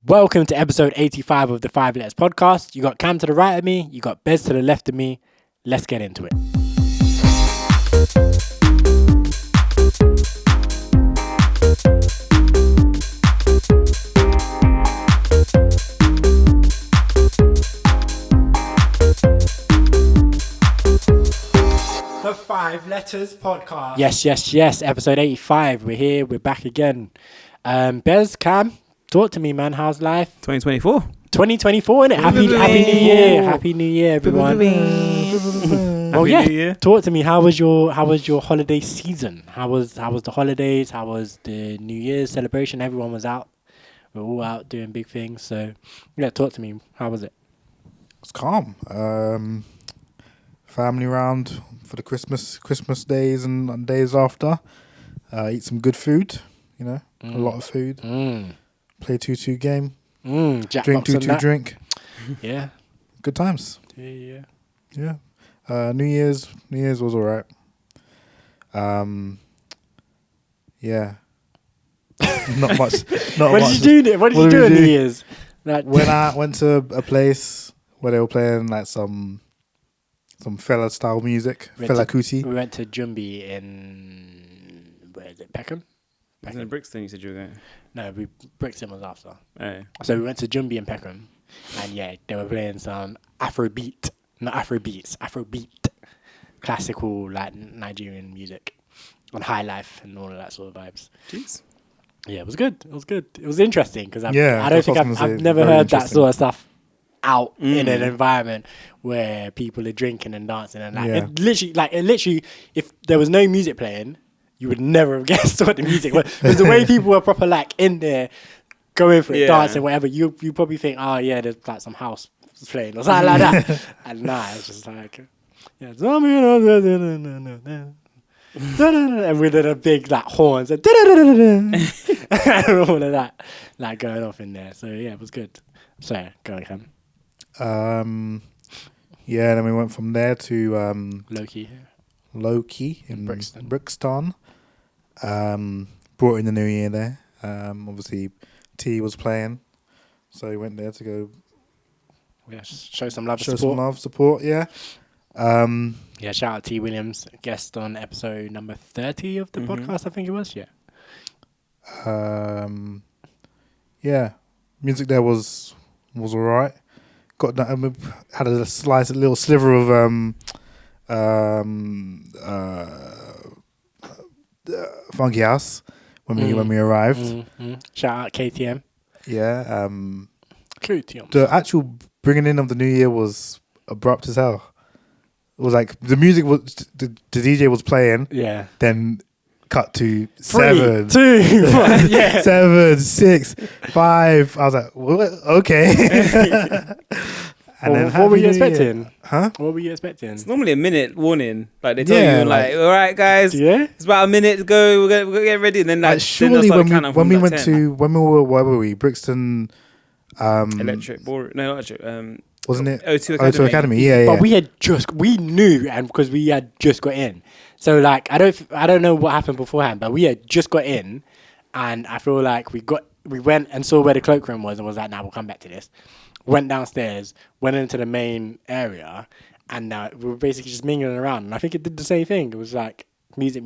Welcome to episode 85 of the 5 Letters podcast. You got Cam to the right of me, you got Bez to the left of me. Let's get into it. The 5 Letters podcast. Yes. Episode 85. We're here. We're back again. Bez, Cam, talk to me, man. How's life? 2024. 2024, innit? Happy New Year. Happy New Year, everyone. Oh yeah. New Year. Talk to me. How was your holiday season? How was the holidays? How was the New Year's celebration? Everyone was out. We're all out doing big things. So yeah, talk to me. How was it? It's calm. Family round for the Christmas days and days after. Eat some good food. You know, a lot of food. Play 2-2 game. Drink 2-2 drink. Yeah. Good times. Yeah. New Year's was alright. Yeah. Not much. What did you do? What did you do on New Year's? When I went to a place where they were playing like some fella style music, fella Kuti. We went to Jumbi in, where is it, Peckham? Was it in Brixton you said you were going? No, Brixton was after. Oh, yeah. So we went to Jumbi in Peckham, and yeah, they were playing some Afrobeat, classical like Nigerian music, on High Life and all of that sort of vibes. Jeez. Yeah, it was good. It was interesting because I've never heard that sort of stuff out in an environment where people are drinking and dancing and like it literally if there was no music playing, you would never have guessed what the music was, because the way people were proper like in there going for it, dancing, whatever, you probably think, oh yeah, there's like some house playing or something like that. And nah, it's just like and we did a big like horns and all of that like going off in there. So yeah, it was good. So go ahead. Yeah, then we went from there to Loki in Brixton. Brought in the new year there. Obviously T was playing, so we went there to go show some love, support. Yeah. Shout out T Williams, guest on episode number 30 of the podcast, I think it was. Yeah, music there was alright. Got that, had a little sliver of funky house when we arrived. Shout out KTM. Yeah. KTM. The actual bringing in of the new year was abrupt as hell. It was like the music was the DJ was playing. Yeah. Then cut to 7, 2, 1, 7, 6, 5. I was like, what? Okay. What were you expecting? Huh? What were you expecting? It's normally a minute warning. Like they tell you, like, all right, guys, it's about a minute to go. We're gonna get ready, and then like surely when we went to where were we? Brixton. Electric. No, electric. Wasn't it? O2 Academy. Yeah. But we knew, and because we had just got in. So like I don't know what happened beforehand, but we had just got in, and I feel like we went and saw where the cloakroom was and was like, nah, we'll come back to this. Went downstairs, went into the main area, and we were basically just mingling around. And I think it did the same thing. It was like music,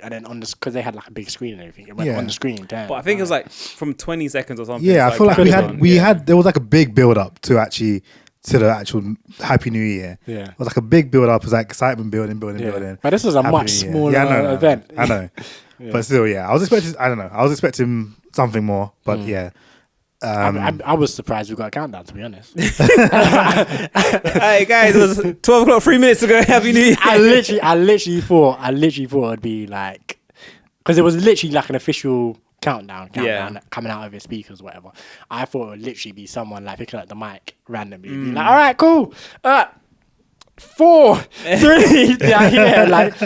and then on this, because they had like a big screen and everything, it went on the screen. But I think it was like from 20 seconds or something. Yeah, I feel like we had there was like a big build up to the actual Happy New Year. Yeah, it was like a big build up. It was like excitement building. But this was a much smaller event. I know. But still, I was expecting something more. But I was surprised we got a countdown, to be honest. Hey guys, it was 12 o'clock, 3 minutes ago. Happy New Year. I literally thought it'd be like, because it was literally like an official countdown coming out of his speakers, whatever. I thought it would literally be someone like picking up the mic randomly, be like, all right, cool. 4, 3, like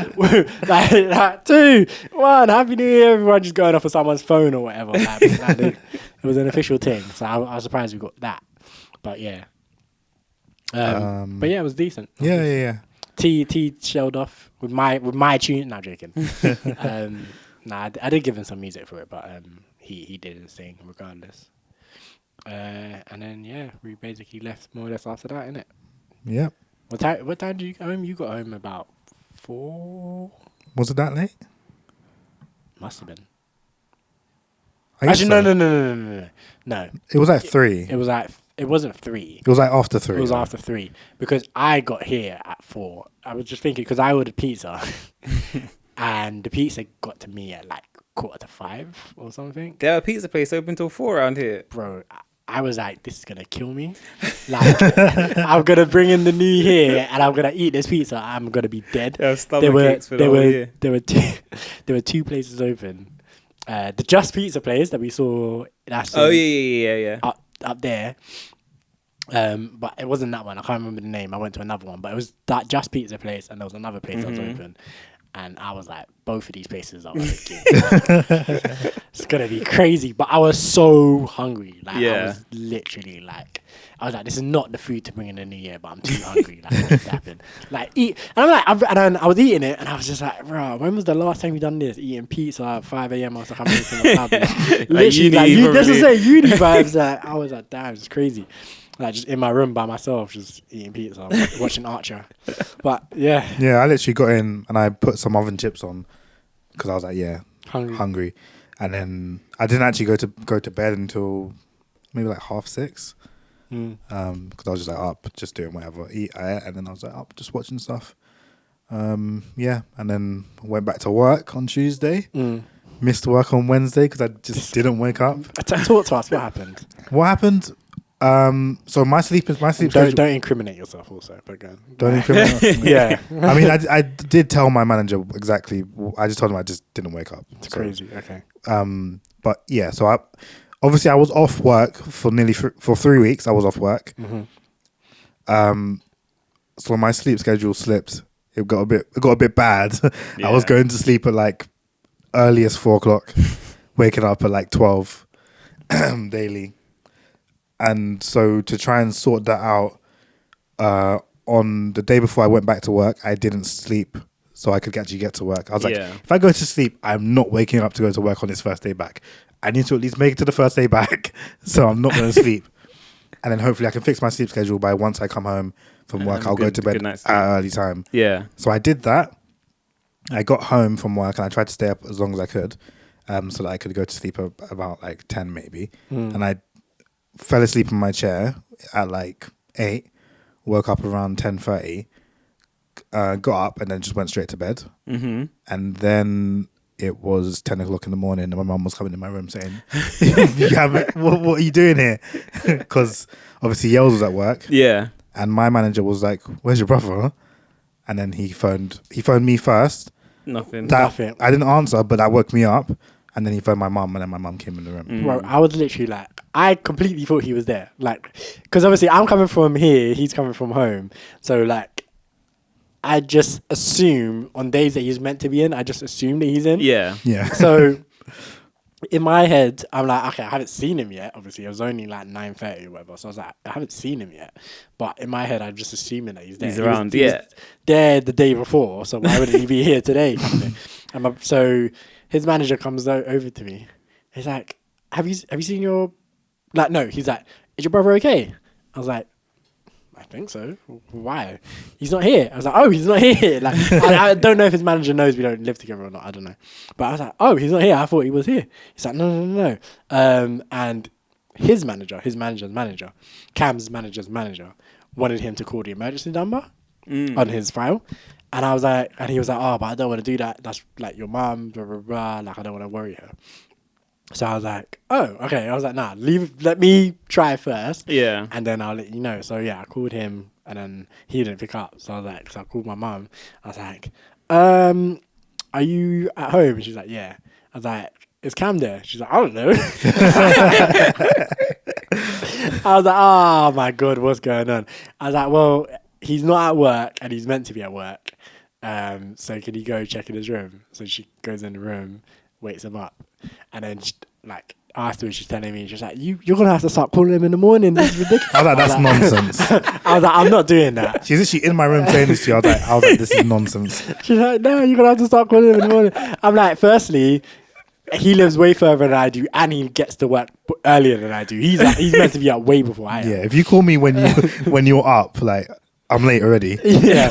2, 1, Happy New Year, everyone just going off of someone's phone or whatever. It was an official thing, so I was surprised we got that. But yeah. But yeah, it was decent. Yeah. T shelled off with my tune. Not joking. I did give him some music for it, but he did his thing regardless. And then we basically left more or less after that, innit? Yeah. What time did you go home? You got home about 4. Was it that late? Must have been. Actually, no. It was like 3. It wasn't 3. It was like after 3. It was after 3 because I got here at 4. I was just thinking because I ordered pizza, and the pizza got to me at like 4:45 or something. They have a pizza place open till 4 around here, bro. I was like, this is gonna kill me. Like, I'm gonna bring in the new year and I'm gonna eat this pizza. I'm gonna be dead. There were 2 places open. The Just Pizza place that we saw. That's yeah. Up there. But it wasn't that one. I can't remember the name. I went to another one, but it was that Just Pizza place, and there was another place that was open. And I was like, both of these places are open. It's gonna be crazy. But I was so hungry. Like I was literally like, this is not the food to bring in the new year, but I'm too hungry. Like it needs to happen. Like eat, and I'm like, I was eating it, and I was just like, bro, when was the last time you done this? Eating pizza at 5 a.m. after coming from the pub. Literally, like, this is a uni vibes. Like I was like, damn, it's crazy. Like just in my room by myself, just eating pizza, watching Archer. But yeah, I literally got in and I put some oven chips on because I was like, hungry, and then I didn't actually go to bed until maybe like 6:30. Because I was just like up, just doing whatever, and then I was like up, just watching stuff. And then went back to work on Tuesday. Missed work on Wednesday because I just didn't wake up. Talk to us. What happened? What happened? So my sleep don't incriminate yourself also, but go on. Don't incriminate. Yeah. I mean, I did tell my manager exactly. I just told him I just didn't wake up. It's crazy. Okay. But yeah, so I was off work for nearly for 3 weeks. I was off work. So my sleep schedule slipped. It got a bit bad. Yeah. I was going to sleep at like earliest 4:00, waking up at like 12 daily. And so to try and sort that out, on the day before I went back to work, I didn't sleep so I could actually get to work. I was like, if I go to sleep, I'm not waking up to go to work on this first day back. I need to at least make it to the first day back, so I'm not going to sleep. And then hopefully I can fix my sleep schedule by once I come home from work, I'll go to bed at an early time. Yeah. So I did that. I got home from work and I tried to stay up as long as I could, so that I could go to sleep about like 10 maybe. And I fell asleep in my chair at like 8, woke up around 10:30, got up and then just went straight to bed. And then it was 10 o'clock in the morning and my mum was coming in my room saying, what are you doing here? Because obviously Yells was at work. Yeah. And my manager was like, where's your brother? And then he phoned me first. Nothing. I didn't answer, but that woke me up. And then he phoned my mum, and then my mum came in the room. Bro, I was literally like, I completely thought he was there. Like, because obviously I'm coming from here, he's coming from home. So, like, I just assume on days that he's meant to be in, I just assume that he's in. Yeah. Yeah. So, in my head, I'm like, okay, I haven't seen him yet. Obviously, it was only like 9:30 or whatever. So I was like, I haven't seen him yet. But in my head, I'm just assuming that he's there. He's around, he was there the day before. So why wouldn't he be here today? So his manager comes over to me. He's like, have you seen your... Like, no, he's like, is your brother okay? I was like, I think so. Why? He's not here. I was like, oh, he's not here. Like, I don't know if his manager knows we don't live together or not. I don't know. But I was like, oh, he's not here. I thought he was here. He's like, no. And his manager's manager, Cam's manager's manager, wanted him to call the emergency number on his file. And I was like, and he was like, oh, but I don't want to do that. That's like your mum, blah, blah, blah. Like, I don't want to worry her. So I was like, oh, okay. I was like, nah, let me try first. Yeah. And then I'll let you know. So yeah, I called him and then he didn't pick up. So I was like, so I called my mum. I was like, are you at home? And she's like, yeah. I was like, is Cam there? She's like, I don't know. I was like, oh my God, what's going on? I was like, well, he's not at work and he's meant to be at work. So can you go check in his room? So she goes in the room, wakes him up. And then, like, afterwards, she's telling me, she's like, you're going to have to start calling him in the morning. This is ridiculous. I was like, that's nonsense. I was like, I'm not doing that. She's actually in my room saying this to you. I was like, this is nonsense. She's like, no, you're going to have to start calling him in the morning. I'm like, firstly, he lives way further than I do, and he gets to work earlier than I do. He's meant to be up way before I am. Yeah, if you call me when you're up, like I'm late already. Yeah,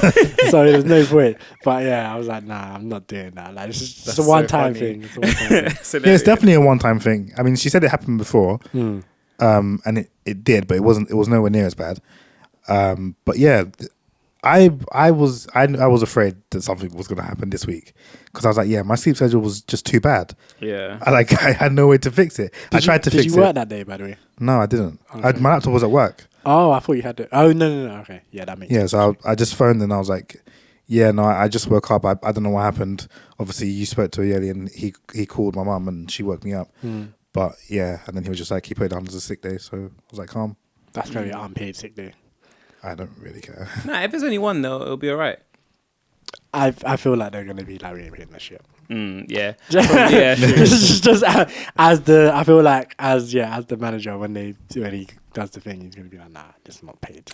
so there's no point. But yeah, I was like, nah, I'm not doing that. Like, it's just a one-time thing. It's definitely a one-time thing. I mean, she said it happened before, and it did, but it was nowhere near as bad. But yeah, I was afraid that something was going to happen this week because I was like, yeah, my sleep schedule was just too bad. Yeah, I had no way to fix it. I tried to fix it. Did you work that day, by the way? No, I didn't. Okay. My laptop was at work. Oh, I thought you had to. Oh, no. Okay, yeah, that makes sense. So I just phoned and I was like, yeah, no, I just woke up. I don't know what happened. Obviously, you spoke to Yeli and he called my mum and she woke me up. But yeah, and then he was just like, he put it down as a sick day. So I was like, calm. That's going to be an unpaid sick day. I don't really care. Nah, if there's only one though, it'll be all right. I feel like they're going to be like really hitting this shit. Yeah. Yeah. just as the manager when he does the thing, he's going to be like, nah, this is not paid.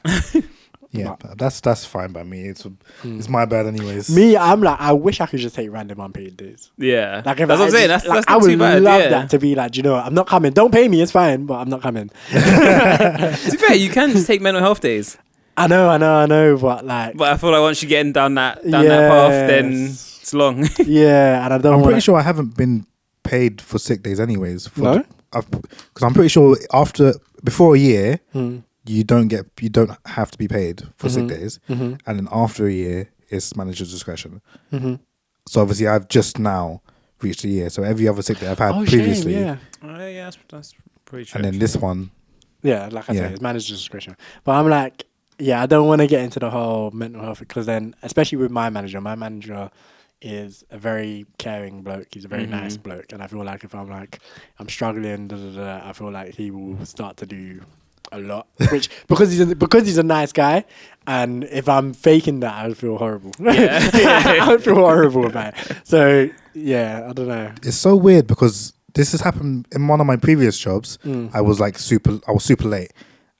Yeah, but that's fine by me. It's my bad anyways. Me, I'm like, I wish I could just take random unpaid days. Yeah, like that's what I'm saying. That's I not would too bad. love that to be like, you know, I'm not coming. Don't pay me. It's fine, but I'm not coming. To be fair, you can just take mental health days. I know, but like, I feel like once you're getting down that path, then it's long. Yeah, and I'm pretty sure I haven't been paid for sick days anyways. No, because I'm pretty sure before a year. You don't have to be paid for sick days, and then after a year, it's manager's discretion. So obviously, I've just now reached a year. So every other sick day I've had previously, that's pretty true. And then this one, like I said, it's manager's discretion. But I'm like, I don't want to get into the whole mental health because then, especially with my manager is a very caring bloke. He's a very nice bloke, and I feel like if I'm struggling, I feel like he will start to do a lot, which because he's a nice guy, and if I'm faking that, I would feel horrible. I would feel horrible about it. So I don't know. It's so weird because this has happened in one of my previous jobs. I was super late,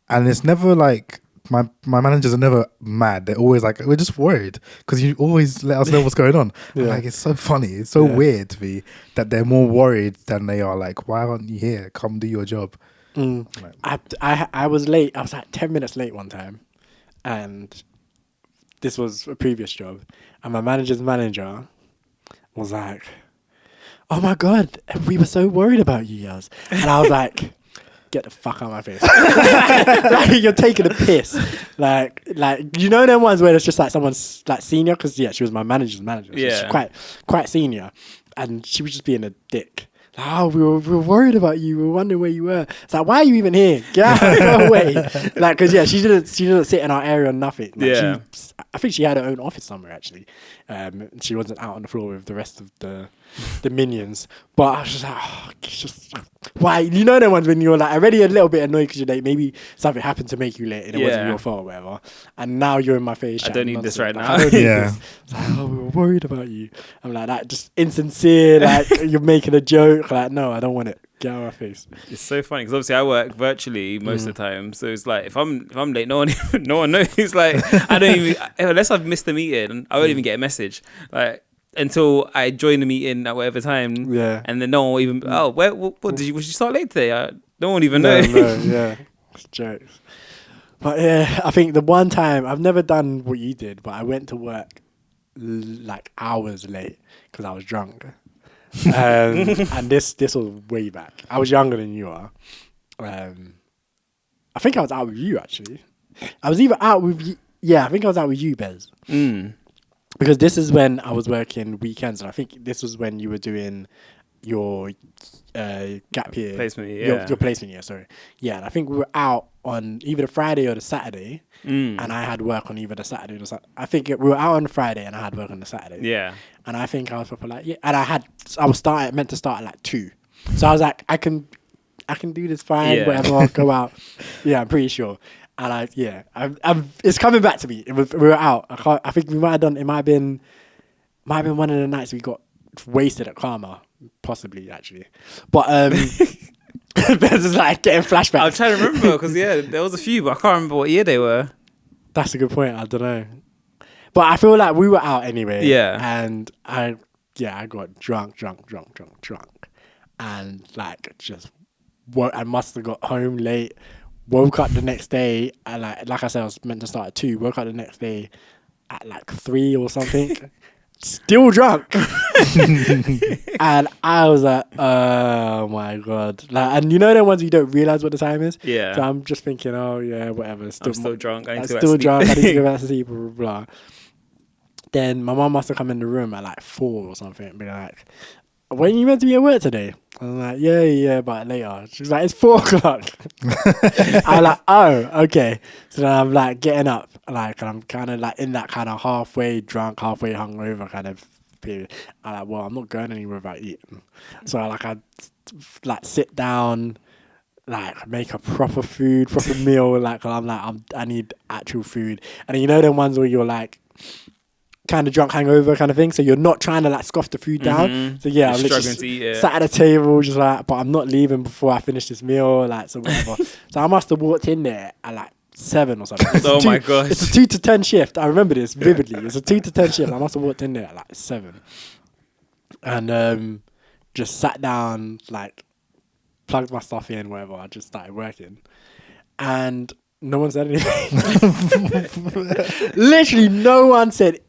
and it's never like my managers are never mad. They're always like, we're just worried because you always let us know what's going on. Like, it's so funny. It's so weird to me that they're more worried than they are like, why aren't you here? Come do your job. I was late. I was like 10 minutes late one time, and this was a previous job, and my manager's manager was like, "Oh my god, we were so worried about you guys," and I was like, "Get the fuck out of my face!" Like, you're taking a piss. Like you know them ones where it's just like someone's like senior, because she was my manager's manager. So she's quite senior, and she was just being a dick. Oh, we were worried about you. We were wondering where you were. It's like, why are you even here? Get out, go away. Like, because she didn't sit in our area or nothing. Like, I think she had her own office somewhere actually. She wasn't out on the floor with the rest of the minions. But I was just like, it's just why? You know, the ones when you're like already a little bit annoyed because you're late. Maybe something happened to make you late and it wasn't your fault or whatever. And now you're in my face. I don't need this right now. I don't need this. It's like, oh, we were worried about you. I'm like, that just insincere. Like, you're making a joke. Like, no, I don't want it. Get out of my face. It's so funny because obviously I work virtually most of the time, so it's like if I'm late, no one knows. Like, I don't even, unless I've missed the meeting, I won't even get a message. Like, until I join the meeting at whatever time, and then no one will even. Oh, what did you start late today? No one even know. It's jokes. But I think the one time I've never done what you did, but I went to work like hours late because I was drunk. And this was way back. I was younger than you are. I think I was out with you actually. I was either out with you. Yeah, I think I was out with you, Bez. Because this is when I was working weekends, and I think this was when you were doing your gap year placement. Your placement year. Sorry. Yeah, and I think we were out on either the Friday or the Saturday, and I had work on either the Saturday or the Saturday. I think we were out on the Friday, and I had work on the Saturday. Yeah. And I think I was probably like, and I was meant to start at like 2, so I was like, I can do this fine, whatever. I'll go out. Yeah, I'm pretty sure. And it's coming back to me. We were out. I think we might have done. It might have been one of the nights we got wasted at Karma, possibly actually. But Bez is like getting flashbacks. I'm trying to remember because there was a few, but I can't remember what year they were. That's a good point. I don't know, but I feel like we were out anyway. Yeah, and I got drunk, and like just I must have got home late. Woke up the next day and like I said, I was meant to start at 2. Woke up the next day at like 3 or something. Still drunk. And I was like, oh my God. Like, and you know the ones you don't realise what the time is? Yeah. So I'm just thinking, oh yeah, whatever. I'm still drunk. I'm still drunk. I need to go back to sleep, blah, blah, blah. Then my mum must have come in the room at like 4 or something and be like, when are you meant to be at work today? I was like, yeah, but later. She's like, it's 4 o'clock. I'm like, oh, okay. So then I'm like getting up, like, and I'm kind of like in that kind of halfway drunk, halfway hungover kind of period. I'm like, well, I'm not going anywhere without eating. So I like sit down, like make a proper meal. Like, I'm like, I need actual food. And you know them ones where you're like, kind of drunk hangover kind of thing, so you're not trying to like scoff the food down. So yeah, I'm literally sat at a table just like, but I'm not leaving before I finish this meal, like, so whatever. So I must have walked in there at like 7 or something. My gosh, it's a 2 to 10 shift. I remember this vividly. It's a 2 to 10 shift. I must have walked in there at like 7 and just sat down, like plugged my stuff in, whatever. I just started working and no one said anything. Literally no one said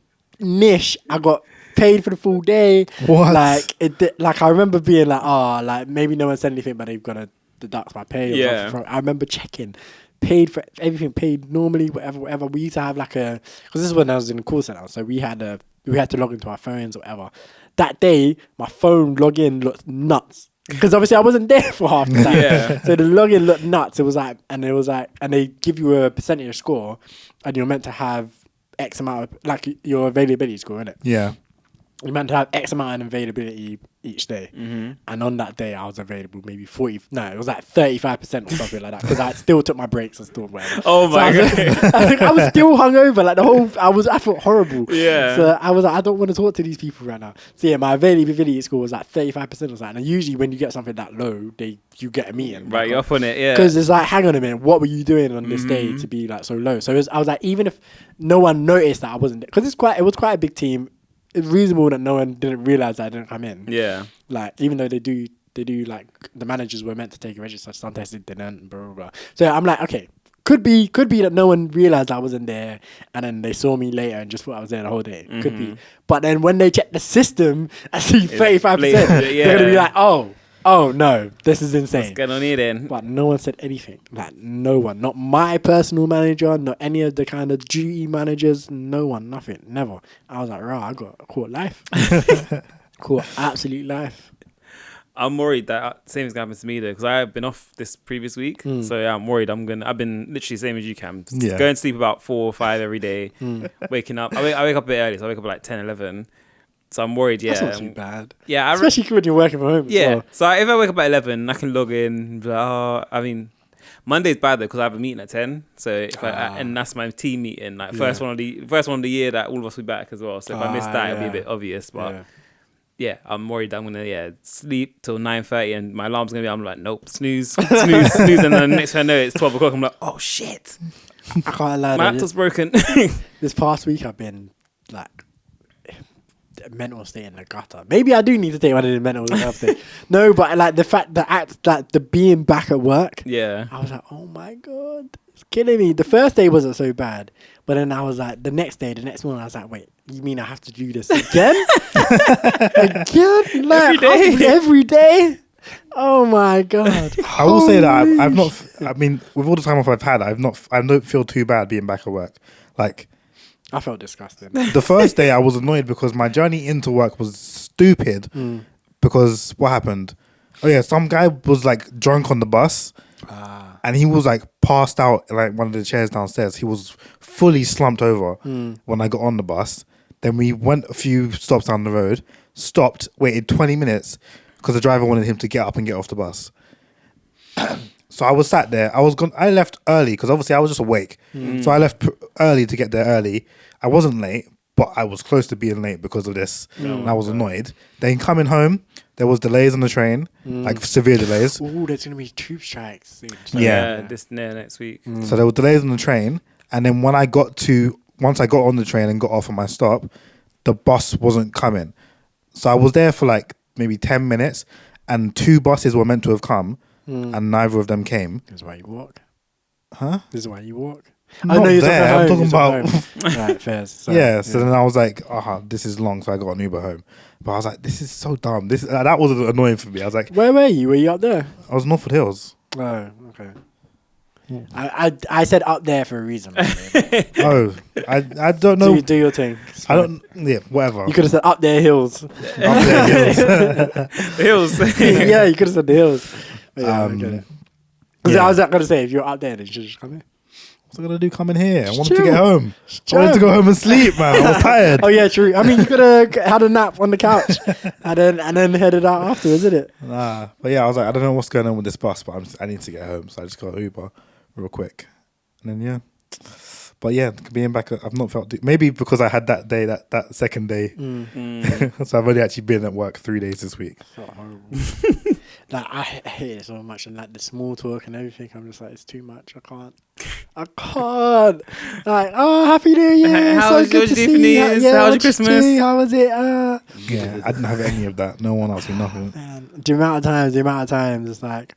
niche. I got paid for the full day. What? Like like I remember being like, oh, like maybe no one said anything, but they're gonna deduct my pay. Yeah. I remember checking, paid for everything, paid normally, whatever. We used to have like because this is when I was in the call center, so we had to log into our phones or whatever. That day, my phone login looked nuts. Because obviously I wasn't there for half the time. Yeah. So the login looked nuts. And they give you a percentage score, and you're meant to have X amount of, like, your availability score, innit? Yeah. You're meant to have X amount of availability each day. Mm-hmm. And on that day, I was available maybe it was like 35% or something like that. Because I still took my breaks and still whatever. Oh my God. I was still hungover. Like I felt horrible. Yeah. So I was like, I don't want to talk to these people right now. So yeah, my availability score was like 35% or something. And usually when you get something that low, you get a meeting. Right, you're up on it, yeah. Because it's like, hang on a minute, what were you doing on this day to be like so low? So I was like, even if no one noticed that I wasn't there, because it was quite a big team. It's reasonable that no one didn't realize that I didn't come in. Yeah. Like, even though they do like, the managers were meant to take a register, sometimes they didn't, blah, blah, blah. So I'm like, okay, could be that no one realized I wasn't there and then they saw me later and just thought I was there the whole day. Mm-hmm. Could be. But then when they check the system and see 35%, they're going to be like, oh no, this is insane. What's going on here then? But no one said anything. Like, no one. Not my personal manager, not any of the kind of duty managers. No one, nothing. Never. I was like, I got caught life. Caught absolute life. I'm worried that same is going to happen to me though, because I've been off this previous week. So yeah, I'm worried. I've been literally the same as you, Cam. Going to sleep about 4 or 5 every day. Waking up. I wake up a bit early, so I wake up at like 10, 11. So I'm worried, yeah. That's not too bad. Yeah. Especially when you're working from home. Yeah. As well. So if I wake up at 11, I can log in. Monday's bad though, because I have a meeting at 10. So and that's my team meeting, like first one of the year that all of us will be back as well. So if I miss that, it'll be a bit obvious. But yeah, I'm worried that I'm gonna sleep till 9:30 and my alarm's gonna be. I'm like, nope, snooze, and then the next thing I know, it's 12 o'clock. I'm like, oh shit, I can't lie. My laptop's broken. This past week I've been like mental state in the gutter. Maybe I do need to take one of the mental health thing. No, but like the fact that the being back at work. Yeah. I was like, oh my God, it's killing me. The first day wasn't so bad, but then I was like, the next morning I was like, wait, you mean I have to do this again? Again? Like, every day? Oh my God. I will say that I've not, I mean, with all the time off I've had, I don't feel too bad being back at work. Like, I felt disgusting. The first day I was annoyed because my journey into work was stupid. Because what happened? Oh yeah, some guy was like drunk on the bus and he was like passed out in like one of the chairs downstairs. He was fully slumped over when I got on the bus. Then we went a few stops down the road, stopped, waited 20 minutes because the driver wanted him to get up and get off the bus. So I was sat there. I left early because obviously I was just awake. So I left early to get there early. I wasn't late, but I was close to being late because of this. And I was annoyed. Then coming home, there was delays on the train, like severe delays. Oh, there's going to be tube strikes soon. Yeah. Next week. So there were delays on the train. And then once I got on the train and got off at my stop, the bus wasn't coming. So I was there for like maybe 10 minutes. and 2 buses were meant to have come, and neither of them came. This is why you walk. Huh? This is why you walk. Not no, you're there. I'm talking about. Right, fair. So, So then I was like, this is long, so I got an Uber home. But I was like, this is so dumb. That was annoying for me. I was like, where were you? Were you up there? I was Northwood Hills. Oh, okay. I said up there for a reason. Oh, I don't know. Do your thing. I don't. Yeah, whatever. You could have said up there hills. Up there hills. Hills. Yeah, you could have said the hills. But yeah, I get it. Because yeah. I was going to say, if you're up there, then you should just come here. What's I gonna do coming here? I wanted chill. to get home. Just I wanted to chill. go home and sleep, man. I was tired. Oh yeah, true. I mean, you could have had a nap on the couch and then headed out afterwards, isn't it? Nah, but yeah, I was like, I don't know what's going on with this bus, but I need to get home, so I just got an Uber real quick, and then yeah. But yeah, being back, I've not felt maybe because I had that day, that second day, so I've only actually been at work 3 days this week. Felt horrible. Like I hate it so much, and like the small talk and everything. I'm just like, it's too much. I can't. Like, oh, happy New Year! How so was good your to New see Year's? you. Yeah, How was your Christmas? How was it? Yeah, I didn't have any of that. No one asked me nothing. Man, the amount of times it's like,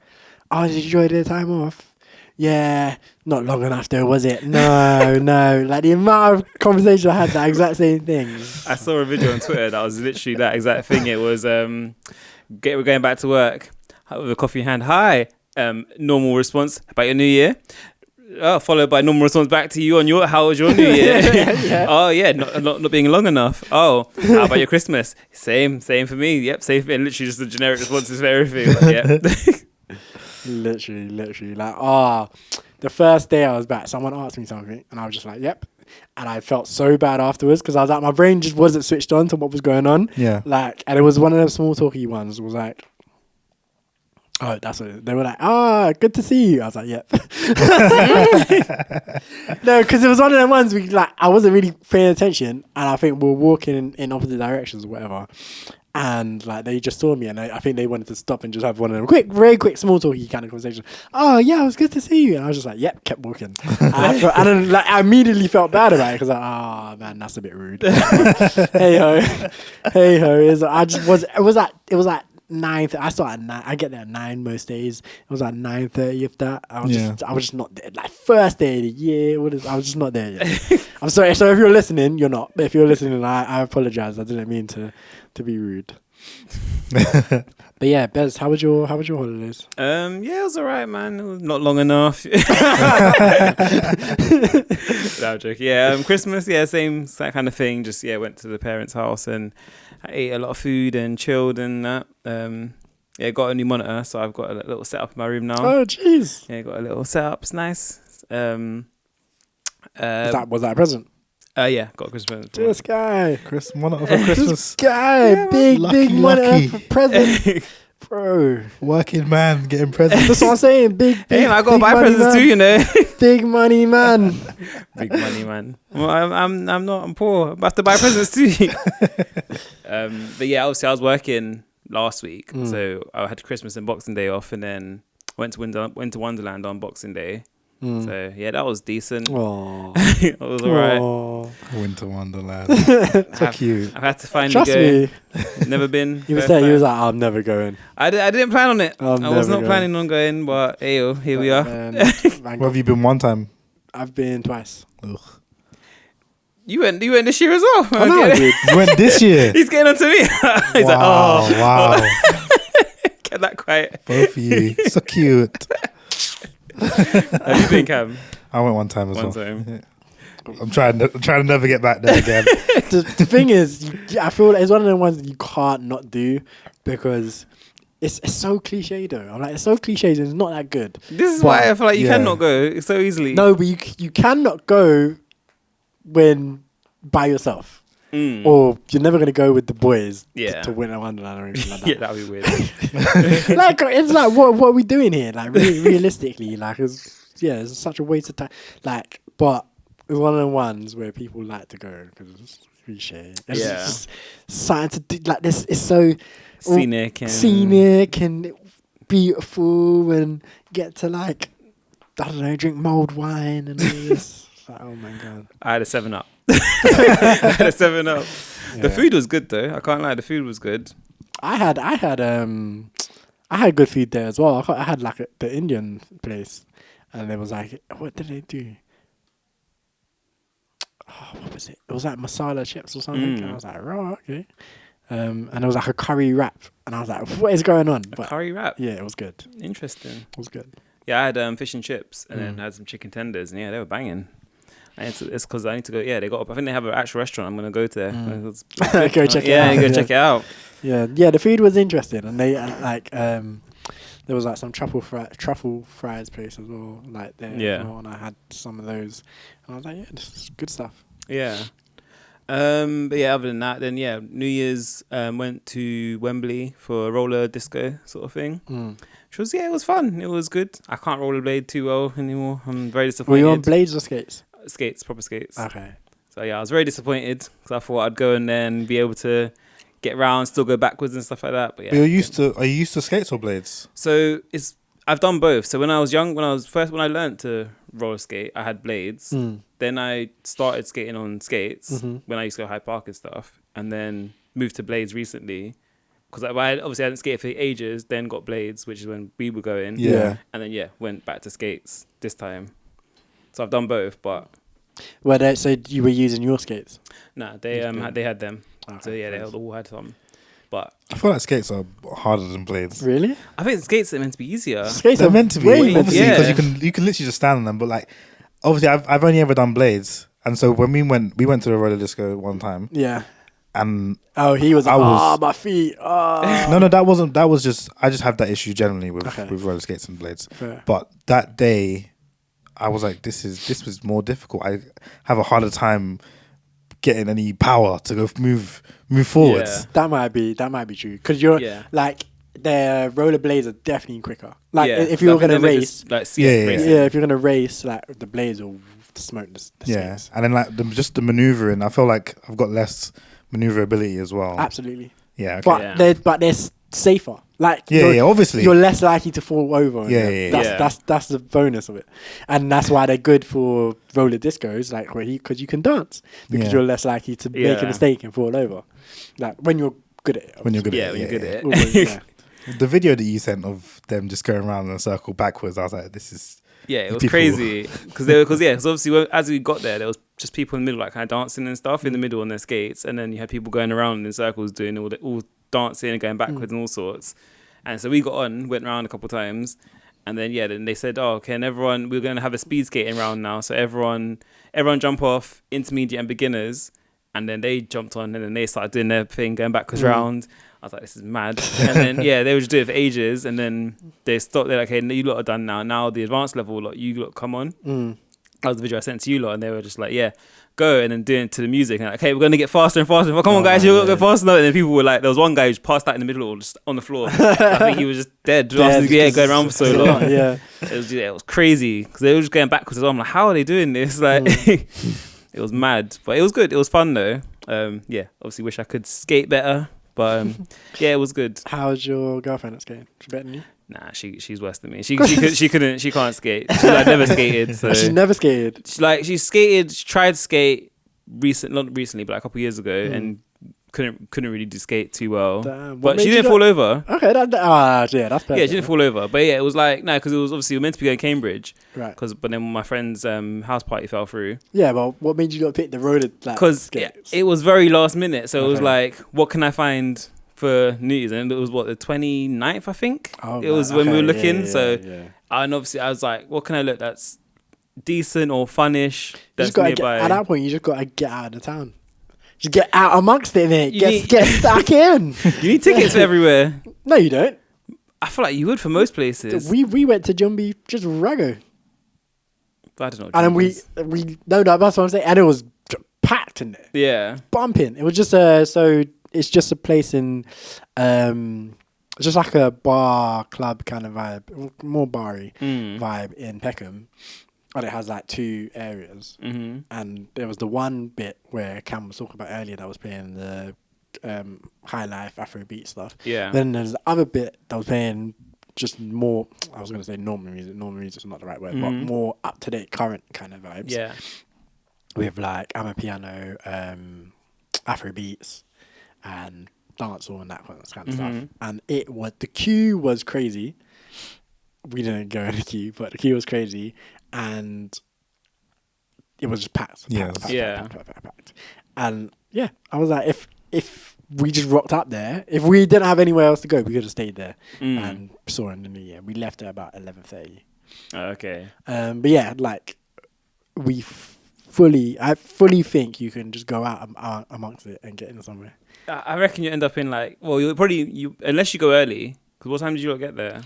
oh, did you enjoy the time off? Yeah, not long enough though, was it? No. Like the amount of conversations I had, that exact same thing. I saw a video on Twitter that was literally that exact thing. It was we're going back to work with a coffee in hand. Hi, normal response about your New Year. Followed by normal response back to you on how was your New Year? Yeah. Oh yeah, not being long enough. Oh, how about your Christmas? Same for me. Yep, same. And literally just the generic responses for everything. Like, yeah. Literally, like, the first day I was back, someone asked me something, and I was just like, yep. And I felt so bad afterwards because I was like, my brain just wasn't switched on to what was going on. Yeah. Like, and it was one of those small talky ones. It was like, oh, that's what they were like, good to see you. I was like, yep. No, because it was one of them ones I wasn't really paying attention, and I think we were walking in opposite directions or whatever. And like they just saw me, and I think they wanted to stop and just have one of them very quick small talky kind of conversation. Oh yeah, it was good to see you. And I was just like, yep, kept walking. And then I immediately felt bad about it because like, man, that's a bit rude. Hey ho. It was like 9. I start at 9. I get there at 9 most days. It was like 9:30 if that. I was just not there. Like first day of the year, I was just not there yet. I'm sorry. So if you're listening, you're not. But if you're listening, I apologize. I didn't mean to be rude. But yeah, Bez, how was your holidays? Yeah, it was alright, man. It was not long enough. No, I'm joking. Yeah, Christmas, yeah, same kind of thing. Just went to the parents' house and I ate a lot of food and chilled and that. Got a new monitor, so I've got a little setup in my room now. Oh, jeez. Yeah, got a little setup. It's nice. Was that a present? Yeah, got a Christmas present. This guy. Monitor for Christmas. This guy. Big monitor for present. Bro. Working man getting presents. That's what I'm saying. Big hey, I got to buy presents man. too, you know. Big money man. Big money man. Well, I'm not. I'm poor. I have to buy presents too. But yeah, obviously I was working last week, so I had Christmas and Boxing Day off, and then went to Wonderland on Boxing Day. So yeah, that was decent. It was alright. Winter Wonderland. So cute. I've had to finally Trust go. Me. Never been. He was there. He was like, I'm never going. I didn't plan on it. I was not going. planning on going, but here we are. Where have you been one time? I've been twice. Ugh. You went this year as well. I know I did. You went this year? He's getting on to me. He's wow. Get that quiet. Both of you. So cute. Have you been, Cam? I went one time as well. One time. Yeah. I'm trying to never get back there again. The thing is, I feel like it's one of the ones that you can't not do because it's so cliche though. I'm like, it's so cliche. It's not that good. This is why I feel like you cannot go so easily. No, but you cannot go when by yourself. Or you're never gonna go with the boys to Winter Wonderland or anything like that. Yeah, that'd be weird. Like it's like what are we doing here? Like realistically, like it's such a waste of time. Like, but it's one of the ones where people like to go because it's cliche. It's just something to do. Like this, it's so scenic and beautiful, and get to like I don't know, drink mulled wine and all this. Like, oh my god! I had a 7-Up. The food was good though. I can't lie. The food was good. I had I had good food there as well. I had like the Indian place, and there was like, what did they do? Oh, what was it? It was like masala chips or something. And I was like, oh, okay. And it was like a curry wrap, and I was like, what is going on? A curry wrap? Yeah, it was good. Interesting. It was good. Yeah, I had fish and chips, and then had some chicken tenders, and yeah, they were banging. It's because I need to go. Yeah, they got up. I think they have an actual restaurant. I'm gonna go to there. Go check it out. Yeah, go check it out. Yeah, the food was interesting, and they like there was like some truffle fries place as well, like there. Yeah, as well, and I had some of those, and I was like, yeah, this is good stuff. Yeah. But yeah, other than that, then yeah, New Year's went to Wembley for a roller disco sort of thing. Which was, it was fun. It was good. I can't rollerblade too well anymore. I'm very disappointed. Were you on blades or skates? Skates, proper skates. Okay. So yeah, I was very disappointed because I thought I'd go and then be able to get around, still go backwards and stuff like that. But yeah, are you used to skates or blades? So I've done both. So when I was young, when I learned to roller skate, I had blades. Then I started skating on skates when I used to go Hyde Park and stuff, and then moved to blades recently. Because I hadn't skated for ages, then got blades, which is when we were going. Yeah. And then, went back to skates this time. So I've done both, but... So you were using your skates? Nah, they had them. Okay, so yeah, they all had some. But... I feel like skates are harder than blades. Really? I think skates are meant to be easier. Skates are meant to be, obviously, because yeah. you can literally just stand on them. But like, obviously, I've only ever done blades. And so when we went to the roller disco one time. Yeah. And he was like, my feet. No, that was just, I just have that issue generally with roller skates and blades. Fair. But that day I was like, this was more difficult. I have a harder time getting any power to go move forwards. Yeah. That might be true. Because you're like, the roller blades are definitely quicker. Like if you're gonna race, if you're gonna race, like the blades will smoke the skates. And then like just the maneuvering, I feel like I've got less maneuverability as well. Absolutely. Yeah. Okay. But they're safer. Like obviously you're less likely to fall over. That's the bonus of it, and that's why they're good for roller discos. Like because you can dance because you're less likely to make a mistake and fall over. Like when you're good at it. When you're good at it. The video that you sent of them just going around in a circle backwards, I was like, this is. Yeah, it was crazy because obviously as we got there was just people in the middle like kind of dancing and stuff in the middle on their skates, and then you had people going around in circles doing all dancing and going backwards and all sorts. And so we went around a couple of times, and then they said, oh, okay, and everyone, we're going to have a speed skating round now, so everyone jump off, intermediate and beginners, and then they jumped on and then they started doing their thing, going backwards round. I was like, this is mad. And then, they were just doing it for ages. And then they stopped. They're like, hey, you lot are done now. Now the advanced level, lot, you lot come on. That was the video I sent to you lot. And they were just like, yeah, go. And then doing it to the music. And like, okay, we're going to get faster and faster. Come on, guys, you're going to go faster. And then people were like, there was one guy who just passed out in the middle, just on the floor. I think he was just dead. Going around for so long. It was crazy. Because they were just going backwards. I'm like, how are they doing this? Like, it was mad. But it was good. It was fun, though. Obviously wish I could skate better. But it was good. How's your girlfriend at skating? She better than you? Nah, she's worse than me. She can't skate. She never skated. So. She's never skated. She skated. She tried to skate not recently, but like a couple of years ago, and couldn't really do skate too well. Damn. But she didn't fall over. Okay, that's perfect. Yeah, she didn't fall over. But yeah, it was like because it was obviously we were meant to be going to Cambridge. Right. But then my friend's house party fell through. Yeah, well, what made you not pick the road? Because it was very last minute. So it was like, what can I find for New Year's? And it was the 29th, I think. Oh, it was when we were looking. And obviously I was like, what can I look that's decent or funnish? That's nearby. At that point, you just got to get out of the town. Just get out amongst it, mate. Get stuck in. You need tickets for everywhere. No, you don't. I feel like you would for most places. We went to Jumby just raggo. I don't know. And then we that's what I'm saying. And it was packed in there. Yeah. Bumping. It was just so it's just a place in just like a bar club kind of vibe, more bar-y vibe in Peckham. And it has like two areas. And there was the one bit where Cam was talking about earlier that was playing the high life Afrobeat stuff. Yeah. Then there's the other bit that was playing just more, I was going to say normal music. Normal music's not the right word, but more up-to-date, current kind of vibes. Yeah. With like Amapiano, Afrobeats, and dance hall and that kind of stuff. And the queue was crazy. We didn't go in the queue, but the queue was crazy, and it was just packed. Packed. And yeah, I was like, if we just rocked up there, if we didn't have anywhere else to go, we could have stayed there and saw in the new year. We left at about 11:30. Okay. But yeah, like I fully think you can just go out amongst it and get in somewhere. I reckon you end up in like, well, unless you go early. Because what time did you get there?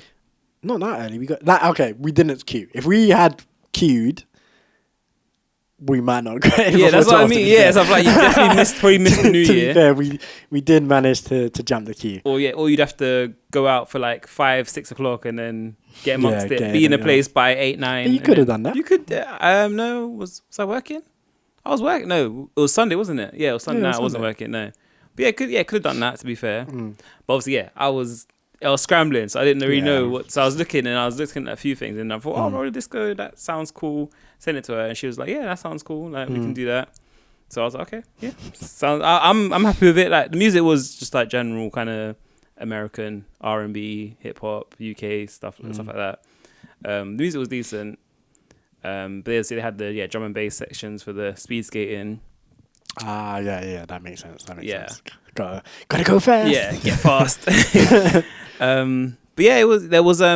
Not that early. We didn't queue. If we had queued, we might not go. Yeah, that's what I mean. Yeah, so like you definitely probably missed the new year. To be fair, we did manage to jump the queue. Or you'd have to go out for like 5-6 o'clock and then get amongst it. Be in a place by 8-9. But you could have done that. You could. No, was I working? I was working. No, it was Sunday, wasn't it? Yeah, it was Sunday. No, I wasn't working. No, but could have done that. To be fair, but obviously, I was scrambling, so I didn't really know what. So I was looking at a few things, and I thought, oh, roller disco, that sounds cool. Send it to her, and she was like, yeah, that sounds cool. Like we can do that. So I was like, okay, yeah, sounds. I'm happy with it. Like the music was just like general kind of American R&B, hip hop, UK stuff like that. The music was decent. But they had the drum and bass sections for the speed skating. Yeah, that makes sense. Sense. Gotta go fast. Yeah, get fast. But yeah, there was I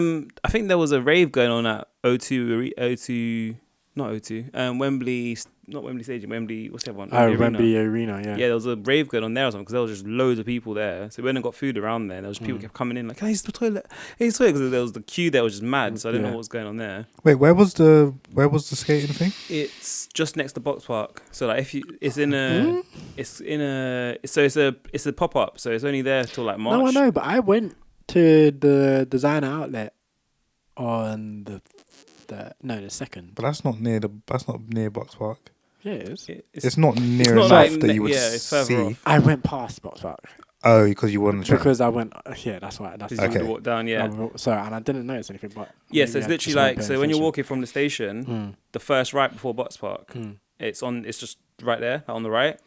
think there was a rave going on at O2 not O2 Wembley, not Wembley Stadium, Wembley, what's the other one? Wembley Arena, yeah. Yeah, there was a rave going on there or something because there was just loads of people there. So we went and got food around there. There was people kept coming in like, hey, it's the toilet, because there was the queue there was just mad. So I didn't know what was going on there. Wait, where was the skating thing? It's just next to Box Park. So like it's a pop up. So it's only there till like March. No, I know, but I went to the designer outlet on the second. But that's not near Box Park. Yeah, it is. It's not near not enough like, that you would it's further see. off. I went past Box Park. Oh, because you wanted to. Because I went. Yeah, that's why. That's okay. You walk down. Yeah. Sorry, and I didn't notice anything. But yeah, so it's literally like when you're walking from the station, the first right before Box Park, it's just right there on the right.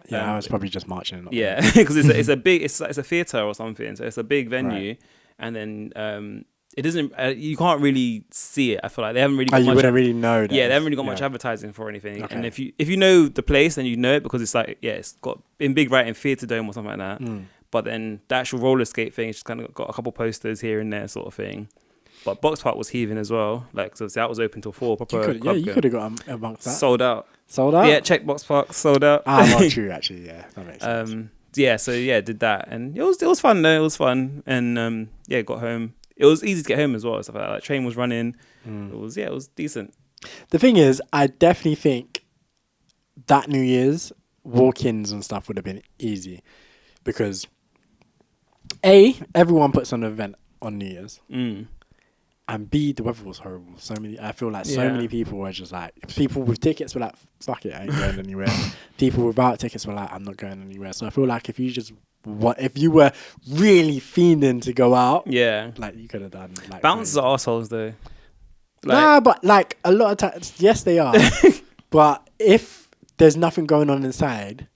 Yeah, I was probably just marching. Yeah, because it's a big it's a theater or something, so it's a big venue, and then it doesn't. You can't really see it. I feel like they haven't really. You wouldn't really know. That they haven't really got much advertising for anything. Okay. And if you know the place, then you know it because it's like it's got in big writing Theatre Dome or something like that. But then the actual roller skate thing, it's just kind of got a couple posters here and there, sort of thing. But Box Park was heaving as well. Like so that was open till 4. You could have got amongst that. Sold out. Yeah, check Box Park. Sold out. Not true actually. Yeah, that makes sense. Did that, and it was fun though. It was fun, and got home. It was easy to get home as well. Stuff like that. Like, train was running. It was decent. The thing is, I definitely think that New Year's walk-ins and stuff would have been easy because everyone puts on an event on New Year's, and B, the weather was horrible. I feel like so many people were just like, people with tickets were like, fuck it, I ain't going anywhere. People without tickets were like, I'm not going anywhere. So I feel like if you were really fiending to go out, like you could have done. Like, bouncers are assholes though. But like a lot of times, yes, they are. But if there's nothing going on inside.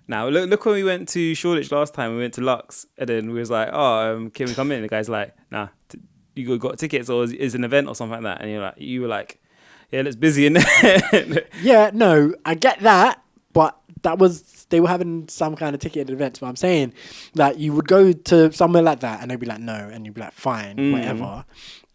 Now look when we went to Shoreditch last time. We went to Lux, and then we was like, "Oh, can we come in?" The guy's like, "Nah, you got tickets, or is an event or something like that?" And you were like, "Yeah, it's busy in there." Yeah, no, I get that, but they were having some kind of ticketed events. But I'm saying that you would go to somewhere like that, and they'd be like, "No," and you'd be like, "Fine, whatever."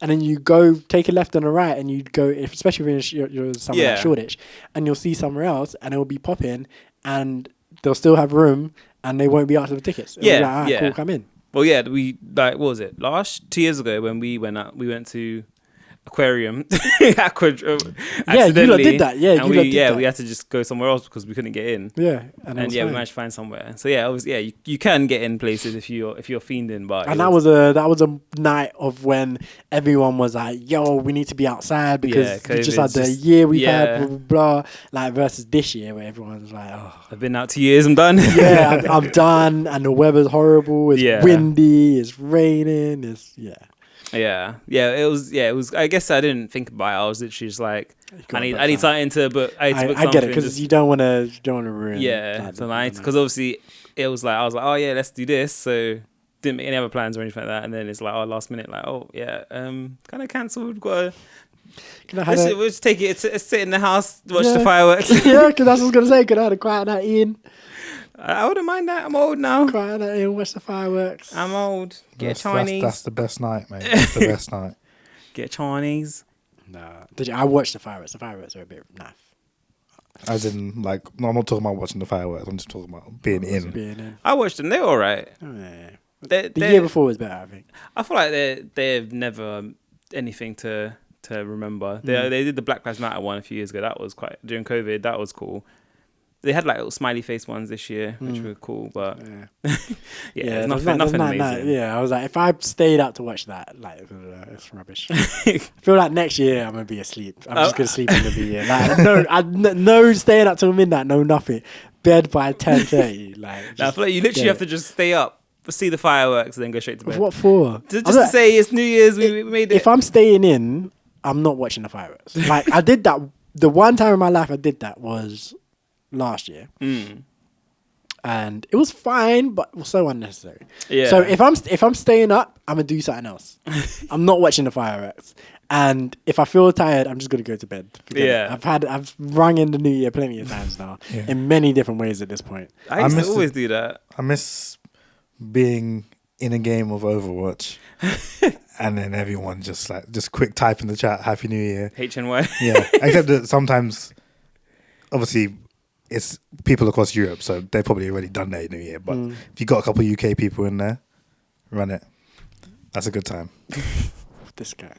And then you go take a left and a right, and you'd go, especially if you're somewhere like Shoreditch, and you'll see somewhere else, and it'll be popping, and they'll still have room, and they won't be out of the tickets. It'll be like, cool, come in. Well, yeah, we what was it? 2 years ago when we went out, we went to Aquarium. Accidentally. Yeah, you lot did that. Yeah, we had to just go somewhere else because we couldn't get in. Yeah, we managed to find somewhere. So you can get in places if you're fiending. But that was a night of when everyone was like, "Yo, we need to be outside because we just had the year we've had, blah, blah, blah." Like versus this year where everyone's like, "Oh, I've been out 2 years, I'm done." Yeah, I'm done, and the weather's horrible. It's windy. It's raining. It was. I guess I didn't think about it. I was literally just like, I need something to book. I get it because you don't want to ruin. Yeah, tonight because obviously I was like, oh yeah, let's do this. So didn't make any other plans or anything like that. And then it's like, last minute, like, oh yeah, kind of cancelled. Got to. We'll just take it. Sit in the house, watch the fireworks. Yeah, because that's what I was gonna say. Could I have a quiet night in? I wouldn't mind that. I'm old now. Quiet night in, watch the fireworks. I'm old. Get Chinese. That's the best night, mate. That's the best night. Get Chinese. Nah. I watched the fireworks. The fireworks are a bit naff. As in, like, no, I'm not talking about watching the fireworks. I'm just talking about being in. I watched them. They were all right. Oh, yeah. The year before was better, I think. I feel like they've never anything to remember. They did the Black Lives Matter one a few years ago. That was during COVID. That was cool. They had like little smiley face ones this year, which were cool, but yeah, nothing amazing. Yeah, I was like, if I stayed out to watch that, like, it's rubbish. I feel like next year I'm gonna be asleep. I'm just gonna sleep in the year. Like, no staying up till midnight, no nothing. Bed by 10:30. Like, I feel like you literally have to just stay up, see the fireworks, and then go straight to bed. What for? Just to say it's New Year's. We made it. If I'm staying in, I'm not watching the fireworks. Like, I did that. The one time in my life I did that was last year, and it was fine, but it was so unnecessary. Yeah. So if I'm staying up, I'm gonna do something else. I'm not watching the fireworks. And if I feel tired, I'm just gonna go to bed. I've rung in the New Year plenty of times now, in many different ways at this point. I used to always do that. I miss being in a game of Overwatch, and then everyone just quick type in the chat, Happy New Year, HNY. Yeah, except that sometimes, obviously, it's people across Europe, so they've probably already done their New Year. But if you got a couple of UK people in there, run it. That's a good time. This guy.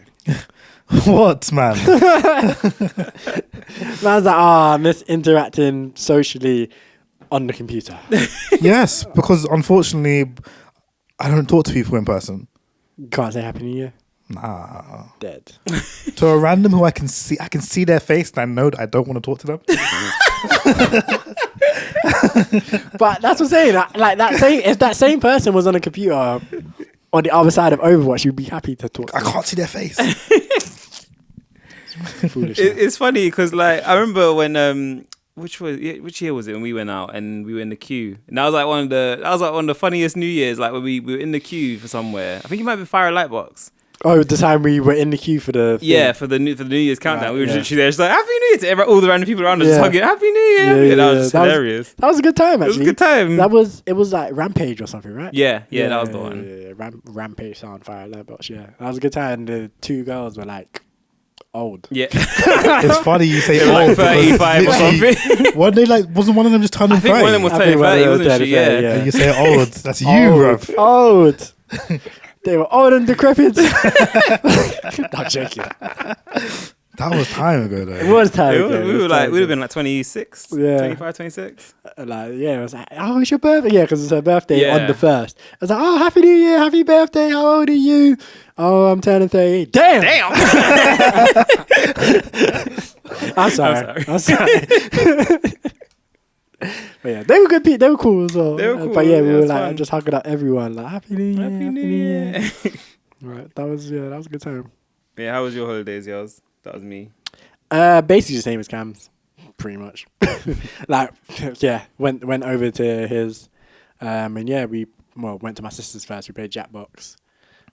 What, man? Man's like, I miss interacting socially on the computer. Yes, because unfortunately, I don't talk to people in person. You can't say Happy New Year. Nah. Dead. To a random who I can see their face and I know that I don't want to talk to them. But that's what I'm saying. Like if that same person was on a computer on the other side of Overwatch, you'd be happy to talk to them. I can't see their face. It's funny because, like, I remember when which year was it when we went out and we were in the queue? And that was like one of the funniest New Years, like when we were in the queue for somewhere. I think it might be Fire Lightbox. Oh, the time we were in the queue for the thing. Yeah, for the New Year's countdown. Right, we were literally there, just like Happy New Year to all the random people around us, just hugging Happy New Year. Yeah, that was just hilarious. That was a good time. Actually, it was a good time. It was like Rampage or something, right? Yeah, that was the one. Yeah. Rampage sound Fire Lightbox. Yeah, that was a good time. The two girls were like old. Yeah, it's funny you say old. Like 35 or something. Wasn't one of them just turning 30? I think one of them was turning 30, wasn't she? Yeah. And you say old. That's you, bruv. Old. They were old and decrepit. I'm joking. That was time ago, though. It was time ago. We would have been like 26, 25, 26. It was like, oh, it's your birthday. Yeah, because it's her birthday on the 1st. I was like, oh, Happy New Year, happy birthday. How old are you? Oh, I'm turning 30. Damn. I'm sorry. But yeah, they were good people. They were cool as well. They were cool. But yeah, we were like fun. just hugging up everyone, like Happy New Year. Happy New Year. Right, that was a good time. Yeah, how was your holidays, yours? That was me. Basically the same as Cam's, pretty much. Went over to his, and yeah, we went to my sister's first. We played Jackbox.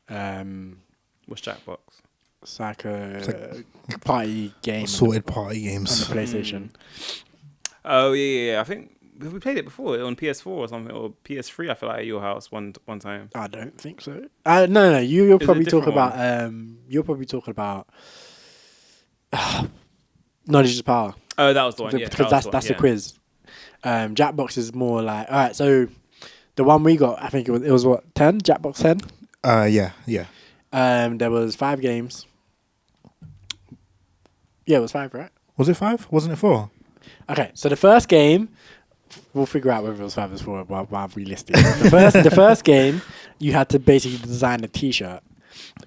What's Jackbox? It's like a party game. Sorted party games on the PlayStation. Oh yeah. I think we played it before on PS4 or something, or PS3. I feel like at your house one time. I don't think so. No. You're probably talking about. You're probably talking about. Knowledge is power. Oh, that was the one. Because that's the quiz. Jackbox is more like, all right. So the one we got, I think it was what 10 Jackbox 10. Yeah. There was 5 games. Yeah, it was 5, right? Was it 5? Wasn't it 4? Okay, so the first game, we'll figure out whether it was 5 or 4 while we list it. The first game, you had to basically design a T-shirt,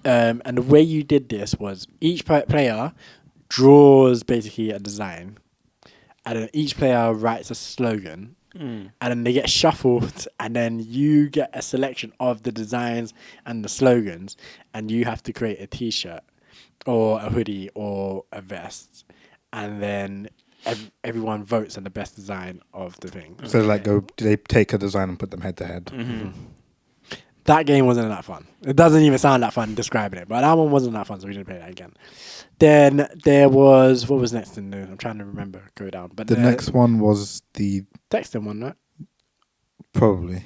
and the way you did this was each player draws basically a design, and then each player writes a slogan, and then they get shuffled, and then you get a selection of the designs and the slogans, and you have to create a T-shirt or a hoodie or a vest. and then everyone votes on the best design of the thing. So like, do they take a design and put them head to head? That game wasn't that fun. It doesn't even sound that fun describing it, but that one wasn't that fun, so we didn't play that again. Then there was, what was next in the, I'm trying to remember, go down. But the next one was the Dexter one, right? Probably.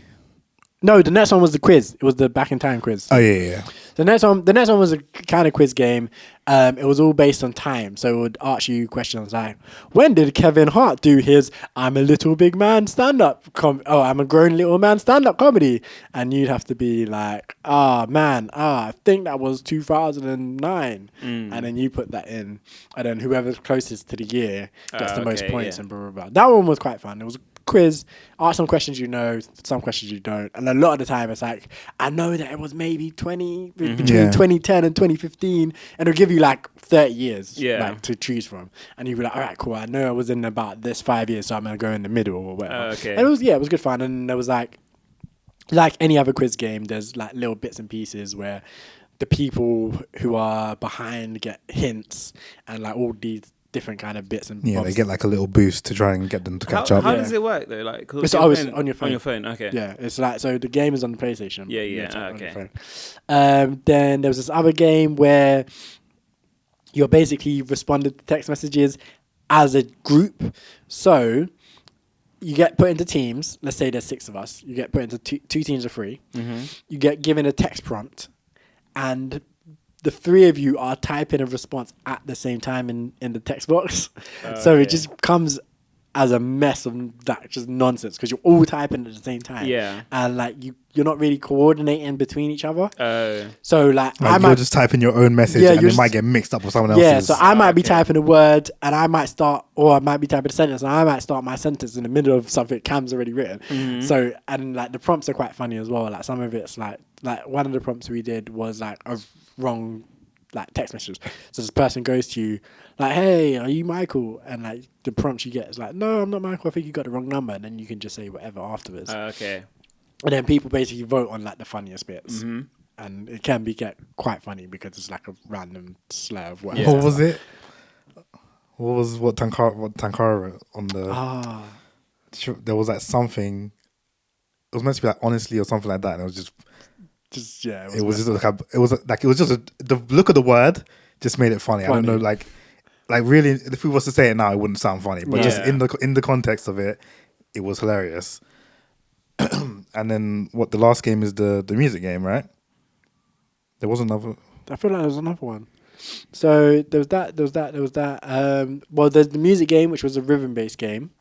No, the next one was the quiz. It was the back in time quiz. Oh yeah. The next one was a kind of quiz game. It was all based on time, so it would ask you questions like, when did Kevin Hart do his "I'm a little big man" stand-up? I'm a grown little man stand-up comedy, and you'd have to be like, I think that was 2009, and then you put that in, and then whoever's closest to the year gets the most points, and blah blah blah. That one was quite fun. It was quiz, ask some questions you know, some questions you don't, and a lot of the time it's like, I know that it was maybe between 2010 and 2015, and it'll give you like 30 years like to choose from, and you'll be like, all right, cool, I know I was in about this 5 years, so I'm gonna go in the middle or whatever. And it was good fun, and there was like any other quiz game, there's like little bits and pieces where the people who are behind get hints and like all these different kind of bits and bobs. They get like a little boost to try and get them to catch up. How does it work though? Like, it's always on your phone. On your phone, okay. Yeah, it's like, so the game is on the PlayStation. Okay. Then there was this other game where you're basically responded to text messages as a group. So you get put into teams. Let's say there's 6 of us. You get put into two teams of 3. You get given a text prompt, and the 3 of you are typing a response at the same time in the text box. So it just comes as a mess of that, just nonsense, because you're all typing at the same time. Yeah. And like you're not really coordinating between each other. So like you're just typing your own message, and it might get mixed up with someone else's. Yeah, so I might be typing a word, and I might be typing a sentence, and I might start my sentence in the middle of something Cam's already written. So, and like the prompts are quite funny as well. Like some of it's like one of the prompts we did was like a wrong like text message. So this person goes to you like, hey, are you Michael? And like the prompt you get is like, no, I'm not Michael, I think you got the wrong number. And then you can just say whatever afterwards. And then people basically vote on like the funniest bits. And it can get quite funny because it's like a random slur of words. What was it? What was Tankara on the there was like something, it was meant to be like honestly or something like that, and it was just it was just the look of the word just made it funny. I don't know, like really, if we was to say it now, it wouldn't sound funny, but just in the context of it, it was hilarious. And then the last game is the music game, right? There was another. I feel like there was another one. So there was that. Well, there's the music game, which was a rhythm-based game.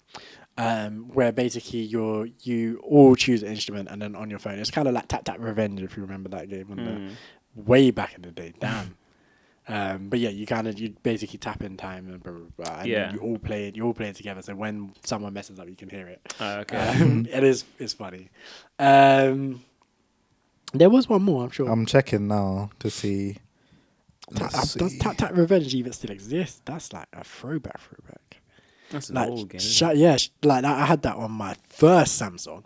Where basically you all choose an instrument, and then on your phone, it's kind of like Tap Tap Revenge, if you remember that game on the way back in the day. Damn. But yeah, you basically tap in time and blah, blah, blah, and then you all play it together. So when someone messes up, you can hear it. It's funny. There was one more, I'm sure. I'm checking now to see. Does Tap Tap Revenge even still exist? That's like a throwback. That's an like, old game. Like I had that on my first Samsung.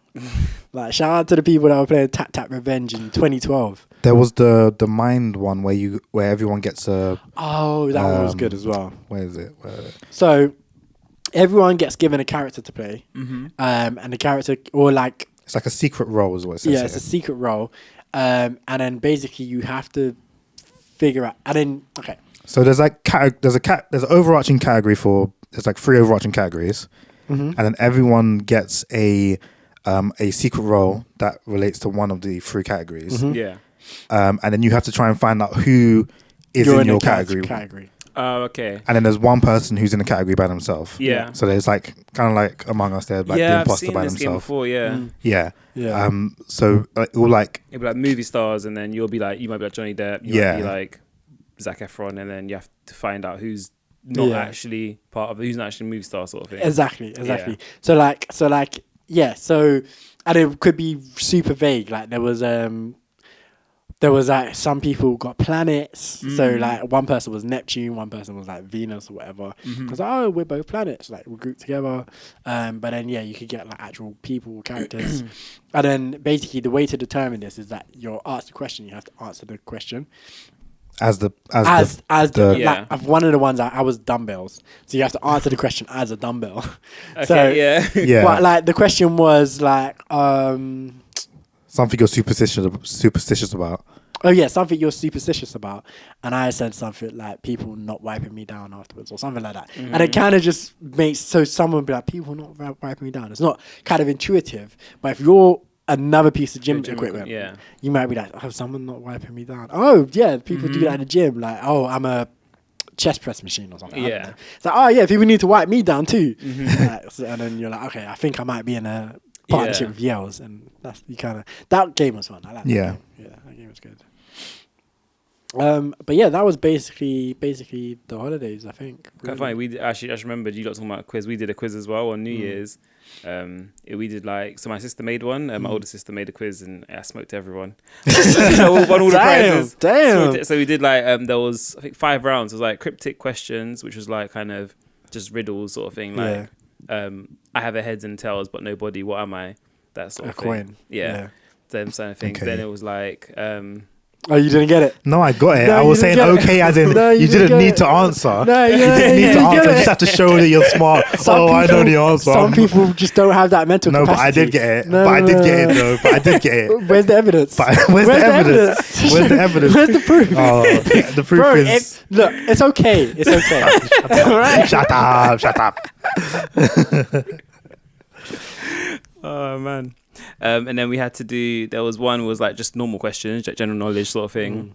Like shout out to the people that were playing Tap Tap Revenge in 2012. There was the Mind one where everyone gets a. Oh, that one was good as well. Where is it? So everyone gets given a character to play, and the character or like it's like a secret role, is what it says. Yeah, it's a secret role, and then basically you have to figure out. And then so there's like there's an overarching category for. There's like 3 overarching categories, and then everyone gets a secret role that relates to one of the 3 categories. And then you have to try and find out who is in your category. Oh, okay. And then there's one person who's in the category by themselves. Yeah. So there's like kind of like Among Us, they're like the imposter by themselves. I've seen this game before. So it'll be like movie stars, and then you might be like Johnny Depp. You might be like Zac Efron, and then you have to find out who's not actually part of it, who's not actually a movie star sort of thing. Exactly. So and it could be super vague. Like there was like some people got planets. So like one person was Neptune, one person was like Venus or whatever. Because we're both planets, like we're grouped together. But then you could get like actual people, characters. And then basically the way to determine this is that you're asked a question, you have to answer the question. As the like one of the ones I was dumbbells, so you have to answer the question as a dumbbell. Okay, so yeah. But like the question was like something you're superstitious about. Oh yeah, something you're superstitious about, and I said something like people not wiping me down afterwards or something like that, and it kind of just makes so someone be like people not wiping me down. It's not kind of intuitive, but if you're another piece of gym equipment, you might be like, oh, someone not wiping me down. Oh yeah, people do that in the gym, like, oh, I'm a chest press machine or something. Yeah, it's like, oh yeah, people need to wipe me down too. So, and then you're like, okay, I think I might be in a partnership with Yales, and that's you kind of that game was fun. I like that game. Yeah, that game was good. But yeah, that was basically the holidays, I think. Quite funny. We actually, I just remembered you lot talking about a quiz. We did a quiz as well on New Year's. We did so my sister made one. My older sister made a quiz, and I smoked everyone. Won all the prizes. Damn. So we did like there was I think 5 rounds. It was like cryptic questions, which was like kind of just riddles sort of thing. Like I have a heads and tails, but no body. What am I? That sort of thing. Coin. Yeah. Them kind of things. Okay. Then it was like. Oh, you didn't get it? No, I got it. No, I was saying okay as in you didn't need to answer. No, you didn't need to answer. You just have to show that you're smart. I know the answer. Some people just don't have that mental capacity. No, but I did get it. I did get it. Where's the evidence? Where's the evidence? Where's the evidence? Where's the proof? Oh, the proof is... Look, it's okay. It's okay. All right? Shut up. Oh, man. And then we had to do, there was one was like just normal questions, general knowledge sort of thing.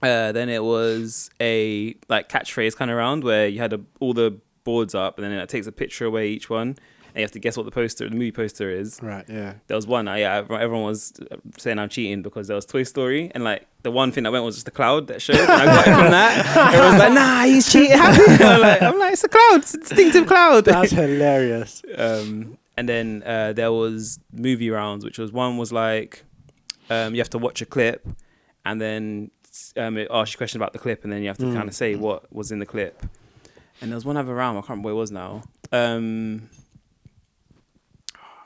Then it was a like catchphrase kind of round where you had all the boards up and then it takes a picture away each one and you have to guess what the movie poster is. Right, yeah. There was one, everyone was saying I'm cheating because there was Toy Story and like the one thing that went was just the cloud that showed and I got it from that. It was like, nah, he's cheating. I'm like, it's a cloud, it's a distinctive cloud. That's hilarious. And then there was movie rounds, which was one was like you have to watch a clip and then it asks you a question about the clip and then you have to kind of say what was in the clip. And there was one other round, I can't remember what it was now. I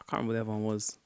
can't remember what the other one was.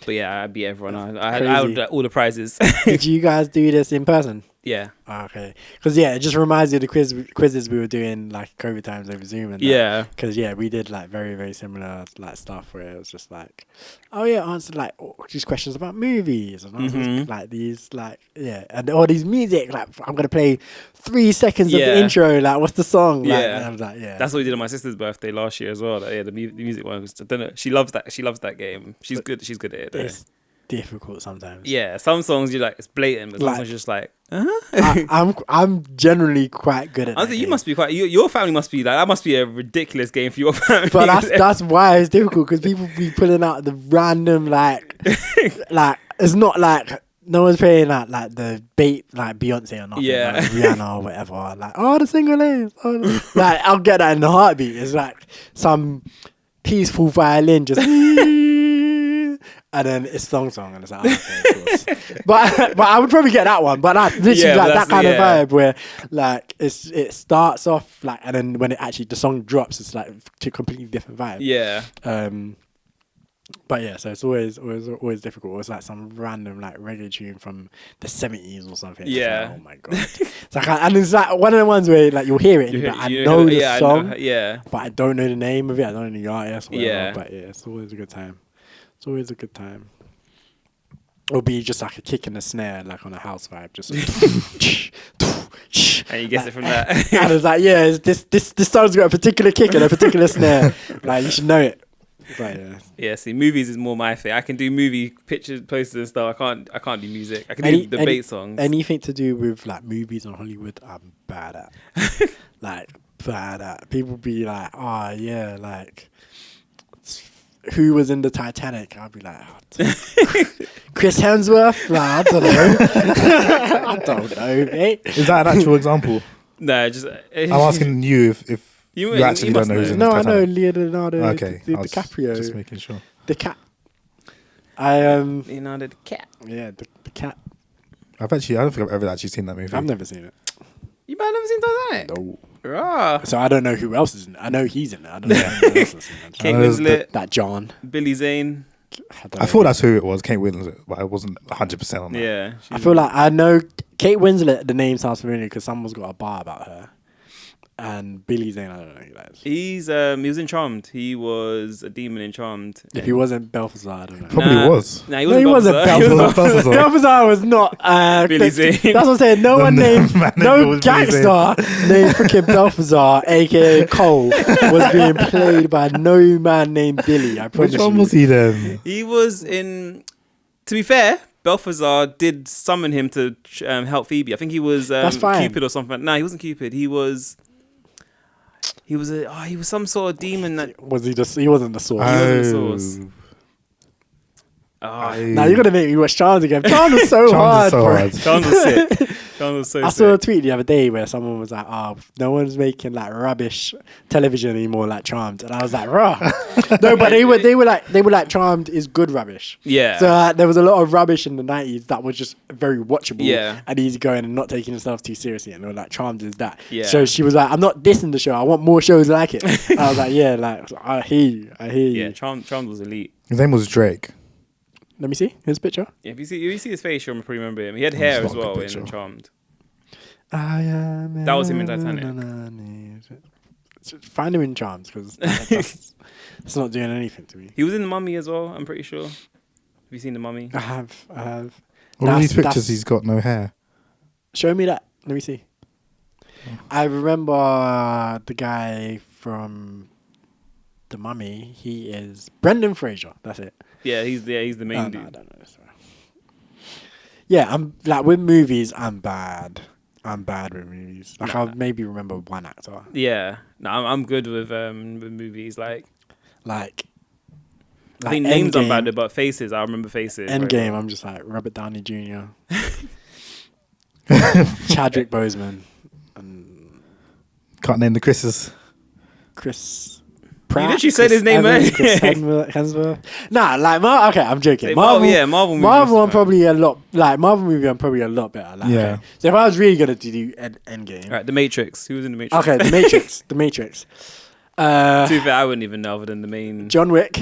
But yeah, I beat everyone. I had all the prizes. Did you guys do this in person? Yeah. Okay. Because it just reminds me of the quizzes we were doing like COVID times over Zoom and that. Because we did like very, very similar like stuff where it was just like, oh yeah, answer like these questions about movies and answers, like these and all these music like I'm gonna play 3 seconds of the intro. Like what's the song? Like, and I was like, that's what we did on my sister's birthday last year as well. Like, the music one. I don't know. She loves that. She loves that game. She's good. She's good at it. It's difficult sometimes. Yeah, some songs you're like it's blatant, but some songs you're just like. I'm generally quite good at. I think you must be quite. Your family must be like that. Must be a ridiculous game for your family. But that's why it's difficult because people be pulling out the random like it's not like no one's playing like the bait like Beyonce or nothing. Yeah, like Rihanna or whatever. Like the single names. Like I'll get that in the heartbeat. It's like some peaceful violin just. And then it's song and it's like, okay, of course. but I would probably get that one. But that's literally like that kind of vibe where like it starts off like and then when it actually the song drops, it's like a completely different vibe. Yeah. But yeah, so it's always difficult. It's like some random like reggae tune from the 70s or something. Yeah. Like, oh my god. It's like and it's like one of the ones where like you'll hear it and you're like, I know the song, but I don't know the name of it. I don't know the artist. Whatever, but yeah, it's always a good time. It's always a good time. It'll be just like a kick in the snare, like on a house vibe, just. And you guess it from that. And it's like, this song's got a particular kick and a particular snare. Like you should know it. But yeah. See, movies is more my thing. I can do movie pictures, posters and stuff. I can't do music. I can do debate songs. Anything to do with like movies and Hollywood, I'm bad at. Bad at. People be like, oh yeah, like. Who was in the Titanic? I'll be like, Chris Hemsworth? Like, I don't know. I don't know, mate. Is that an actual example? No, just... I'm asking you if you actually don't know who's in the Titanic. No, I know Leonardo DiCaprio. Just making sure. The cat. Leonardo DiCaprio. Yeah, the cat. I don't think I've ever actually seen that movie. I've never seen it. You might have never seen Titanic? No. Ah. So I don't know who else is in it. I know he's in it. I don't know who else is in it. Kate Winslet. That John. Billy Zane. I thought that's who it was, Kate Winslet, but I wasn't 100% on that. Yeah. I feel like I know Kate Winslet, the name sounds familiar because someone's got a bar about her. And Billy Zane, I don't know who that is. He was in Charmed. He was a demon in Charmed. If he wasn't Balthazar, I don't know. Probably was. Nah, he wasn't Balthazar. Balthazar was not. Billy Zane. That's what I'm saying. No one named, no gangster named freaking Balthazar, aka Cole, was being played by no man named Billy. I promise you. Which one was he then? He was in. To be fair, Balthazar did summon him to help Phoebe. I think he was Cupid or something. No, he wasn't Cupid. He was some sort of demon that was he just he wasn't the source. He wasn't the source. Now you're gonna make me watch Charmed again. Charmed was so hard. Charmed was sick. I saw a tweet the other day where someone was like, "Oh, no one's making like rubbish television anymore like Charmed," and I was like, "Raw." No, but they were like Charmed is good rubbish. Yeah. So there was a lot of rubbish in the 90s that was just very watchable. Yeah. And easygoing and not taking themselves too seriously, and they were like, Charmed is that. Yeah. So she was like, "I'm not dissing the show. I want more shows like it." I was like, "Yeah, like I hear you." Yeah, Charmed was elite. His name was Drake. Let me see his picture. Yeah, if you see his face, you'll probably remember him. He had hair as well in Charmed. That was him in Titanic. Find him in Charms because it's not doing anything to me. He was in The Mummy as well, I'm pretty sure. Have you seen The Mummy? I have. All of these pictures, he's got no hair. Show me that. Let me see. I remember the guy from The Mummy. He is Brendan Fraser. That's it. Yeah, he's the main dude. No, I don't know this. Yeah, I'm like with movies. I'm bad with movies. Like I'll maybe remember one actor. Yeah, no, I'm good with movies. Like I think names I'm bad with, but faces I remember faces. Endgame, I'm just like Robert Downey Jr. Chadwick Boseman, and can't name the Chris's. Chris. You literally said his name earlier. Hemsworth. Nah, like okay, I'm joking. Marvel one probably a lot. Like Marvel movie, I'm probably a lot better. Like, yeah. Okay. So if I was really gonna do Endgame, right, The Matrix. Who was in The Matrix? Okay, The Matrix. The Matrix. To be fair, I wouldn't even know other than the main. John Wick.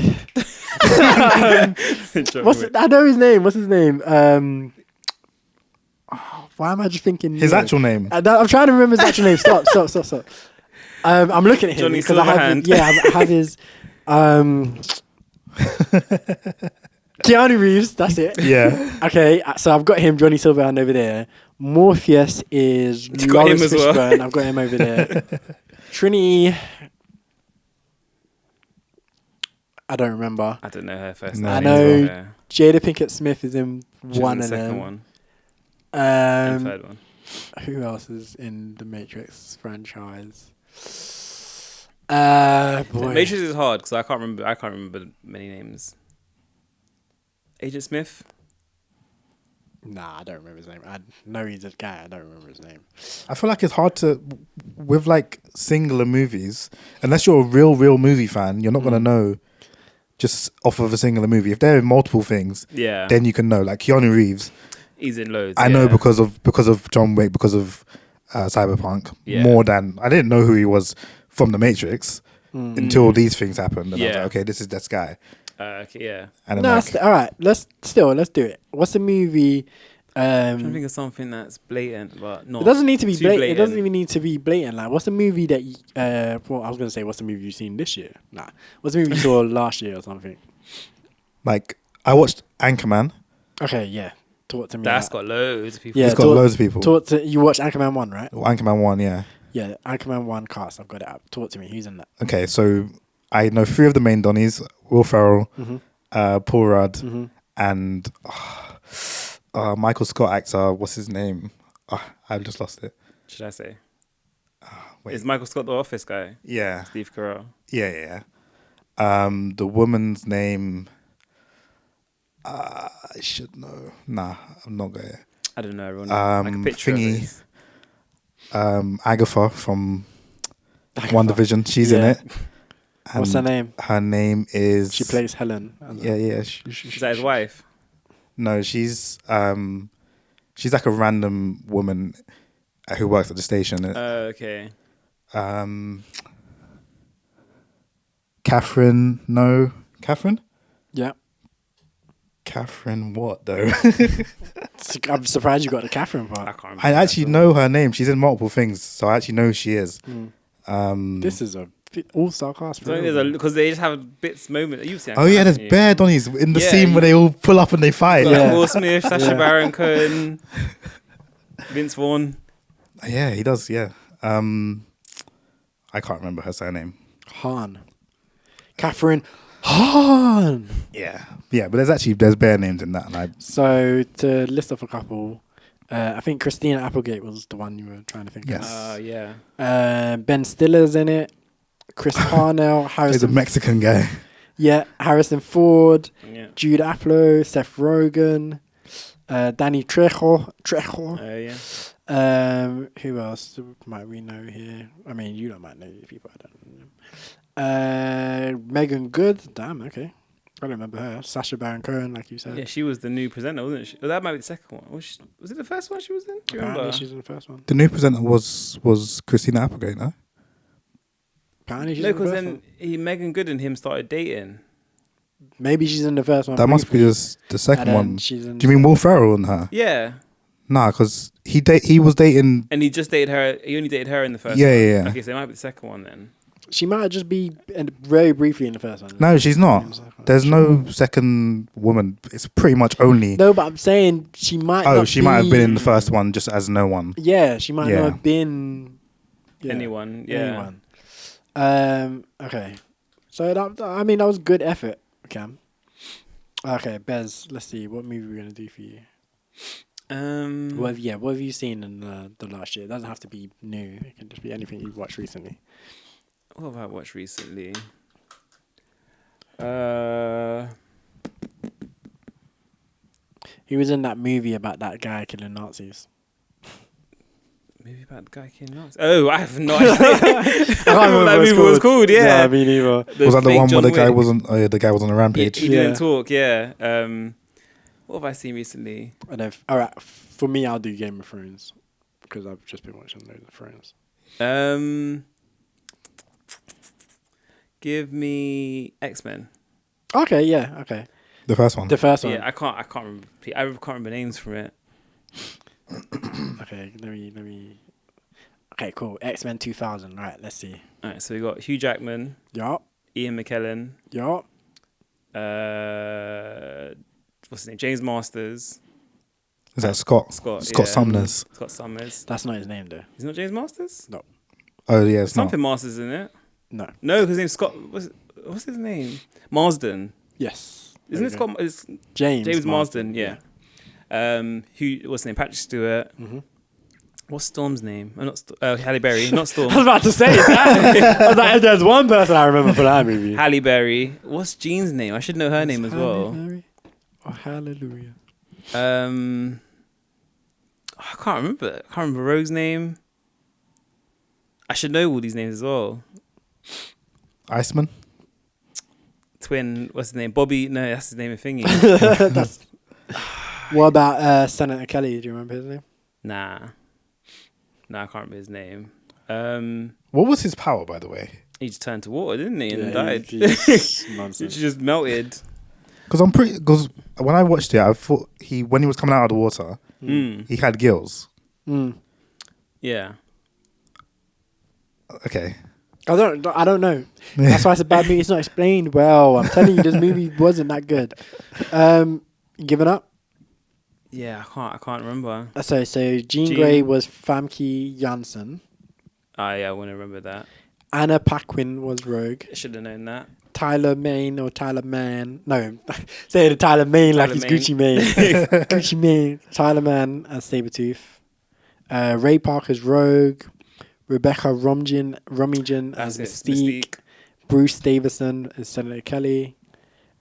I know his name. What's his name? Why am I just thinking his actual name? I'm trying to remember his actual name. Stop. I'm looking at him because I have his Keanu Reeves. That's it. Yeah. Okay, so I've got him, Johnny Silverhand over there. Morpheus is Lawrence Fishburne. I've got him over there. Trinity. I don't remember. I don't know her first name. I know Jada Pinkett Smith is in one of them. Second one. And third one. Who else is in the Matrix franchise? Matrix is hard because I can't remember many names. Agent Smith. Nah, I don't remember his name. I know he's a guy. I don't remember his name. I feel like it's hard to, with like singular movies, unless you're a real movie fan, you're not gonna know just off of a singular movie. If there are multiple things, then you can know. Like Keanu Reeves, he's in loads. I know because of John Wick, because of Cyberpunk. More than I didn't know who he was from The Matrix until these things happened. And I was like, okay, this is that guy. Okay, yeah. And all right. Let's do it. What's a movie? I'm trying to think of something that's blatant, but not. It doesn't need to be blatant. blatant. It doesn't even need to be blatant. Like, what's a movie that? Well, I was gonna say, what's the movie you've seen this year? Nah, what's the movie you saw last year or something? Like, I watched Anchorman. Okay, yeah. Talk to me. That's got loads of people. Yeah, it's got loads of people. You watched Anchorman 1, right? Anchorman 1, yeah. Yeah, Anchorman 1 cast. I've got it up. Talk to me. Who's in that? Okay, so I know 3 of the main Donnies: Will Ferrell, Paul Rudd, and Michael Scott actor. What's his name? I've just lost it. Should I say? Is Michael Scott the Office guy? Yeah. Steve Carell. Yeah. The woman's name. I should know. Nah, I'm not going. I don't know. Everyone. Like a picture thingy. Agatha from One Division. She's in it. And what's her name? Her name is. She plays Helen. Yeah. Is that his wife? No, she's like a random woman who works at the station. Okay. Catherine? No, Catherine? Yeah. Catherine what though? I'm surprised you got the Catherine part. I actually know her name. She's in multiple things, so I actually know who she is. This is a all-star cast. Because they just have bits, moments. You've seen. There's Bear Donnies in the scene where they all pull up and they fight. Will Smith, Sacha Baron Cohen, Vince Vaughn. Yeah, he does. Yeah. I can't remember her surname. Hahn. Catherine Hahn. Yeah, but there's bare names in that. So to list off a couple, I think Christina Applegate was the one you were trying to think of. Yeah. Ben Stiller's in it. Chris Parnell. Harrison. He's a Mexican guy. Yeah, Harrison Ford. Yeah. Jude Apatow, Seth Rogen, Danny Trejo. Yeah. Who else might we know here? I mean, you might know these people. I don't know. Megan Good. Damn, okay. I don't remember her. Sacha Baron Cohen, like you said. Yeah, she was the new presenter, wasn't she? Well, that might be the second one. Was it the first one she was in? Do you remember? She's in the first one. The new presenter was Christina Applegate, no? Apparently she's No, in the because first then one. Megan Good and him started dating. Maybe she's in the first one. That must be just the second one. Do you mean Will Ferrell and her? Yeah. Nah, because he was dating. And he just dated her. He only dated her in the first one. Yeah. Okay, so it might be the second one then. She might just be very briefly in the first one. No, she's not. There's no second woman. It's pretty much only. No, but I'm saying she might. Might have been in the first one just as no one. Yeah, she might not have been. Anyone. Yeah. Anyone. Okay. So that was good effort, Cam. Okay, Bez. Let's see what movie we're gonna do for you. What have you seen in the last year? It doesn't have to be new. It can just be anything you've watched recently. What have I watched recently? He was in that movie about that guy killing Nazis. Movie about the guy killing Nazis? Oh, I have no idea. I can't remember what that movie was called. Yeah, me neither. Was that the one where the guy wasn't? Oh yeah, the guy was on a rampage. He didn't talk. Yeah. What have I seen recently? All right, for me, I'll do Game of Thrones because I've just been watching loads of Thrones. Give me X-Men. Okay, yeah, okay. The first one. Yeah, I can't remember. I can't remember names from it. Okay, let me. Okay, cool. X-Men 2000. Right, let's see. All right, so we got Hugh Jackman. Yup. Ian McKellen. Yup. What's his name? James Masters. Is that Scott? Scott Summers. Scott Summers. That's not his name though. He's not James Masters? No. Oh yeah, it's something not. Masters in it. No. No, because his name's Scott. What's his name? Marsden. Yes. Isn't it Scott? It's James Marsden. Yeah. What's his name? Patrick Stewart. Mm-hmm. What's Storm's name? Not Halle Berry. Not Storm. I was about to say that. I was like, there's one person I remember for that movie. Halle Berry. What's Jean's name? I should know her name as well. Berry? Oh, hallelujah. I can't remember. I can't remember Rogue's name. I should know all these names as well. Iceman. Twin. What's his name? Bobby. No, that's his name. Thingy. What about Senator Kelly? Do you remember his name? Nah, I can't remember his name. What was his power, by the way? He just turned to water, didn't he? And died. He just melted. Because when I watched it, I thought when he was coming out of the water, he had gills. Yeah. Okay. I don't know. That's why it's a bad movie. It's not explained well. I'm telling you, this movie wasn't that good. Giving up? Yeah, I can't remember. So Jean Grey was Famke Janssen. Ah, yeah, I want to remember that. Anna Paquin was Rogue. I should have known that. Tyler Mane or Tyler Mann. No, say it Tyler Mane like he's Gucci Mane. Gucci Mane. Tyler Mann as Sabretooth. Ray Parker's Rogue. Rebecca Romijn as Mystique. Bruce Davison as Senator Kelly.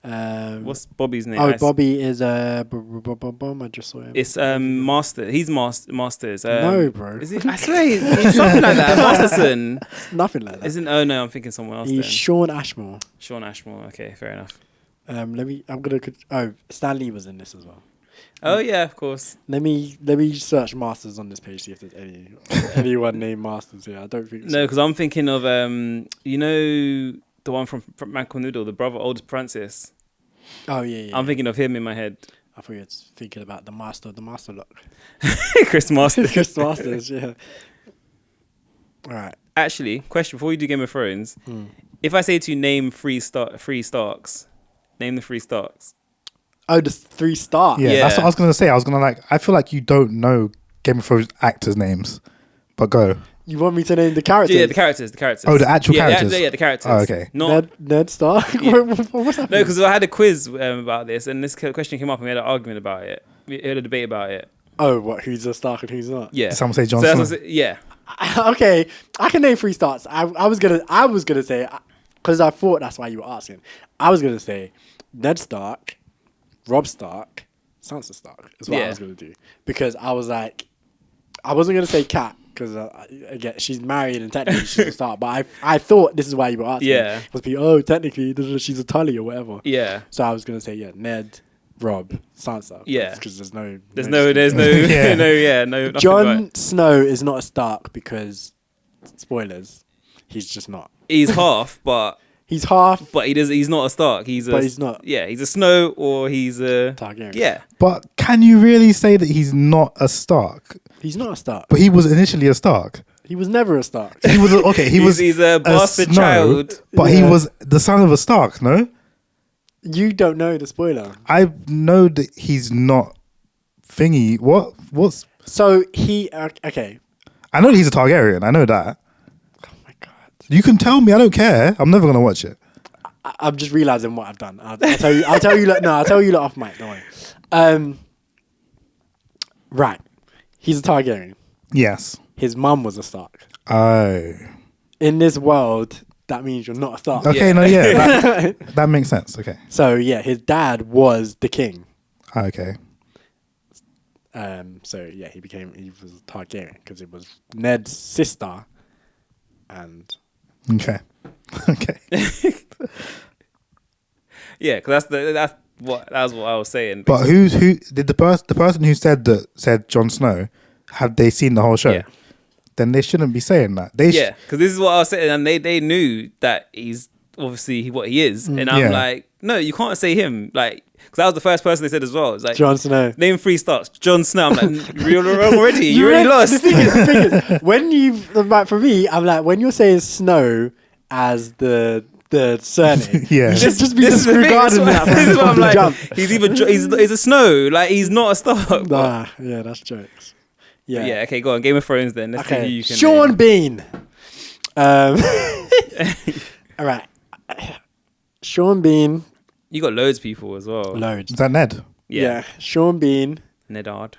What's Bobby's name? Oh, Bobby is I just saw him. It's Master. He's Masters. No, bro. Is he? I swear he's something like that. Masterson. Nothing like that. Isn't? Oh no, I'm thinking someone else. He's then. Sean Ashmore. Sean Ashmore. Okay, fair enough. Stan Lee was in this as well. Oh yeah, of course. Let me search Masters on this page, see if there's anyone named Masters here. I don't think so. No, because I'm thinking of the one from Malcolm Noodle, the brother, oldest Francis. Oh yeah. I'm thinking of him in my head. thought you were thinking about the master of the master lock. Chris Masters. Chris Masters, yeah. All right. Actually, question before you do Game of Thrones. If I say to you, name three Starks, name the 3 Starks. Oh, the 3 Starks. Yeah, that's what I was going to say. I feel like you don't know Game of Thrones actors' names, but go. You want me to name the characters? Yeah, the characters. Oh, the actual characters? Yeah, the characters. Oh, okay. Ned Stark? Yeah. What's happening? No, because I had a quiz about this, and this question came up, and we had an argument about it. We had a debate about it. Oh, what? Who's a Stark and who's not? Yeah. Did someone say Jon Snow? Yeah. Okay, I can name 3 Starks. I was gonna say, because I thought that's why you were asking. I was gonna say Ned Stark, Robb Stark, Sansa Stark is what I was gonna do, because I was like, I wasn't gonna say Katt because again she's married and technically she's a Stark, but I thought this is why you were asking. Yeah. It must be technically she's a Tully or whatever. Yeah. So I was gonna say Ned, Robb, Sansa. Yeah. Because there's no nothing Jon Snow is not a Stark because, spoilers, he's just not. He's half, but he's half. But he's not a Stark. He's not. Yeah, he's a Snow or he's a Targaryen. Yeah. But can you really say that he's not a Stark? He's not a Stark. But he was initially a Stark. He was never a Stark. He was he's a bastard child. But he was the son of a Stark, no? You don't know the spoiler. I know that he's not thingy. What's so he okay. I know that he's a Targaryen. I know that. Oh my god. You can tell me. I don't care. I'm never gonna watch it. I'm just realizing what I've done. I'll tell you. I'll tell you. I'll tell you off mic. Don't worry. Right. He's a Targaryen. Yes. His mum was a Stark. Oh. In this world, that means you're not a Stark. Okay. That makes sense. Okay. So yeah, his dad was the king. Okay. So yeah, he was a Targaryen because it was Ned's sister, and okay. Yeah, because that's what I was saying. But who did the person who said Jon Snow, have they seen the whole show? Yeah. Then they shouldn't be saying that. Because this is what I was saying, and they knew that he's obviously what he is, and I'm like, no, you can't say him, like, because that was the first person they said as well. It's like Jon Snow. Name 3 Starks. Jon Snow. I'm like, you're wrong already. You already lost. The thing is, when for me, I'm like, when you're saying Snow as the surname, just be disregarding that. This is what I'm like. He's a Snow. Like, he's not a Stark. Nah, yeah, that's jokes. Yeah. Yeah. Okay, go on. Game of Thrones then. Let's see who you can. Sean name. Bean. All right. Sean Bean. You got loads of people as well. Loads. Is that Ned? Yeah. Sean Bean. Nedard.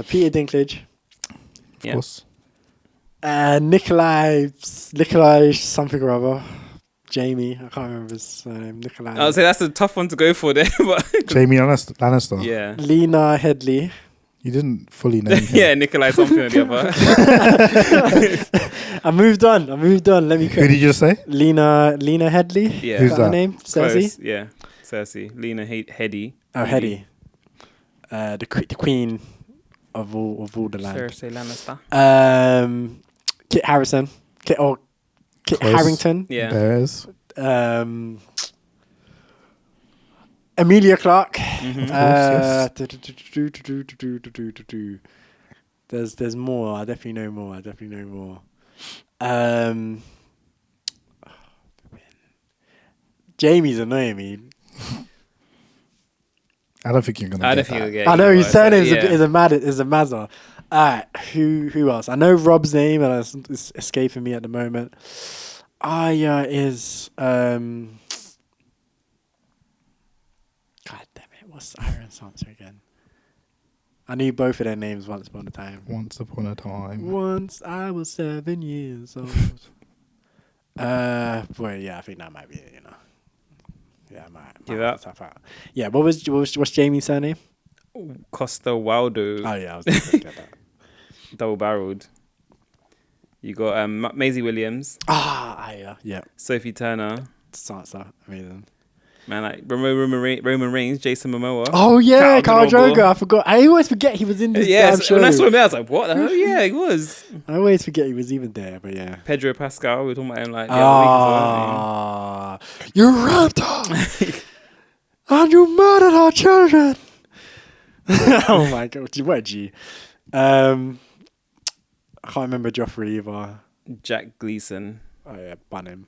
Peter Dinklage. Of course. Nikolai something or other. Jamie. I can't remember his surname. Nikolai. I would say that's a tough one to go for there. But Jamie Lannister. Yeah. Lena Headey. You didn't fully name him. Yeah, Nikolai something or the other. I moved on. Let me. Who did you just say? Lena Headey. Yeah. Who's that? Her name? Cersei. Close. Yeah. Cersei. Lena Headey. Oh, Headey. The queen of all the land. Cersei Lannister. Kit Harrison. Kit Close. Harrington. Yeah. There is. Emilia Clarke. Yes. There's more. I definitely know more. Jamie's annoying me. I don't think you're gonna. Get that. I know his surname is a Mazza. Alright, who else? I know Rob's name, and it's escaping me at the moment. Arya is God damn it! What's Arya and Sansa again? I knew both of their names once upon a time. Once upon a time. Once I was 7 years old. Boy, yeah, I think that might be it. You know. Yeah, I might Give up. Yeah, what's Jamie's surname? Costa Waldo. Oh yeah, I was going to get that. Double barreled. You got Maisie Williams. Yeah. Sophie Turner. Sansa, amazing. Man, like Roman Reigns, Jason Momoa. Oh yeah, Khal Drogo. I forgot. I always forget he was in this damn show. When I saw him there, I was like, what the hell? Yeah, he was. I always forget he was even there, but yeah. Pedro Pascal, we were talking about him like the other week as well. You raped her! And you murdered our children! Oh my god, what a G. I can't remember Joffrey either. Jack Gleason. Oh yeah, ban him.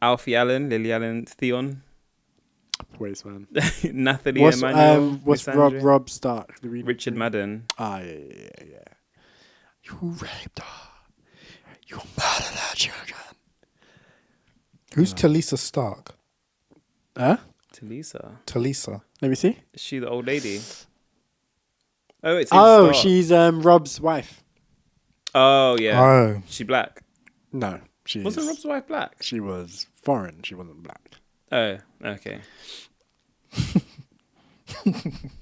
Alfie Allen, Lily Allen, Theon. Wait, man. Nathalie Emmanuel. What's Rob Stark? Richard Madden. Ah, yeah. You raped her. You murdered her children. Who's Talisa Stark? Huh? Talisa. Let me see. Is she the old lady? Oh, it's she's Rob's wife. Oh yeah. Oh. She black? No, wasn't Rob's wife black? She was foreign. She wasn't black. Oh, okay.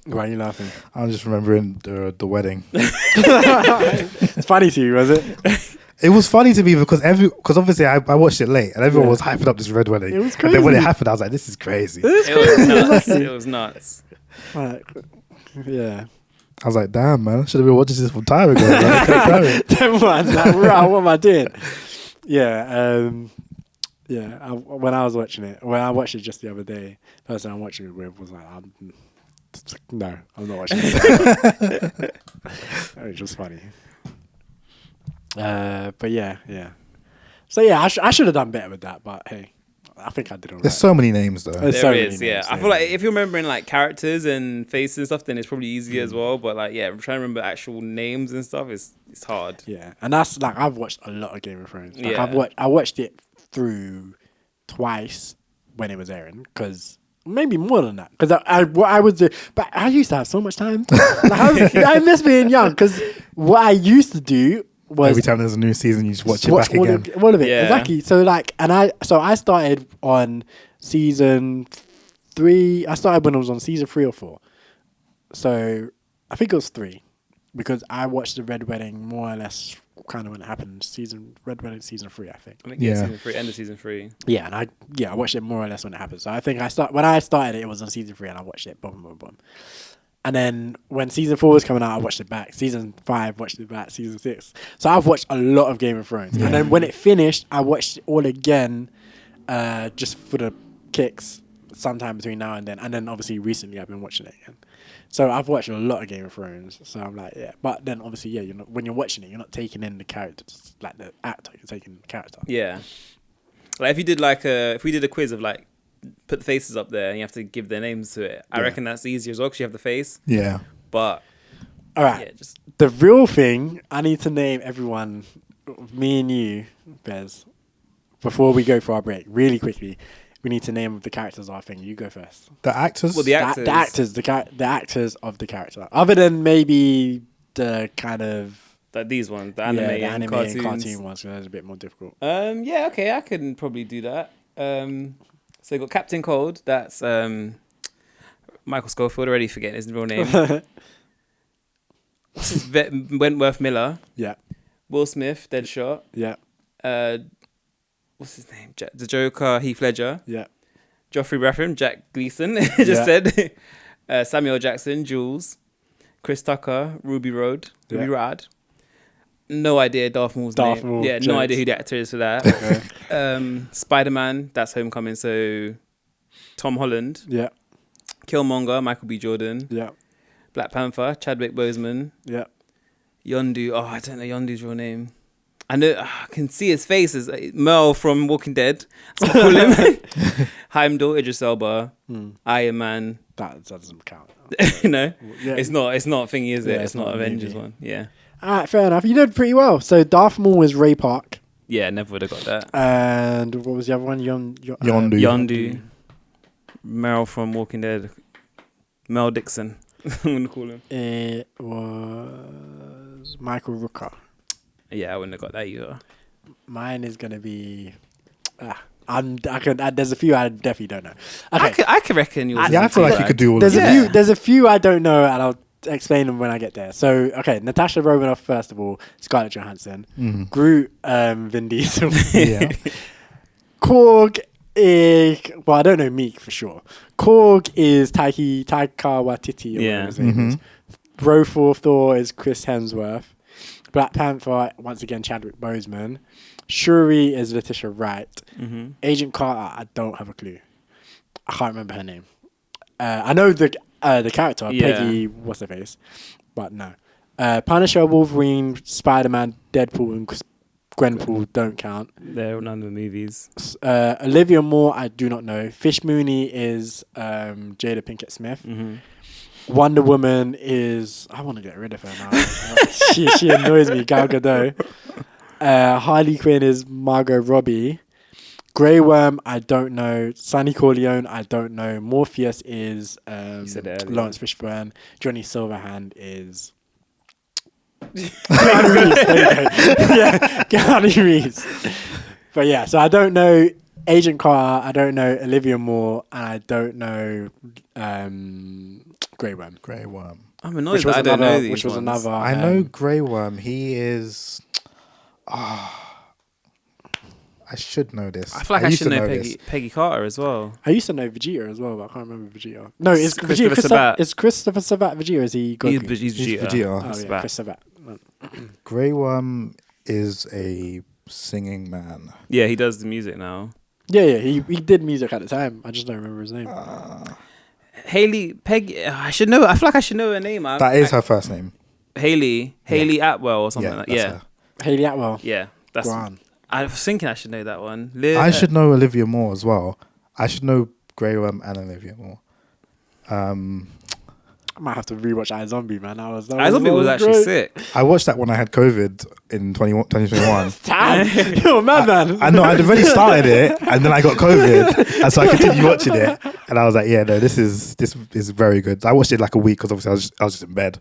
Why are you laughing? I'm just remembering the wedding. It's funny to you, was it? It was funny to me because obviously I watched it late and everyone was hyping up this red wedding. It was crazy. And then when it happened, I was like, "This is crazy." It was nuts. Yeah. I was like, "Damn, man! I should have been watching this some time ago." What am I doing? Yeah. When I was watching it, when I watched it just the other day, the person I'm watching it with was like, "No, I'm not watching it." It was just funny. But yeah. So yeah, I should have done better with that, but hey, I think I did all right. There's so many names though. There is, yeah. I feel like if you're remembering like characters and faces and stuff, then it's probably easier as well. But like, yeah, trying to remember actual names and stuff it's hard. Yeah, and that's like I've watched a lot of Game of Thrones. Like, yeah. I watched it through twice when it was airing, because maybe more than that. Because what I would do, but I used to have so much time. I miss being young, because what I used to do was every time there's a new season, you just watch it back again. All of it, yeah. exactly. So like, I started on season 3. I started when I was on season 3 or 4. So I think it was 3, because I watched the Red Wedding more or less kind of when it happened. Red Wedding season 3, I think. Season 3, end of season 3. Yeah, and I watched it more or less when it happened. So I think when I started it was on season 3, and I watched it. Boom. And then when season 4 was coming out, I watched it back. Season 5, watched it back. Season 6. So I've watched a lot of Game of Thrones. Yeah. And then when it finished, I watched it all again, just for the kicks, sometime between now and then. And then obviously recently I've been watching it again. So I've watched a lot of Game of Thrones. So I'm like, yeah. But then obviously, yeah, when you're watching it, you're not taking in the characters, like the actor. You're taking the character. Yeah. Like if you did if we did a quiz of like, put the faces up there and you have to give their names to it. I reckon that's easier as well because you have the face. Yeah. But all right. Yeah, just the real thing, I need to name everyone, me and you, Bez, before we go for our break, really quickly. We need to name the characters of our thing. You go first. The actors? Well, the actors. The actors of the character. Other than maybe the kind of like these ones, the anime, and cartoon ones, because those are a bit more difficult. Yeah, okay, I can probably do that. So you got Captain Cold, that's Michael Scofield, already forgetting his real name. Wentworth Miller. Yeah. Will Smith, Deadshot. Yeah. What's his name? The Joker, Heath Ledger. Yeah. Joffrey Baratheon, Jack Gleason, said. Samuel Jackson, Jules. Chris Tucker, Ruby Rod. No idea Darth Maul's name. Yeah, no idea who the actor is for that. Okay. Spider-Man, that's Homecoming, so Tom Holland. Yeah. Killmonger, Michael B. Jordan. Yeah. Black Panther, Chadwick Boseman. Yeah. Yondu, I don't know Yondu's real name. I know, I can see his face as Merle from Walking Dead. That's what I call him. Heimdall, Idris Elba, Iron Man. That doesn't count. No, yeah. It's not thingy, is it? It's not Avengers one. Yeah. All right, fair enough. You did pretty well. So Darth Maul was Ray Park. Yeah, never would have got that. And what was the other one? Yondu. Meryl from Walking Dead. Mel Dixon. I'm going to call him. It was Michael Rooker. Yeah, I wouldn't have got that either. Mine is going to be... there's a few I definitely don't know. Okay. I can reckon yours. I feel like you could do all of them. There's a few I don't know, and I'll explain them when I get there. So, okay, Natasha Romanoff, first of all, Scarlett Johansson, Groot, Vin Diesel, Korg is, well, I don't know Meek for sure. Korg is Taika Waititi. Yeah. Broforth Thor is Chris Hemsworth. Black Panther, once again, Chadwick Boseman. Shuri is Letitia Wright. Agent Carter, I don't have a clue. I can't remember her name. I know the character, Peggy, what's her face? But no. Punisher, Wolverine, Spider-Man, Deadpool, and Gwenpool don't count. They're none of the movies. Olivia Moore, I do not know. Fish Mooney is Jada Pinkett Smith. Mm-hmm. Wonder Woman is... I want to get rid of her now. she annoys me, Gal Gadot. Harley Quinn is Margot Robbie. Grey Worm, I don't know. Sonny Corleone, I don't know. Morpheus is Lawrence Fishburne. Johnny Silverhand is... Keanu Reeves. There you go. Yeah, Keanu Reeves. But yeah, so I don't know Agent Carter, I don't know Olivia Moore, and I don't know Grey Worm. Grey Worm. I'm annoyed that I don't know these Which was ones. another... I know Grey Worm. He is... I should know this. I feel like I should know Peggy Carter as well. I used to know Vegeta as well, but I can't remember Vegeta. No, is Christopher Sabat. Is Christopher Sabat Vegeta, or is he Goku? He's Vegeta. Oh, yeah, Chris Sabat. Grey Worm is a singing man. Yeah, he does the music now. Yeah, he did music at the time. I just don't remember his name. Peggy. I should know. I feel like I should know her name. That is her first name. Haley Atwell or something like that. Yeah. Haley Atwell. Yeah, that's. Grand. I was thinking I should know that one. I should know Olivia Moore as well. I should know Grey Worm and Olivia Moore. I might have to rewatch iZombie, man. iZombie was actually sick. I watched that when I had COVID in 2021. Damn, you're a madman. I know, I'd already started it, and then I got COVID, and so I continued watching it, and I was like, yeah, no, this is very good. I watched it like a week because obviously I was just in bed.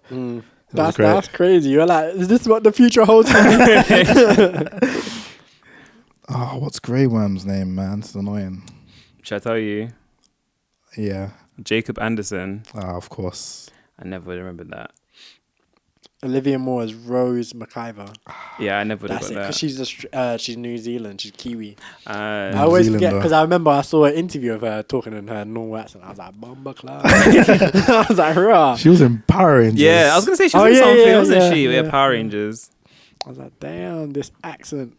That's crazy. You're like, is this what the future holds for me? Oh, what's Grey Worm's name, man? It's annoying. Should I tell you? Yeah. Jacob Anderson. Oh, of course. I never would have remembered that. Olivia Moore is Rose McIver. Yeah, I never would have got that. Because she's New Zealand. She's Kiwi. I always forget because I remember I saw an interview of her talking in her normal accent. I was like, Bomba Club. I was like, hurrah. She was in Power Rangers. Yeah, I was going to say she was in something, wasn't she? Yeah, Power Rangers. I was like, damn, this accent.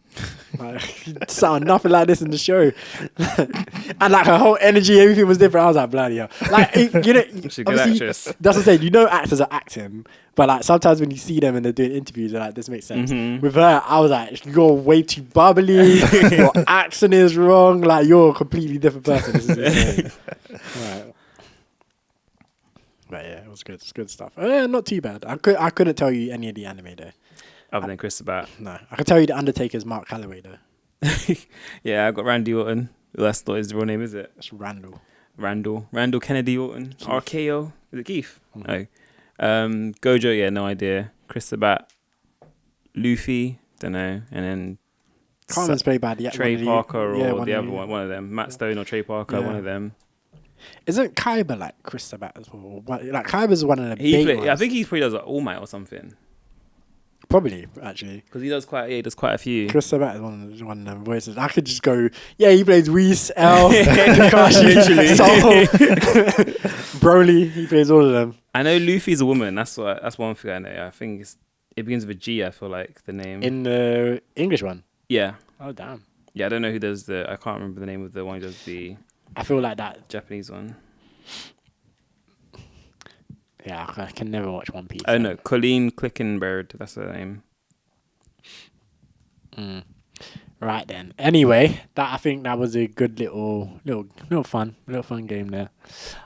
Like, sound nothing like this in the show. And like her whole energy, everything was different. I was like, bloody hell. Like, she's a good actress. That's what I'm saying. You know actors are acting. But like sometimes when you see them and they're doing interviews, they're like, this makes sense. Mm-hmm. With her, I was like, you're way too bubbly. Your accent is wrong. Like, you're a completely different person. This is insane. Right. But yeah, it was good. It's good stuff. Not too bad. I couldn't tell you any of the anime though. Other than Chris Sabat. No. I can tell you the Undertaker's Mark Calloway though. Yeah, I've got Randy Orton. Well, that's not his real name, is it? It's Randall. Randall Kennedy Orton. Keith. RKO. Is it Keith? Mm-hmm. No. Gojo, yeah, no idea. Chris Sabat. Luffy, don't know. And then Carmen's played by the Trey Parker or the other one of them. Matt Stone or Trey Parker, one of them. Isn't Kaiba like Chris Sabat as well? Like Kaiba's one of the big ones. I think he probably does like All Might or something. Probably, actually. Because he does quite a few. Chris Sabat is one of them voices. I could just go, yeah, he plays Whis, L, Kakashi, Soul, Broly. He plays all of them. I know Luffy's a woman. That's one thing I know. I think it begins with a G, I feel like, the name. In the English one? Yeah. Oh, damn. Yeah, I don't know who does I can't remember the name of the one who does the... I feel like that. Japanese one. Yeah, I can never watch One Piece. Oh no, Colleen Clickenberg, that's her name. Right then. Anyway, I think that was a good little fun game there.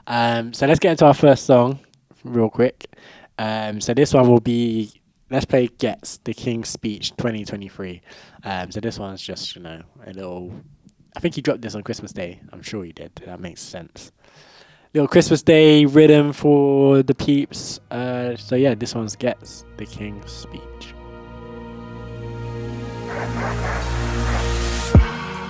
So let's get into our first song real quick. So this one will be, let's play Ghetts, The King's Speech 2023. So this one's just, a little, I think he dropped this on Christmas Day. I'm sure he did. That makes sense. Little Christmas Day rhythm for the peeps. So yeah, this one's Ghetts, The King's Speech.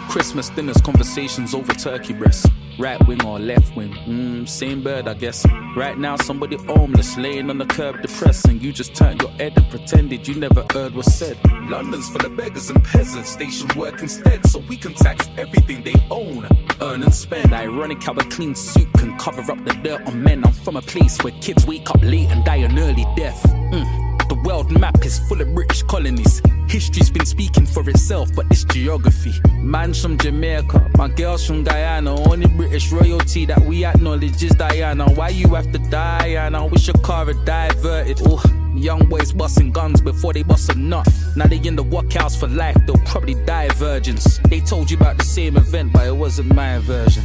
Christmas dinners, conversations over turkey breasts. Right wing or left wing, same bird I guess. Right now somebody homeless, laying on the curb depressed, and you just turned your head and pretended you never heard what's said. London's for the beggars and peasants, they should work instead, so we can tax everything they own, earn and spend. Ironic how a clean suit can cover up the dirt on men. I'm from a place where kids wake up late and die an early death. The world map is full of British colonies. History's been speaking for itself, but it's geography. Man's from Jamaica, my girl's from Guyana. Only British royalty that we acknowledge is Diana. Why you have to die, Anna? Wish your car had diverted. Ooh, young boys busting guns before they bust a nut. Now they in the workhouse for life, they'll probably die virgins. They told you about the same event, but it wasn't my version.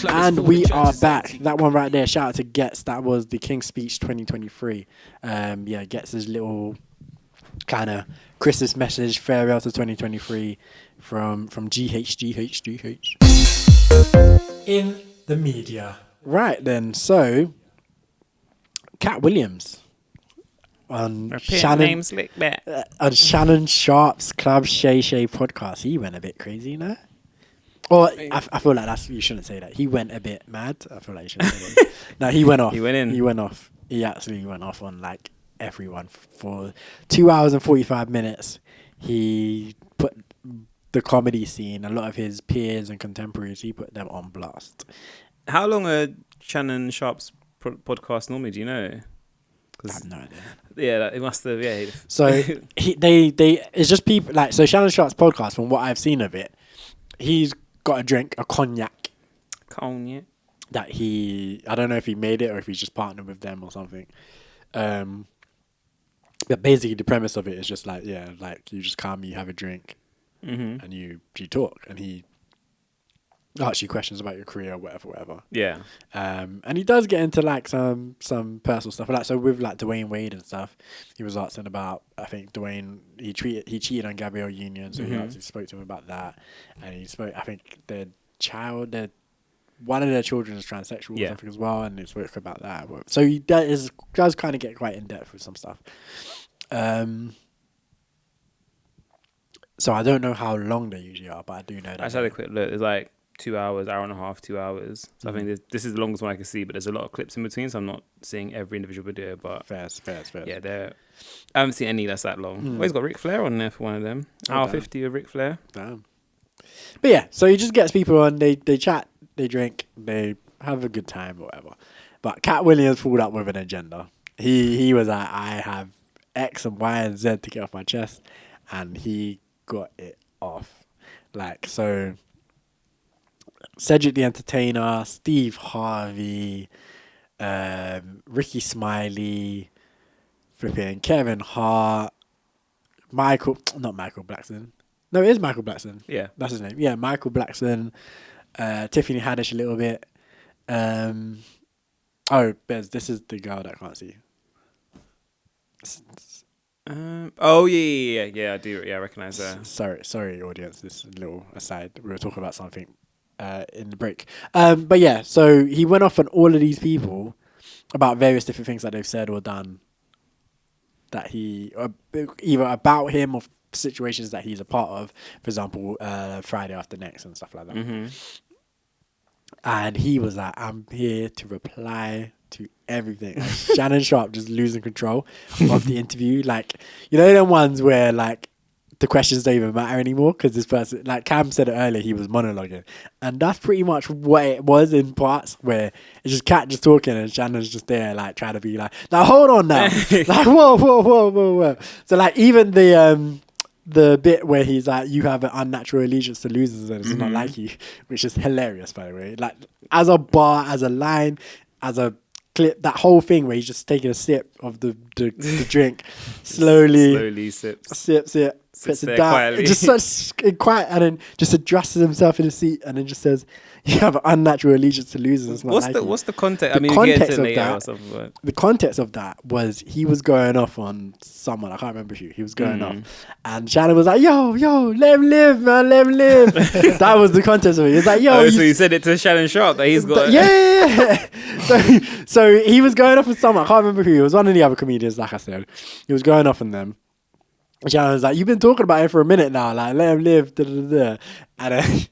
And we are back. That one right there, shout out to Ghetts. That was the King's Speech 2023. Ghetts' little kind of Christmas message, farewell to 2023 from GH. In the media. Right then, so Katt Williams on Shannon on Shannon Sharpe's Club Shay podcast. He went a bit crazy, you know? Or I feel like you shouldn't say that. He went a bit mad. I feel like you shouldn't say that. No, he went off. He went in. He went off. He actually went off on like everyone for 2 hours and 45 minutes. He put the comedy scene, a lot of his peers and contemporaries, he put them on blast. How long are Shannon Sharpe's podcasts normally? Do you know? I have no idea. Yeah, it must have. Yeah. So they it's just people like so. Shannon Sharpe's podcast, from what I've seen of it, he's got a drink, a cognac. That I don't know if he made it or if he's just partnered with them or something. But basically the premise of it is just like, yeah, like you just come, you have a drink, and you talk, and he asks you questions about your career, whatever. Yeah. And he does get into like some personal stuff, like so with like Dwayne Wade and stuff. He was asking about, I think Dwayne he cheated on Gabrielle Union, so he actually spoke to him about that, and he spoke. I think one of their children is transsexual or something as well, and he spoke about that. So he does kind of get quite in depth with some stuff. So I don't know how long they usually are, but I do know that. I just had a quick look. It's like 2 hours, hour and a half, 2 hours. So I think this is the longest one I can see, but there's a lot of clips in between, so I'm not seeing every individual video. But fair. Yeah, I haven't seen any that's that long. Well, he's got Ric Flair on there for one of them. Hour 50 of Ric Flair. Damn. But yeah, so he just gets people on. They chat, they drink, they have a good time, or whatever. But Katt Williams pulled up with an agenda. He was like, I have X and Y and Z to get off my chest, and he got it off. Like, so Cedric the Entertainer, Steve Harvey, Ricky Smiley, flipping Kevin Hart, not Michael Blackson. No, it is Michael Blackson. Yeah. That's his name. Yeah, Michael Blackson, Tiffany Haddish a little bit. Bez, this is the girl that I can't see. Yeah, I do. Yeah, I recognize her. Sorry, audience. This little aside. We were talking about something in the break. But yeah, so he went off on all of these people about various different things that they've said or done that either about him or situations that he's a part of. For example, Friday After Next and stuff like that. And he was like, I'm here to reply to everything. Like, Shannon Sharpe just losing control of the interview. Like, you know, them ones where like the questions don't even matter anymore because this person, like Cam said it earlier, he was monologuing. And that's pretty much what it was in parts, where it's just Katt just talking and Shannon's just there like trying to be like, now hold on now. Like, whoa. So like even the bit where he's like, you have an unnatural allegiance to losers and it's not like you, which is hilarious, by the way. Like, as a bar, as a line, as a clip, that whole thing where he's just taking a sip of the drink, slowly sip, puts it down, quietly. Just such quiet, and then just adjusts himself in his seat, and then just says, "You have an unnatural allegiance to losers." It's not what's the context? I mean, context of that. The context of that was he was going off on someone. I can't remember who he was going off, and Shannon was like, "Yo, let him live, man, let him live." That was the context of it. He was like, "Yo," so you said it to Shannon Sharpe that he's got. Yeah. So he was going off with someone. I can't remember who. It was one of the other comedians. Like I said, he was going off on them. Shannon was like, "You've been talking about it for a minute now. Like, let him live." And then he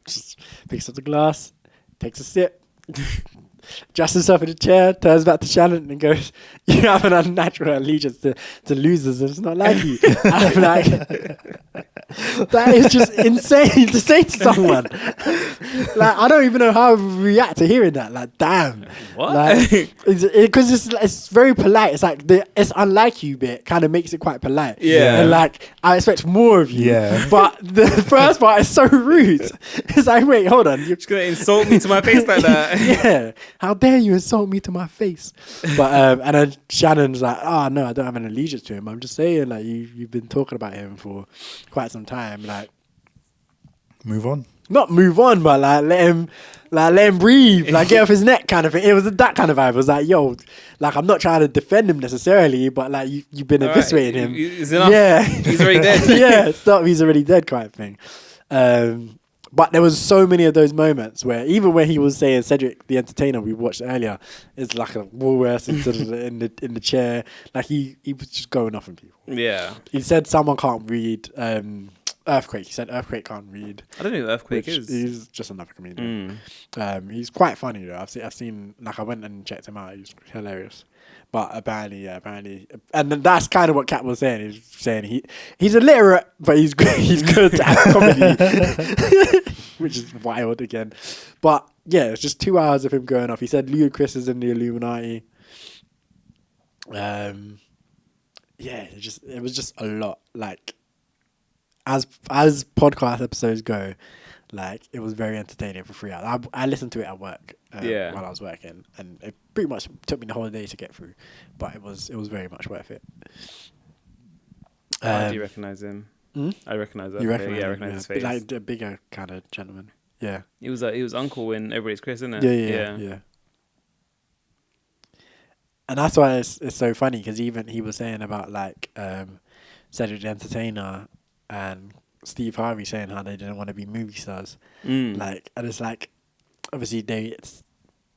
just picks up the glass, takes a sip, adjusts himself in the chair, turns back to Shannon and goes, "You have an unnatural allegiance to losers, and it's not like you." I'm like, That is just insane to say to someone. Like, I don't even know how I would react to hearing that. Like, damn. What? Like, because it's very polite. It's like it's unlike you bit kind of makes it quite polite. Yeah. And like, I expect more of you. Yeah. But the first part is so rude. It's like, wait, hold on. You're Just gonna insult me to my face like that. yeah. How dare you insult me to my face? But and then Shannon's like, oh no, I don't have an allegiance to him. I'm just saying, like, you've been talking about him for quite some time. Like, Move on. not move on, but like let him breathe, like get off his neck kind of thing. It was that kind of vibe. It was like, yo, like I'm not trying to defend him necessarily, but like you've been eviscerating him. Is enough? Yeah, He's already dead. yeah, stop. He's already dead, kind of thing. But there was so many of those moments where even when he was saying Cedric the Entertainer we watched earlier is like a Woolworths in the chair, like he was just going off on people. Yeah. He said someone can't read Earthquake. He said Earthquake can't read. I don't know who Earthquake is. He's just another comedian. He's quite funny though. I've seen like I went and checked him out. He's hilarious. But apparently, and then that's kind of what Katt was saying. He's saying he's illiterate, but he's good at comedy, which is wild again. But yeah, it's just 2 hours of him going off. He said Ludacris is in the Illuminati. Yeah, it was just a lot. Like as podcast episodes go, like it was very entertaining for 3 hours. I listened to it at work while I was working, and it pretty much took me the whole day to get through, but it was very much worth it. Do you recognise him? I recognise that. You recognise him? I recognise his face. Like the bigger kind of gentleman. Yeah. He was Uncle in Everybody's Chris, isn't it? Yeah. And that's why it's so funny, because even he was saying about like Cedric the Entertainer and Steve Harvey saying how they didn't want to be movie stars. Like, and it's like, obviously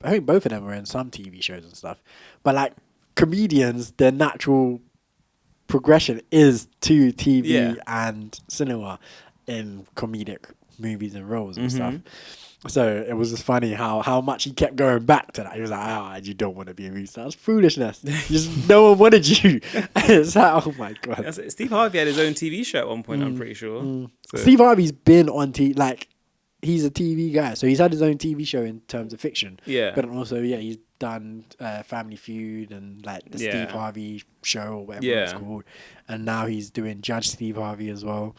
I think both of them were in some TV shows and stuff, but like comedians, their natural progression is to TV and cinema in comedic movies and roles and stuff. So it was just funny how much he kept going back to that. He was like, you don't want to be a movie star. That's foolishness. Just no one wanted you. And it's like, oh my God. Steve Harvey had his own TV show at one point, I'm pretty sure. So. Steve Harvey's been on TV, like, he's a TV guy. So he's had his own TV show in terms of fiction. Yeah. But also, he's done Family Feud and like the Steve Harvey show or whatever it's called. And now he's doing Judge Steve Harvey as well.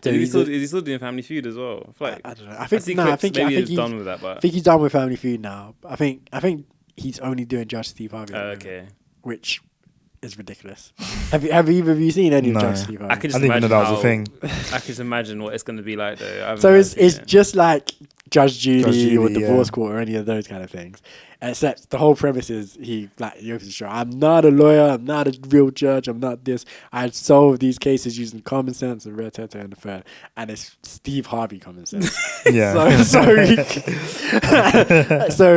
So is he still doing Family Feud as well? I don't know. I think he's done with that. But I think he's done with Family Feud now. I think he's only doing Judge Steve Harvey. Okay. Which is ridiculous. Have either of you seen any of Judge Steve Harvey? I didn't even know that was a thing. I can just imagine what it's going to be like though. So it's just like Judge Judy or Divorce Court or any of those kind of things. Except the whole premise is he opens the show. I'm not a lawyer. I'm not a real judge. I'm not this. I solve these cases using common sense and red tete and the third. And it's Steve Harvey common sense. Yeah. So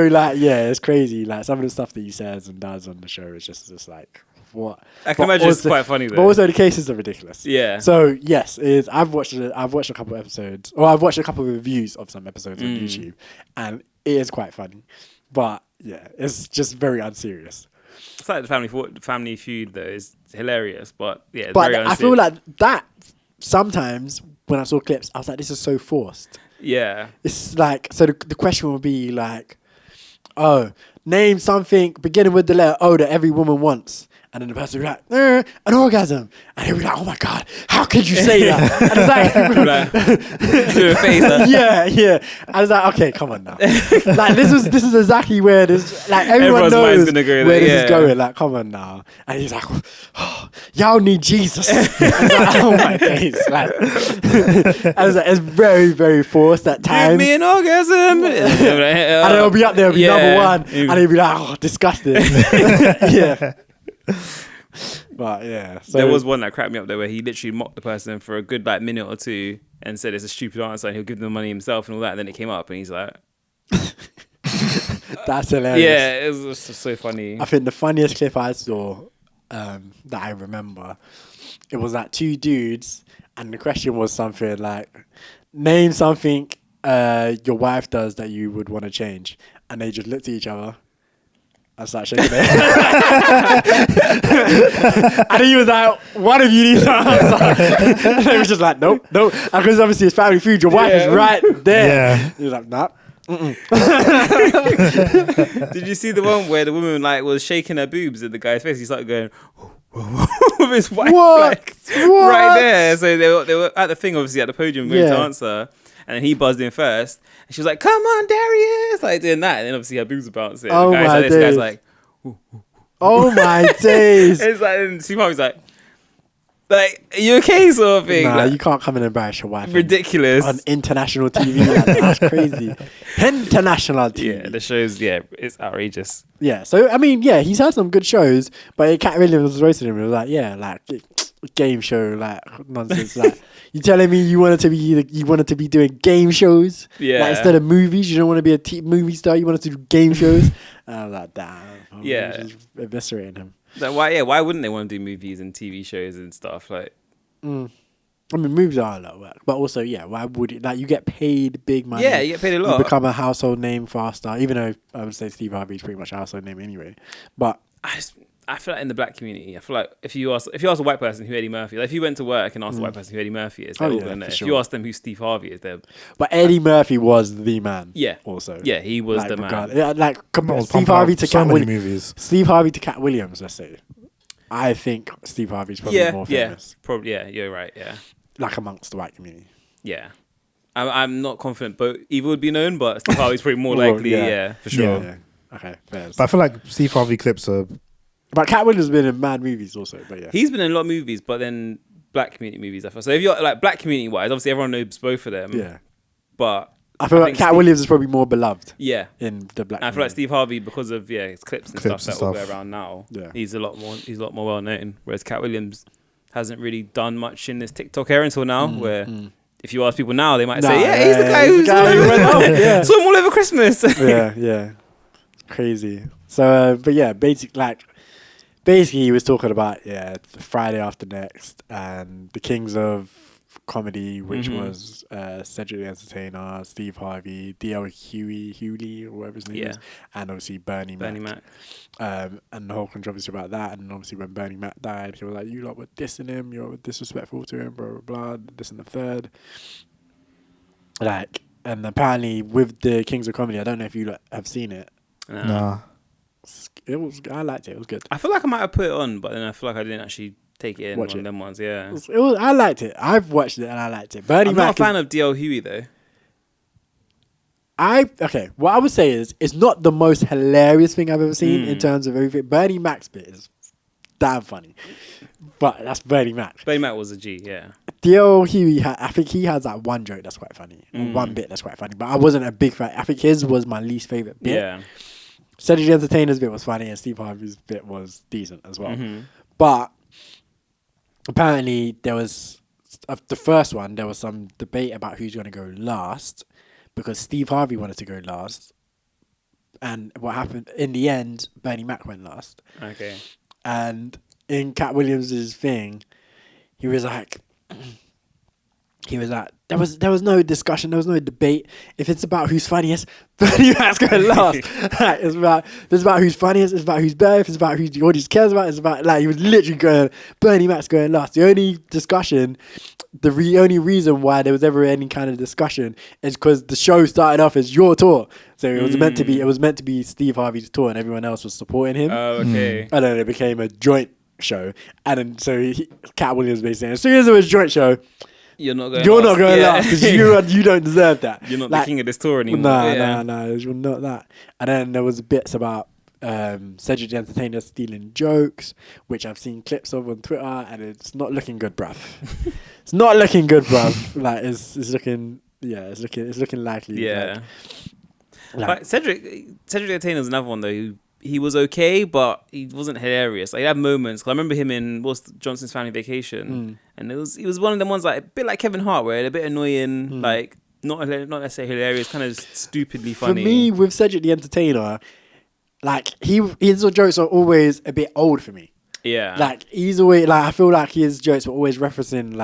like, yeah, it's crazy. Like some of the stuff that he says and does on the show is just like, what? I can imagine it's quite funny though. But also the cases are ridiculous. Yeah. So yes, I've watched a couple of episodes, or I've watched a couple of reviews of some episodes on YouTube, and it is quite funny. But yeah, it's just very unserious. It's like the Family Feud though is hilarious, but yeah, it's but very unserious. I feel like that sometimes when I saw clips, I was like, this is so forced. Yeah. It's like, so the question would be like, oh, name something beginning with the letter O that every woman wants. And then the person would be like, an orgasm. And he'd be like, oh my God, how could you say that? And it's like, yeah. I was like, okay, come on now. Like this is exactly where this, like everyone knows gonna go where this is going. Like, come on now. And he's like, oh, y'all need Jesus. And I was like, oh my days. Like, I was like, it's very, very forced at times. Give me an orgasm. And it'll be up there, it'll be number one. And he'll be like, oh, disgusting. Yeah. But yeah, so there was one that cracked me up there where he literally mocked the person for a good like minute or two and said it's a stupid answer and he'll give them the money himself and all that, and then it came up and he's like that's hilarious. Yeah, it was just so funny. I think the funniest clip I saw that I remember, it was like two dudes and the question was something like, name something your wife does that you would want to change, and they just looked at each other and started shaking it. And he was like, one of you needs to answer. And he was just like, nope. Because obviously it's family food, your wife is right there. Yeah. He was like, nah. Did you see the one where the woman like was shaking her boobs at the guy's face? He started going with his wife like right there. So they were at the thing, obviously at the podium, going to answer, and then he buzzed in first, and she was like, "Come on, Darius!" Like doing that, and then obviously her boobs were bouncing. Oh the my days! This guy's like, "Oh my days!" It's like, and Steve Harvey's like, are you okay, sort of thing? Nah, like, you can't come and embarrass your wife. Ridiculous. On international TV. That's crazy. International TV. Yeah, the show's, it's outrageous. Yeah, so, I mean, yeah, he's had some good shows, but Katt Williams was roasting him. It was like, game show, nonsense. You telling me you wanted to be doing game shows? Yeah. Instead of movies, you don't want to be a movie star, you wanted to do game shows? And I was like, damn. Yeah. Just eviscerating him. Like, why wouldn't they want to do movies and TV shows and stuff? Like, I mean, movies are a lot of work, but also, why would it? Like, you get paid big money. Yeah, you get paid a lot. You become a household name faster, even though I would say Steve Harvey's pretty much a household name anyway. But I feel like in the black community, I feel like if you ask a white person who Eddie Murphy, like if you went to work and asked a white person who Eddie Murphy is, they're all gonna know. If you ask them who Steve Harvey is, they're. But Eddie Murphy was the man. Yeah. Also. Yeah, he was the man. Yeah, Steve Harvey to Katt Williams. Movies. Steve Harvey to Katt Williams. Let's say. I think Steve Harvey's probably more famous. Probably. Yeah, you're right. Yeah. Like amongst the white community. Yeah. I'm not confident both either would be known, but Steve Harvey's probably more likely. For sure. Yeah. Okay. Fair. But I feel like Steve Harvey clips are. But Katt Williams has been in mad movies also. But yeah. He's been in a lot of movies, but then black community movies. I feel. So if you're like black community wise, obviously everyone knows both of them. Yeah. But I feel like Katt Williams is probably more beloved. Yeah. In the black. I feel like Steve Harvey, because of his clips and stuff that will go around now. Yeah. He's a lot more well known. Whereas Katt Williams hasn't really done much in this TikTok era until now. Where if you ask people now, they might say, he's the guy who's all over. Saw him all over Christmas. yeah. Crazy. So, but yeah, basically he was talking about Friday After Next and the Kings of Comedy, which was Cedric the Entertainer, Steve Harvey, D.L. Hewley, or whatever his name is, and obviously Bernie Mac. And the whole controversy about that, and obviously when Bernie Mac died, he was like, you lot were dissing him, you lot were disrespectful to him, blah, blah, blah, this and the third. And apparently with the Kings of Comedy, I don't know if you have seen it. Nah. I liked it. It was good. I feel like I might have put it on, but then I feel like I didn't actually take it in one of them ones. Yeah, I liked it. I've watched it and I liked it. I'm not a fan of D.L. Huey though. What I would say is it's not the most hilarious thing I've ever seen in terms of everything. Bernie Mac's bit is damn funny, but that's Bernie Mac. Bernie Mac was a G, yeah. D.L. Huey, I think he has that one joke that's quite funny, one bit that's quite funny. But I wasn't a big fan. I think his was my least favorite bit. Yeah. Cedric the Entertainer's bit was funny and Steve Harvey's bit was decent as well. But apparently there was the first one, there was some debate about who's going to go last because Steve Harvey wanted to go last. And what happened in the end, Bernie Mac went last. Okay. And in Katt Williams' thing, he was like, there was no discussion, there was no debate. If it's about who's funniest, Bernie Mac's going last. It's about who's funniest, it's about who's better, if it's about who the audience cares about, it's about, he was literally going, Bernie Mac's going last. The only discussion, the only reason why there was ever any kind of discussion is because the show started off as your tour. So it was meant to be Steve Harvey's tour and everyone else was supporting him. Oh, okay. And then it became a joint show. And then so Katt Williams basically saying, as soon as it was a joint show, you're not going last because you don't deserve that. You're not the king of this tour anymore. No, you're not that. And then there was bits about Cedric the Entertainer stealing jokes, which I've seen clips of on Twitter, and it's not looking good, bruv. It's not looking good, bruv. It's looking likely. Yeah. Like Cedric the Entertainer is another one though. He was okay, but he wasn't hilarious. Like, he had moments. 'Cause I remember him in Johnson's Family Vacation, and he was one of them ones like a bit like Kevin Hart, where they're a bit annoying, like not necessarily hilarious, kind of stupidly funny. For me, with Cedric the Entertainer, his jokes are always a bit old for me. Yeah, he's always I feel like his jokes were always referencing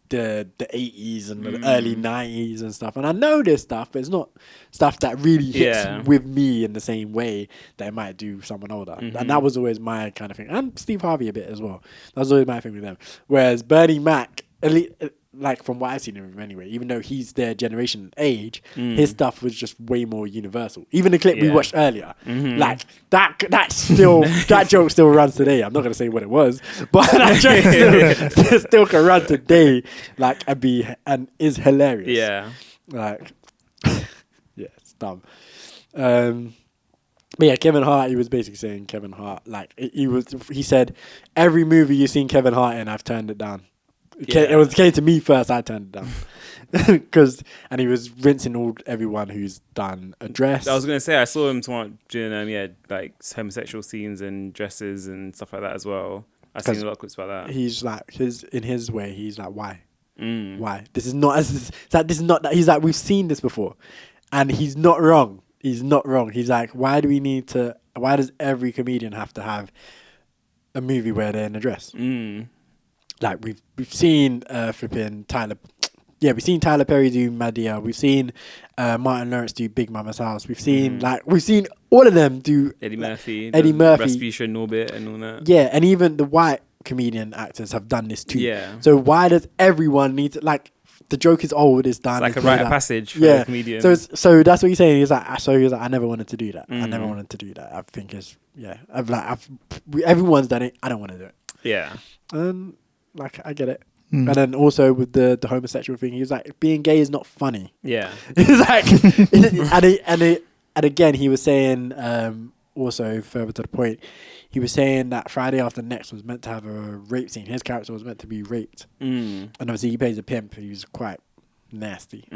the 80s and the early 90s and stuff. And I know this stuff, but it's not stuff that really hits with me in the same way that it might do someone older. And that was always my kind of thing. And Steve Harvey a bit as well. That was always my thing with them. Whereas Bernie Mac, at least, like from what I've seen of him anyway, even though he's their generation age, his stuff was just way more universal. Even the clip we watched earlier, like that's still that joke still runs today. I'm not gonna say what it was, but that joke still can run today, like and is hilarious. Yeah, like yeah, it's dumb. But yeah, Kevin Hart, he was basically saying Kevin Hart, like he said, every movie you've seen Kevin Hart in, I've turned it down. It came to me first. I turned it down and he was rinsing everyone who's done a dress. I was gonna say I saw him doing like homosexual scenes and dresses and stuff like that as well. I've seen a lot of clips about that. He's like in his way. He's like, why? Why? This is not that. He's like, we've seen this before, and he's not wrong. He's not wrong. He's like, why does every comedian have to have a movie where they're in a dress? Like we've seen flipping Tyler. Yeah, we've seen Tyler Perry do Madea. We've seen Martin Lawrence do Big Mama's House. We've seen all of them do Eddie Murphy, Rasputin, Norbit, and all that. Yeah, and even the white comedian actors have done this too. Yeah. So why does everyone need to, like, the joke is old, it's done. It's like a rite of passage for the comedian. So that's what he's saying. He's like, I never wanted to do that. I never wanted to do that. I think everyone's done it. I don't want to do it. Yeah. Like, I get it. And then also with the homosexual thing, he was like, being gay is not funny. Yeah. He's like, and again, he was saying, also further to the point, he was saying that Friday After Next was meant to have a rape scene. His character was meant to be raped. And obviously he plays a pimp. He was quite nasty.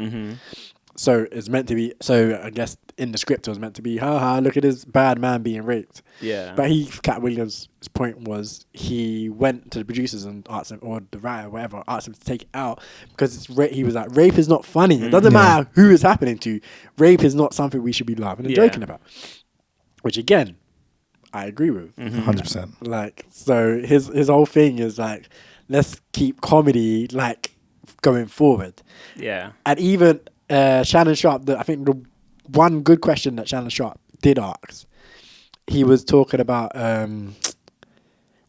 So it's meant to be, so I guess in the script it was meant to be, look at this bad man being raped. Yeah. But Katt Williams' point was he went to the producers and asked him, or the writer, whatever, asked him to take it out because he was like, rape is not funny. It doesn't matter who it's happening to. Rape is not something we should be laughing and joking about. Which again, I agree with. 100%. Like, so his whole thing is like, let's keep comedy like going forward. Yeah. And even Shannon Sharpe, I think the one good question that Shannon Sharpe did ask, he was talking about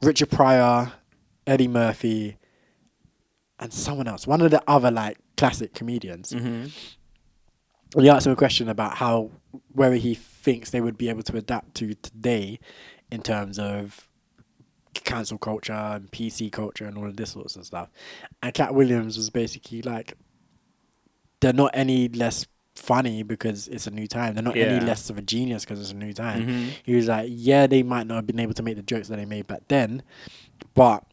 Richard Pryor, Eddie Murphy, and someone else, one of the other like classic comedians. And he asked him a question about whether he thinks they would be able to adapt to today in terms of cancel culture and PC culture and all of this sorts of stuff. And Katt Williams was basically like, they're not any less funny because it's a new time. They're not any less of a genius because it's a new time. He was like, they might not have been able to make the jokes that they made back then, but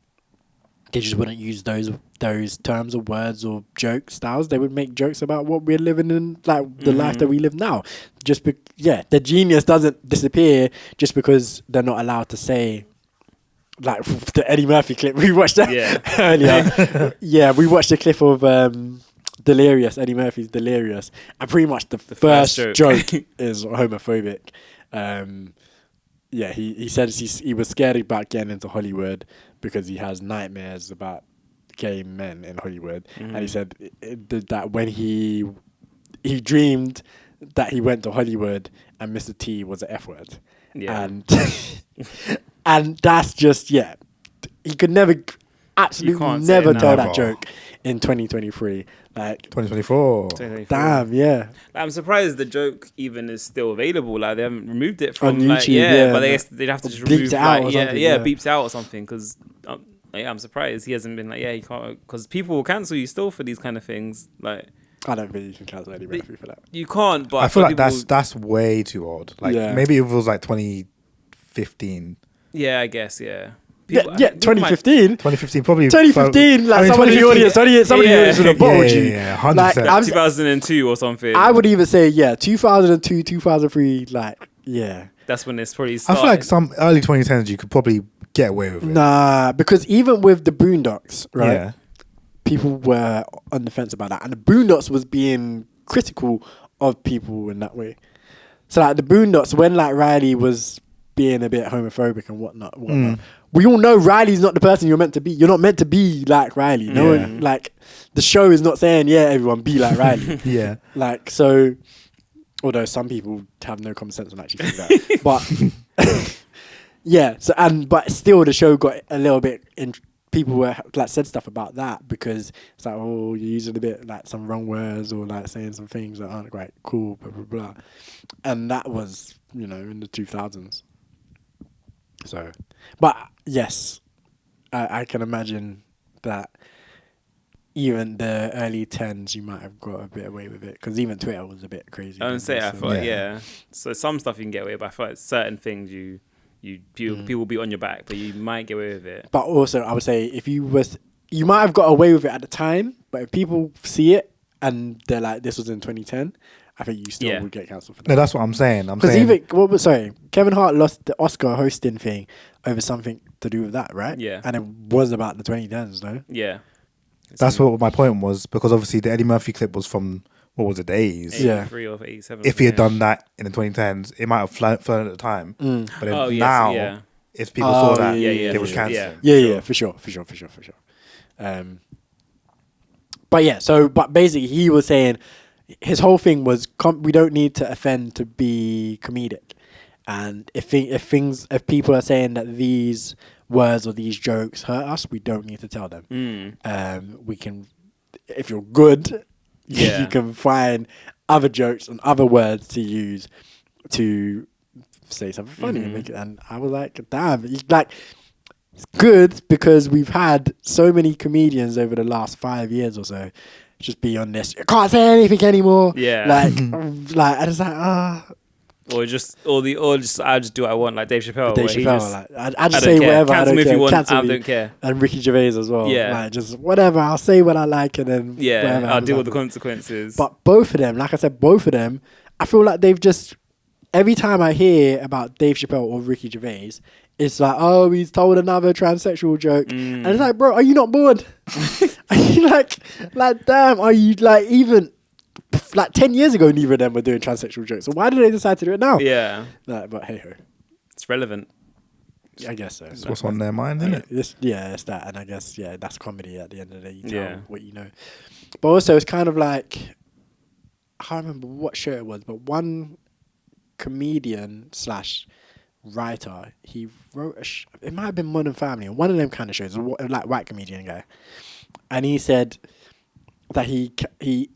they just wouldn't use those terms or words or joke styles. They would make jokes about what we're living in, like the life that we live now. The genius doesn't disappear just because they're not allowed to say, like the Eddie Murphy clip we watched that earlier. We watched a clip of Delirious, Eddie Murphy's Delirious, and pretty much the first joke is homophobic. He said he was scared about getting into Hollywood because he has nightmares about gay men in Hollywood, and he said that when he dreamed that he went to Hollywood and Mr. T was an F word, and that's just he could never never tell that joke in 2023. Like 2024. Damn, yeah. I'm surprised the joke even is still available. Like they haven't removed it from on YouTube. but they'd have to just beeps remove it out or something, beeps out or something. Because I'm surprised he hasn't been like, he can't, because people will cancel you still for these kind of things. Like I don't think you can cancel Eddie Murphy for that. You can't. But I feel like that's way too old. Like maybe if it was like 2015. Yeah, I guess. Yeah. 2015. 2015, probably. 2015, like some of the audience would have bottled you. Yeah, 100%. Like 2002 or something. I would even say 2002, 2003, like that's when it's probably started. I feel like some early 2010s you could probably get away with it. Nah, because even with the Boondocks, right? People were on the fence about that, and the Boondocks was being critical of people in that way. So like the Boondocks, when like Riley was being a bit homophobic and whatnot, we all know Riley's not the person you're meant to be. You're not meant to be like Riley. No one, like, the show is not saying, yeah, everyone be like Riley. Yeah. Like, so, although some people have no common sense and actually think that. But, yeah, so, but still the show got a little bit, people were, like, said stuff about that because it's like, oh, you're using a bit, like, some wrong words or, like, saying some things that aren't quite cool, blah, blah, blah. And that was, you know, in the 2000s. So, but yes, I can imagine that even the early 10s, you might have got a bit away with it because even Twitter was a bit crazy. I don't say. I feel like So some stuff you can get away with, but I feel like certain things people will be on your back, but you might get away with it. But also, I would say if you might have got away with it at the time, but if people see it and they're like, this was in 2010. I think you still would get cancelled for that. No, that's what I'm saying. Sorry, Kevin Hart lost the Oscar hosting thing over something to do with that, right? Yeah. And it was about the 2010s, no? Yeah. That's what my point was, because obviously the Eddie Murphy clip was from, what was it, the 80s? 83 or 87. If he had done that in the 2010s, it might have flown at the time. But then now, if people saw that, they would cancel. Yeah, for sure. But basically he was saying, his whole thing was we don't need to offend to be comedic, and if people are saying that these words or these jokes hurt us, we don't need to tell them. We can, if you're good, you can find other jokes and other words to use to say something funny and make it. And I was like, damn, like, it's good because we've had so many comedians over the last 5 years or so just be on this, I can't say anything anymore. Yeah. Like, and it's like, Or I'll just do what I want, like Dave Chappelle. I just say whatever. Cancel me if you want. Cancel I me. don't care. And Ricky Gervais as well. Yeah. Like, just whatever. I'll say what I like and then whatever. I'll deal with the consequences. But both of them, like I said, I feel like they've just, every time I hear about Dave Chappelle or Ricky Gervais, it's like, oh, he's told another transsexual joke. And it's like, bro, are you not bored? Are you like, damn, are you like, even like 10 years ago, neither of them were doing transsexual jokes. So why did they decide to do it now? Yeah. Like, but hey ho. It's relevant. I guess so. It's what's on their mind, isn't it? It's that. And I guess, that's comedy at the end of the day. You tell what you know. But also, it's kind of like, I can't remember what show it was, but one comedian / writer, he wrote it might have been Modern Family, one of them kind of shows, like white comedian guy, and he said that he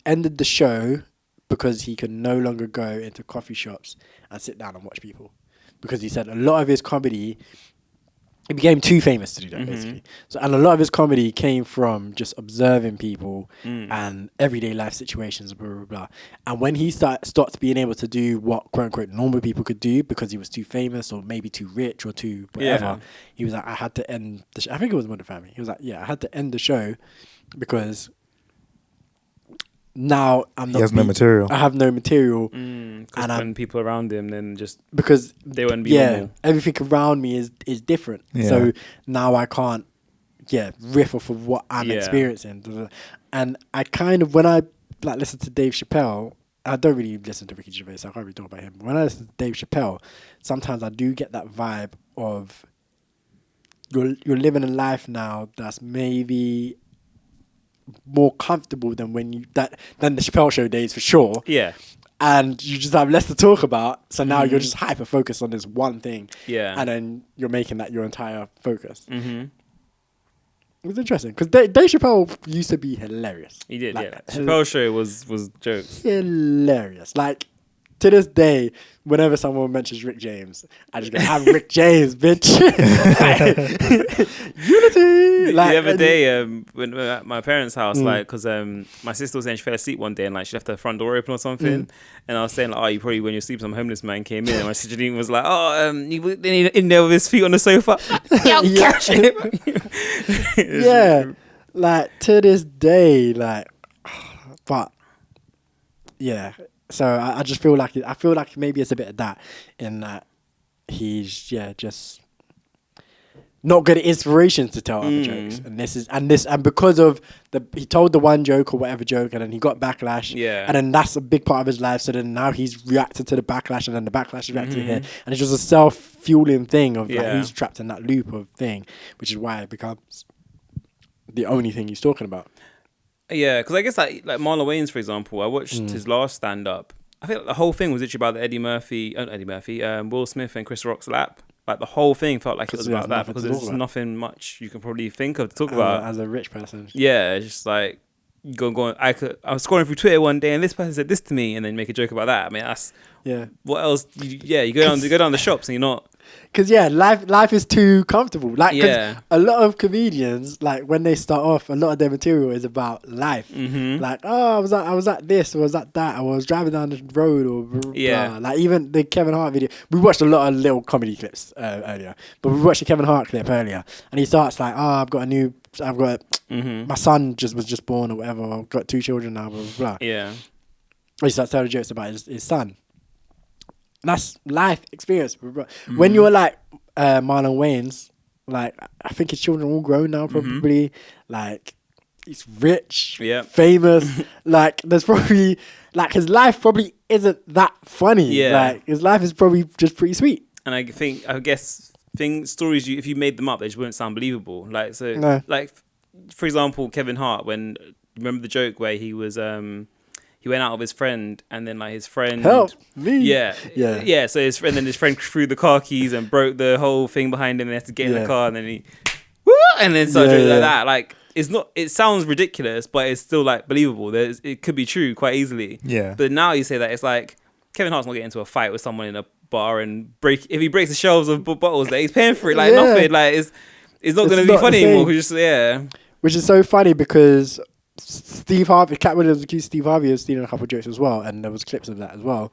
ended the show because he could no longer go into coffee shops and sit down and watch people, because he said a lot of his comedy, he became too famous to do that basically. So, and a lot of his comedy came from just observing people and everyday life situations, blah, blah, blah. And when he stopped being able to do what quote unquote normal people could do because he was too famous or maybe too rich or too whatever, he was like, I had to end the show. I think it was Modern Family. He was like, I had to end the show because now he has no material. I have no material. And when people around him, then just because they wouldn't be normal. Everything around me is different. So now I can't riff off of what I'm experiencing. And I kind of, when I like listen to Dave Chappelle, I don't really listen to Ricky Gervais, so I can't really talk about him. But when I listen to Dave Chappelle, sometimes I do get that vibe of you're living a life now that's maybe more comfortable than than the Chappelle Show days for sure. Yeah. And you just have less to talk about, so now you're just hyper focused on this one thing. Yeah. And then you're making that your entire focus. It was interesting because Dave Chappelle used to be hilarious. He did, Chappelle Show was jokes. Hilarious. Like, to this day, whenever someone mentions Rick James, I just go, I'm Rick James, bitch. Unity. Like, the other day, when we were at my parents' house, like, because my sister was saying she fell asleep one day and like she left her front door open or something, and I was saying like, oh, you probably when you're asleep, some homeless man came in, and my sister Janine was like, oh, he in there with his feet on the sofa. Yo, catch him. Like to this day, like, but yeah. So I just feel like maybe it's a bit of that in that he's just not good inspirations to tell other jokes. And because of he told the one joke or whatever joke, and then he got backlash. Yeah. And then that's a big part of his life. So then now he's reacted to the backlash, and then the backlash is reacting here, and it's just a self-fueling thing of like he's trapped in that loop of thing, which is why it becomes the only thing he's talking about. Yeah, because I guess like Marlon Wayans, for example, I watched his last stand-up. I think the whole thing was literally about the Will Smith and Chris Rock's lap. Like the whole thing felt like it was about that because there's nothing much you can probably think of to talk about as a rich person. Yeah, it's just like I was scrolling through Twitter one day and this person said this to me, and then make a joke about that. I mean, that's what else? You go down the shops and you're not. Because life is too comfortable. Like, a lot of comedians, like when they start off, a lot of their material is about life. Like, I was at this, or I was at that, or I was driving down the road, or blah. Like even the Kevin Hart video. We watched a lot of little comedy clips earlier, but we watched the Kevin Hart clip earlier, and he starts like, my son was just born or whatever. I've got 2 children now, blah blah blah. Yeah. He starts telling jokes about his son. That's life experience. When you're like Marlon Wayans, like I think his children are all grown now, probably. Like he's rich, famous. Like there's probably like his life probably isn't that funny. Yeah, like his life is probably just pretty sweet. And I guess stories if you made them up, they just wouldn't sound believable. Like like for example, Kevin Hart. Remember the joke where he was he went out with his friend, and then like his friend help me. Yeah. So his friend threw the car keys and broke the whole thing behind him. And they had to get in the car, and then he and then started like that. Like it's not. It sounds ridiculous, but it's still like believable. It could be true quite easily. Yeah. But now you say that it's like Kevin Hart's not getting into a fight with someone in a bar and if he breaks the shelves of bottles, that he's paying for it. Like nothing. Like it's not going to be funny anymore. Which is so funny because Steve Harvey, Katt Williams accused Steve Harvey of stealing a couple of jokes as well, and there was clips of that as well.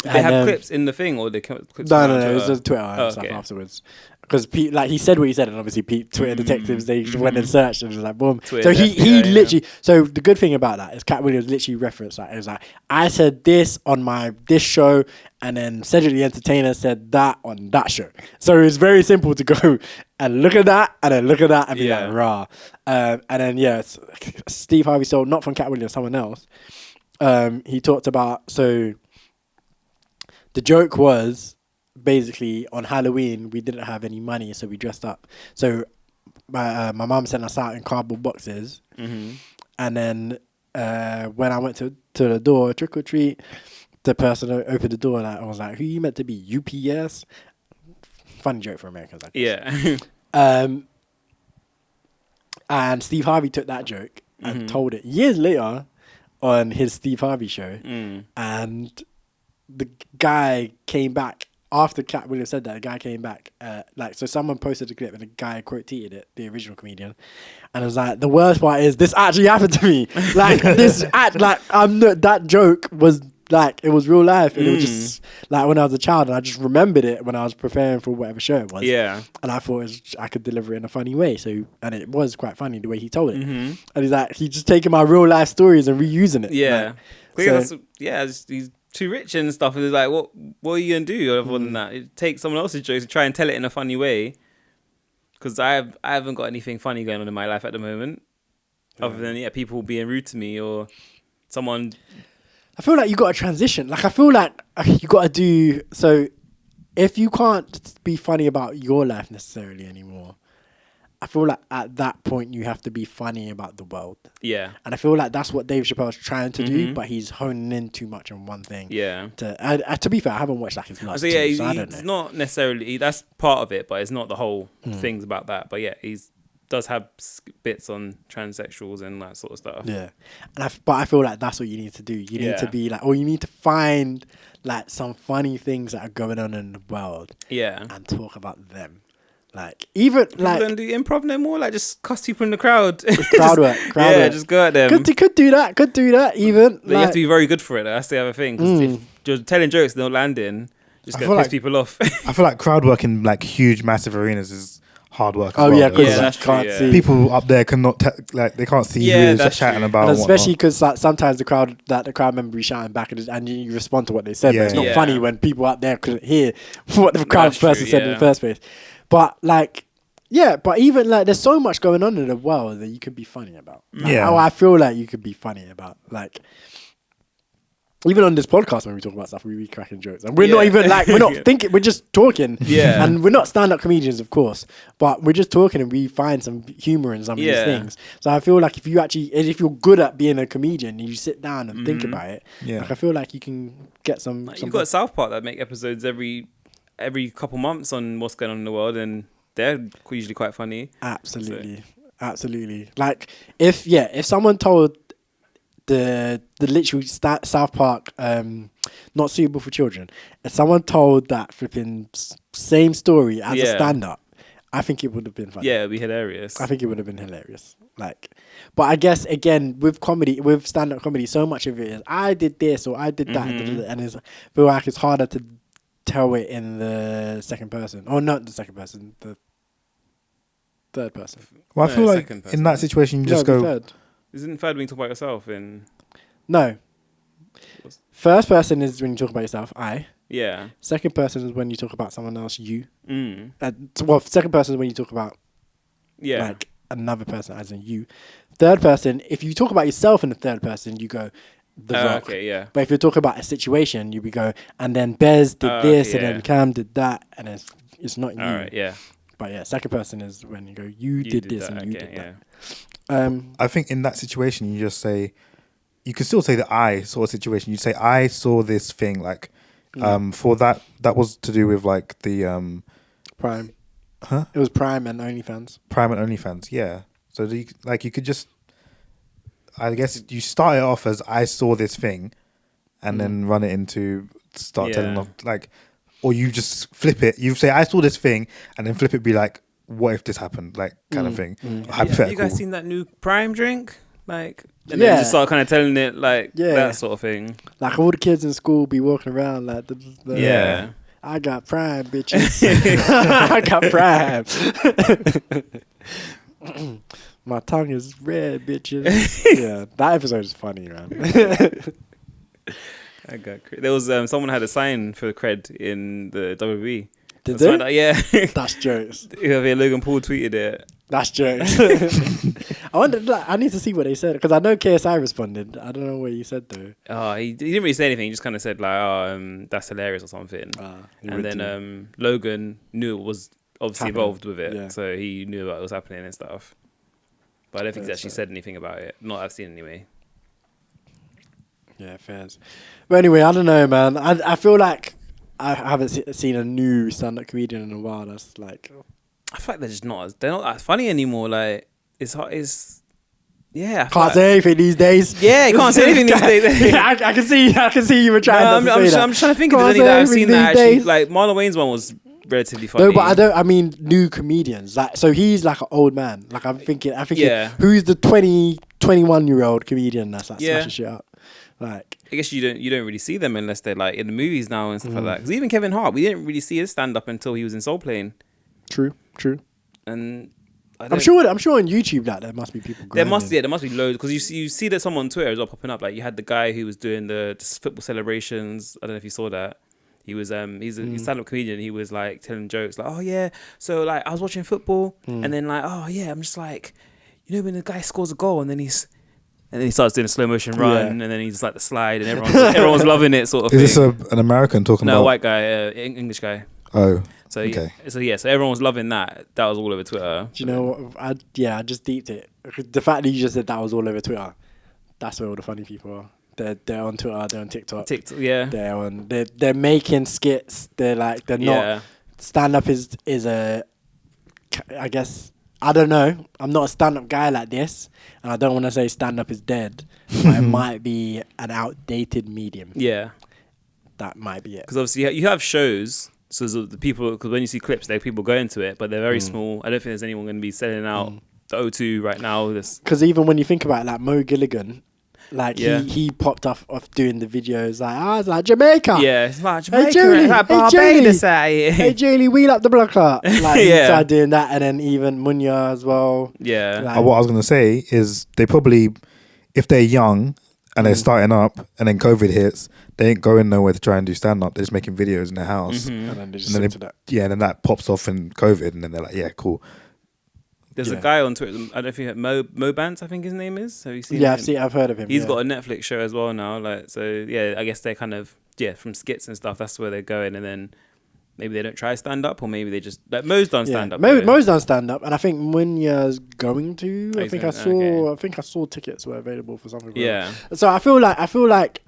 They have clips in the thing, or they clips? No, it was just Twitter and stuff afterwards. Because like he said what he said, and obviously Twitter detectives they just went and searched and was like boom. Twitter, so he literally. So the good thing about that is Katt Williams literally referenced that. It was like I said this on this show, and then Cedric the Entertainer said that on that show. So it was very simple to go and look at that, and then look at that, and be like rah. And then Steve Harvey sold not from Katt Williams, someone else. He talked about the joke was. Basically, on Halloween, we didn't have any money, so we dressed up. So my mum sent us out in cardboard boxes. And then when I went to the door, trick or treat, the person opened the door, and I was like, who you meant to be, UPS? Funny joke for Americans, I guess. Yeah. And Steve Harvey took that joke and told it years later on his Steve Harvey show. And the guy came back. After Katt Williams said that, the guy came back. So someone posted a clip and the guy quote tweeted it, the original comedian, and it was like, the worst part is this actually happened to me. Like that joke was like it was real life, and it was just like when I was a child, and I just remembered it when I was preparing for whatever show it was. Yeah, and I thought I could deliver it in a funny way. So and it was quite funny the way he told it. And he's like he's just taking my real life stories and reusing it. Yeah, he's too rich and stuff, and it's like, what are you gonna do other than that? It takes someone else's jokes and try and tell it in a funny way. Because I haven't got anything funny going on in my life at the moment, other than people being rude to me or someone. I feel like you got to transition. Like I feel like you got to do so. If you can't be funny about your life necessarily anymore, I feel like at that point you have to be funny about the world. Yeah. And I feel like that's what Dave Chappelle's trying to do, but he's honing in too much on one thing. Yeah. To be fair, I haven't watched like his last two, so I don't know. It's not necessarily, that's part of it, but it's not the whole things about that. But yeah, he's does have bits on transsexuals and that sort of stuff. Yeah. But I feel like that's what you need to do. You need to be like, or you need to find like some funny things that are going on in the world. Yeah. And talk about them. Like even people like don't do improv no more. Like just cuss people in the crowd. Crowd work. Just go at them. Could do that. Even but you have to be very good for it. That's the other thing. Because if you're telling jokes and not landing, just get piss people off. I feel like crowd work in like huge, massive arenas is hard work. Because can't see people up there cannot they can't see who is chatting about. And especially because like, sometimes the crowd member is shouting back and you respond to what they said. But it's not funny when people up there couldn't hear what the crowd person said in the first place. But like, yeah, but even like, there's so much going on in the world that you could be funny about. Like, how I feel like you could be funny about. Like, even on this podcast, when we talk about stuff, we be cracking jokes, and we're not even like, we're not thinking, we're just talking. Yeah. And we're not stand-up comedians, of course, but we're just talking, and we find some humor in some of these things. So I feel like if you're good at being a comedian, and you sit down and think about it, like, I feel like you can get some. Like, you've got South Park that make episodes every couple months on what's going on in the world, and they're usually quite funny. Absolutely. Like, if someone told the literal South Park not suitable for children, if someone told that flipping same story as a stand-up, I think it would have been funny. Yeah, it'd be hilarious. I think it would have been hilarious. Like, but I guess again with comedy, with stand-up comedy, so much of it is I did this or I did that, and I feel like it's harder to tell it in the second person, or not the second person, the third person. Well, I feel like in that situation you just go. Third. Isn't third when you talk about yourself? No. First person is when you talk about yourself, I. Yeah. Second person is when you talk about someone else, you. Well, second person is when you talk about like another person, as in you. Third person, if you talk about yourself in the third person, you go the Rock. Okay, yeah. But if you're talking about a situation, you go, and then Bez did this, and then Cam did that, and it's not you. All right, yeah. But yeah, second person is when you go, you did this and you did that. I think in that situation, you just say, you can still say that I saw a situation. You say, I saw this thing, like, for that was to do with like the Prime. Huh? It was Prime and OnlyFans. Yeah. So you could just, I guess you start it off as I saw this thing, and then run it into telling off, like, or you just flip it. You say I saw this thing, and then flip it. Be like, what if this happened? Like, kind of thing. Hypothetical. You guys seen that new Prime drink? Like, and then just start kind of telling it like that sort of thing. Like, all the kids in school be walking around like I got Prime, bitches. I got Prime. My tongue is red, bitches. Yeah, that episode is funny, man. There was someone had a sign for Cred in the WWE. Did they? That's jokes. Logan Paul tweeted it. That's jokes. I wonder. Like, I need to see what they said, because I know KSI responded. I don't know what he said though. Oh, he didn't really say anything. He just kind of said like, "Oh, that's hilarious" or something. And then Logan knew it was obviously involved with it, so he knew what was happening and stuff. But I don't think he's actually said anything about it. Not I've seen anyway. Yeah, fairs. But anyway, I don't know, man. I feel like I haven't seen a new stand-up comedian in a while. That's like, I feel like they're not that funny anymore. Like, it's yeah. Can't say anything these days. Yeah, you can't say anything these days. I can see you were trying. I'm trying to think of any that I've seen that actually. Like, Marlon Wayne's one was relatively funny. No, but I mean new comedians. Like, so he's like an old man. Like, I'm thinking, who's the 21-year-old comedian that's like smashing shit up? Like, I guess you don't really see them unless they're like in the movies now and stuff like that. Because even Kevin Hart, we didn't really see his stand up until he was in Soul Plane. True. And I'm sure on YouTube that there must be people. There must be loads, because you see that someone on Twitter is all popping up. Like, you had the guy who was doing the football celebrations. I don't know if you saw that. He was he's a stand-up comedian. He was like telling jokes like, oh yeah, so like I was watching football and then like, oh yeah, I'm just like, you know, when the guy scores a goal and then he starts doing a slow motion run and then he's like the slide and everyone's loving it sort of Is thing. This an American talking about? No, a white guy, English guy. Oh, so okay. So everyone was loving that. That was all over Twitter. Do you know what? I just deeped it. The fact that you just said that was all over Twitter, that's where all the funny people are. They're on Twitter, they're on TikTok. Yeah. They're making skits. They're not. Stand up is a, I guess, I don't know. I'm not a stand up guy like this, and I don't want to say stand up is dead, but it might be an outdated medium. Yeah. That might be it. Because obviously you have shows, so the people, because when you see clips, there are people go into it, but they're very small. I don't think there's anyone going to be selling out the O2 right now. Because even when you think about it, like Mo Gilligan, like he popped off doing the videos like, I was like, Jamaica. Yeah, it's like Jamaica. Hey Julie, like Barbados out here. Hey Julie, wheel up the block up. Like he started doing that, and then even Munya as well. Yeah. Like, what I was gonna say is they probably, if they're young and they're starting up, and then COVID hits. They ain't going nowhere to try and do stand up. They're just making videos in their house, and then they just to that. Yeah, and then that pops off in COVID, and then they're like, yeah, cool. There's a guy on Twitter. I don't know if you heard Mo Bance, I think his name is. Have you seen? Yeah, him? I've heard of him. He's got a Netflix show as well now. Like, so yeah, I guess they're kind of from skits and stuff. That's where they're going, and then maybe they don't try stand up, or maybe they just like Mo's done stand up. Mo's done stand up, and I think Munya's going to. I think I saw tickets were available for something. Yeah. So I feel like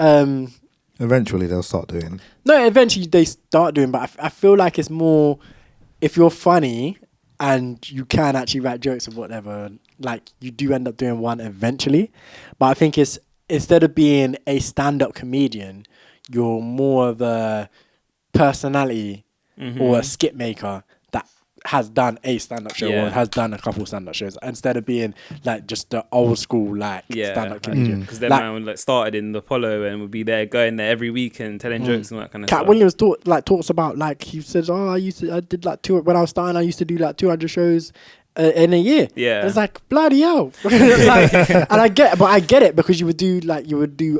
eventually they'll start doing. No, eventually they start doing, but I feel like it's more if you're funny and you can actually write jokes or whatever, like you do end up doing one eventually. But I think it's instead of being a stand-up comedian, you're more of a personality or a skit maker that has done a stand-up show or has done a couple stand-up shows instead of being like just the old school stand-up comedian. Because their man started in the Apollo and would be there going there every week and telling jokes and that kind of stuff. Katt Williams talks about like he says, I did like when I was starting, I used to do like 200 shows in a year. Yeah, and it's like bloody hell. And I get it because you would do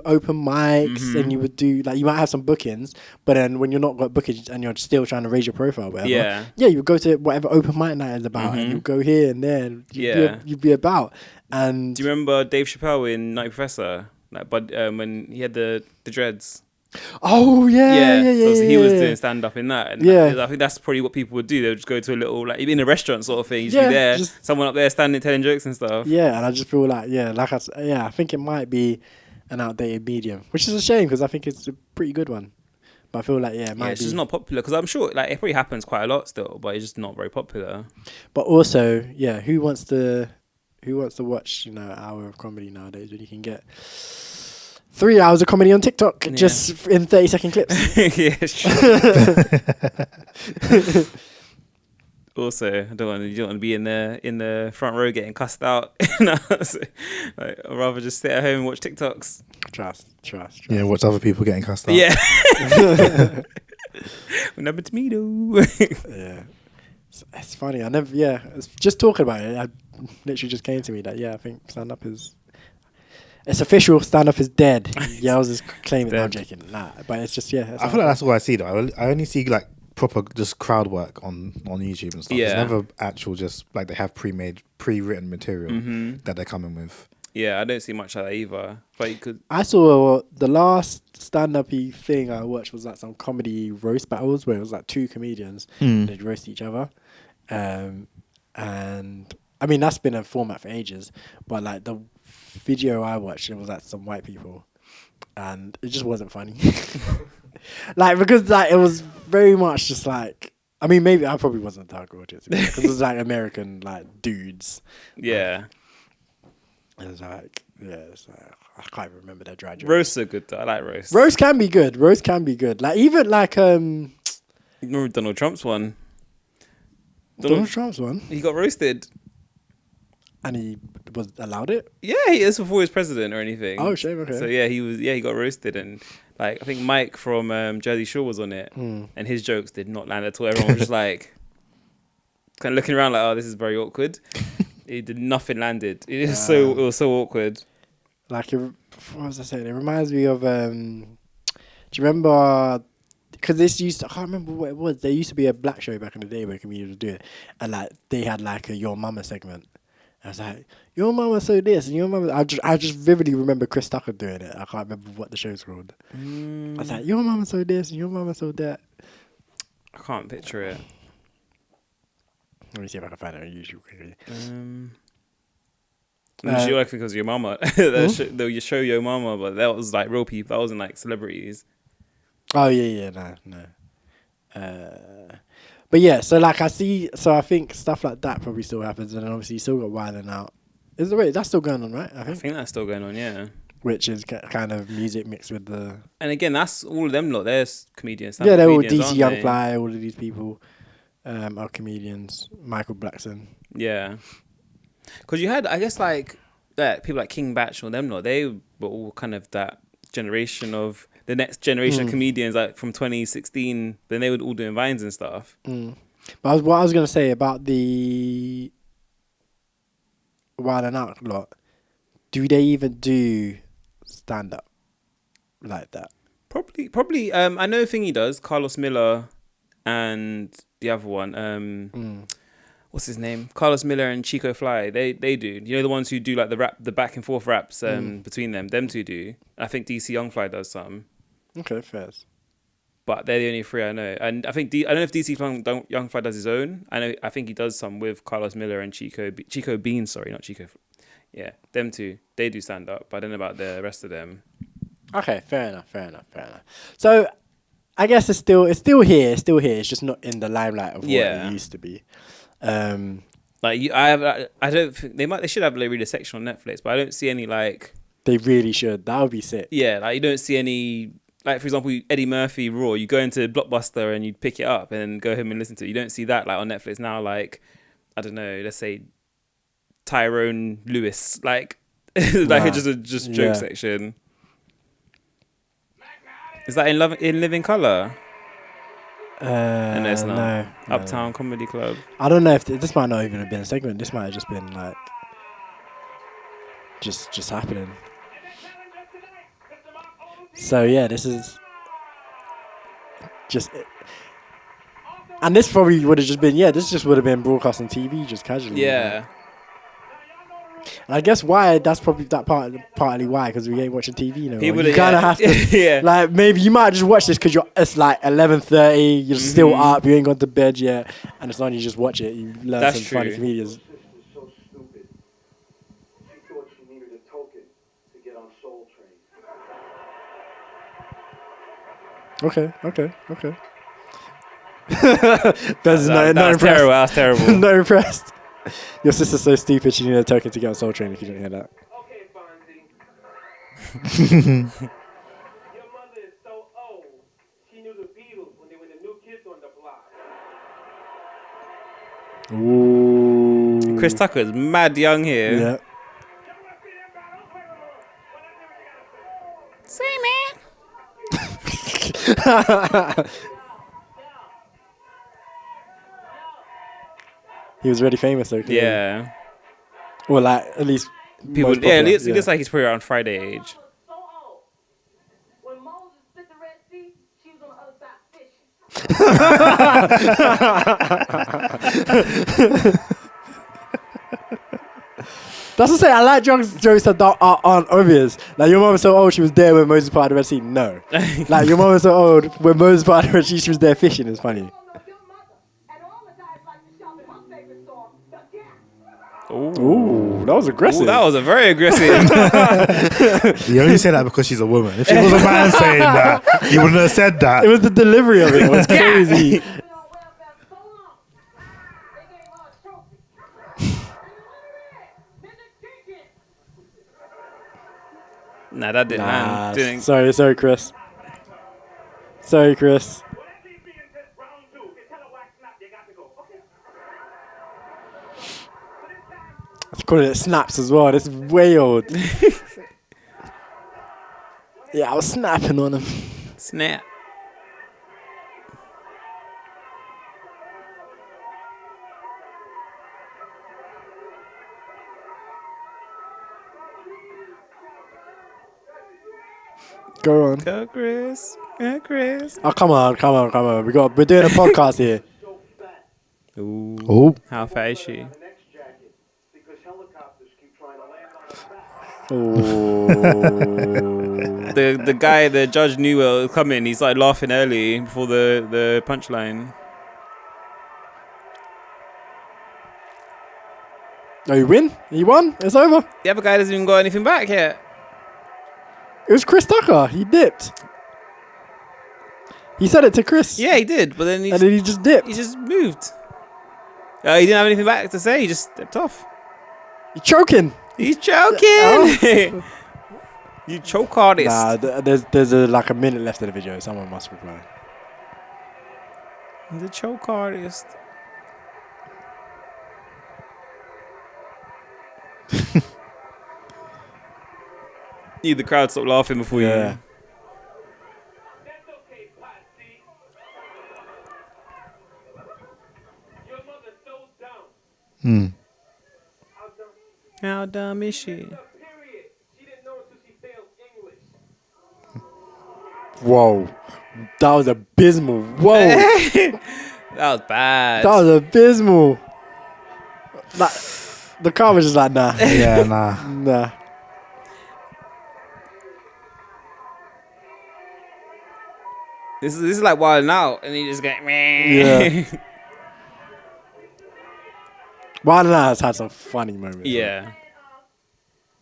open mics and you would do like you might have some bookings, but then when you're not got bookings and you're still trying to raise your profile, whatever, you would go to whatever open mic night is about and you go here and there and you'd be about. And do you remember Dave Chappelle in Nutty Professor? Like, but when he had the dreads. Oh yeah. So he was doing stand up in that, and I think that's probably what people would do. They would just go to a little like in a restaurant sort of thing. You'd be there, someone up there standing telling jokes and stuff. Yeah, and I just feel like I think it might be an outdated medium, which is a shame because I think it's a pretty good one. But I feel like it might be. It's just not popular because I'm sure like it probably happens quite a lot still, but it's just not very popular. But also, who wants to watch an hour of comedy nowadays when you can get 3 hours of comedy on TikTok just in 30-second clips? Also, you don't want to be in the front row getting cussed out. So, like, I'd rather just sit at home and watch TikToks. Trust. Yeah, watch other people getting cussed out. Yeah. Remember tomato. Yeah. It's funny. It's just talking about it. I literally just came to me that I think stand up is. It's official. Stand up is dead. Yells is claiming. No, I'm joking. Nah, but it's just I feel like that's all I see though. I only see like proper just crowd work on YouTube and stuff. Yeah. It's never actual just like they have pre-written material that they're coming with. Yeah, I don't see much of that either. But you could. I saw the last stand-up-y thing I watched was like some comedy roast battles where it was like two comedians and they'd roast each other, and I mean that's been a format for ages. But like the video I watched, it was like some white people, and it just wasn't funny. Like because like it was very much just like. I mean, maybe I probably wasn't a target audience because it was like American like dudes. Yeah. It's like, it's like, I can't even remember their dry jokes. Roasts are good though. I like roasts. Roast can be good. Like even like Ignore Donald Trump's one. Donald Trump's one. He got roasted. And he was allowed it? Yeah, he is before he was president or anything. Oh, shame, okay. So he got roasted, and like I think Mike from Jersey Shore was on it, and his jokes did not land at all. Everyone was just like kind of looking around like, oh, this is very awkward. Nothing landed. It was so awkward. Like, what was I saying? It reminds me of. Do you remember? Because I can't remember what it was. There used to be a black show back in the day where comedians would do it, and like they had like a Your Mama segment. I was like, your mama so this and your mama. I just vividly remember Chris Tucker doing it. I can't remember what the show's called. I was like, your mama so this and your mama so that. I can't picture it. Let me see if I can find it on YouTube quickly. I think it was Your Mama. They'll show Your Mama, but that was like real people. That wasn't like celebrities. Oh yeah, no. But yeah, so like I think stuff like that probably still happens, and then obviously you still got Wildin' Out. That's still going on, right? I think that's still going on, yeah. Which is kind of music mixed with the. And again, that's all of them lot. They're comedians. Yeah, they're all DC Young Fly. All of these people are comedians. Michael Blackson. Yeah, because you had, I guess, like that people like King Batch or them lot. They were all kind of that generation of. The next generation of comedians, like from 2016, then they were all doing Vines and stuff. But what I was going to say about the Wild 'N Out lot, do they even do stand up like that. Probably. I know Thingy does. Carlos Miller and the other one. What's his name? Carlos Miller and Chico Fly. They do. You know the ones who do like the back and forth raps between them. Them two do. I think DC Young Fly does some. Okay, fair. But they're the only three I know. And I think I don't know if DC Young Fly does his own. I think he does some with Carlos Miller and Chico Beans. Sorry, not Chico. Yeah, them two. They do stand up. But I don't know about the rest of them. Okay, fair enough. So, I guess it's still here. It's just not in the limelight of what it used to be. I don't think they should have like read a section on Netflix, but I don't see any like. They really should. That would be sick. Yeah, like you don't see any. Like, for example, Eddie Murphy Raw, you go into Blockbuster and you pick it up and then go home and listen to it. You don't see that like on Netflix now. Like, I don't know, let's say Tyrone Lewis, like just joke section. Is that in Living Color? And it's not. No. Uptown Comedy Club. I don't know if this might not even have been a segment. This might have just been like just happening. So yeah, this is just, and this probably would have just been this just would have been broadcast on TV just casually. Yeah. Right? And I guess why that's probably partly why, because we ain't watching TV no more. You kind of have to like maybe you might just watch this because it's like 11:30, you're still up, you ain't gone to bed yet, and it's on you just watch it. You learn some funny comedians. Okay. That's not impressed. Terrible. That's terrible. Not impressed. Your sister's so stupid she needed a token to get on Soul Train if you didn't hear that. Okay, Fonzie. Your mother is so old. She knew the Beatles when they were the new kids on the block. Ooh. Chris Tucker's mad young here. Yeah. Say, man. He was already famous though. Clearly. Yeah. Well, like at least people. Yeah, it looks like he's probably around Friday age. When Moses split the Red Sea, she was on the other side fishing. That's to say, I like jokes that aren't obvious. Like, your mom was so old, she was there when Moses parted the Red Sea. No. Like, your mom was so old, when Moses parted the Red Sea, she was there fishing. It's funny. Ooh, that was aggressive. Ooh, that was a very aggressive. You only say that because she's a woman. If she was a man saying that, you wouldn't have said that. It was the delivery of it. It was crazy. Nah, that didn't land. Sorry, Chris. Sorry, Chris. I call it snaps as well. This is way old. Yeah, I was snapping on him. Snap. Go on. Go, Chris. Go, Chris. Oh, come on. We're doing a podcast here. Ooh. Oh. How fat is she? Oh. the judge knew it was coming. He started laughing early before the punchline. Oh, you win? He won? It's over? The other guy doesn't even got anything back yet. It was Chris Tucker. He dipped. He said it to Chris. Yeah, he did, but then he just dipped. He just moved. He didn't have anything back to say. He just stepped off. You're choking. He's choking. You choke artist. Nah, there's like a minute left of the video. Someone must reply. He's a choke artist. The crowd stop laughing before you. That's okay, Patsy. Your mother's so dumb. How dumb is she? Period. She didn't know until she failed English. Whoa. That was abysmal. Whoa. That was bad. That was abysmal. Like, the car was just like, nah. Yeah, nah. Nah. This is like Wild Out, and he just get Yeah. Wild Out has had some funny moments. Yeah.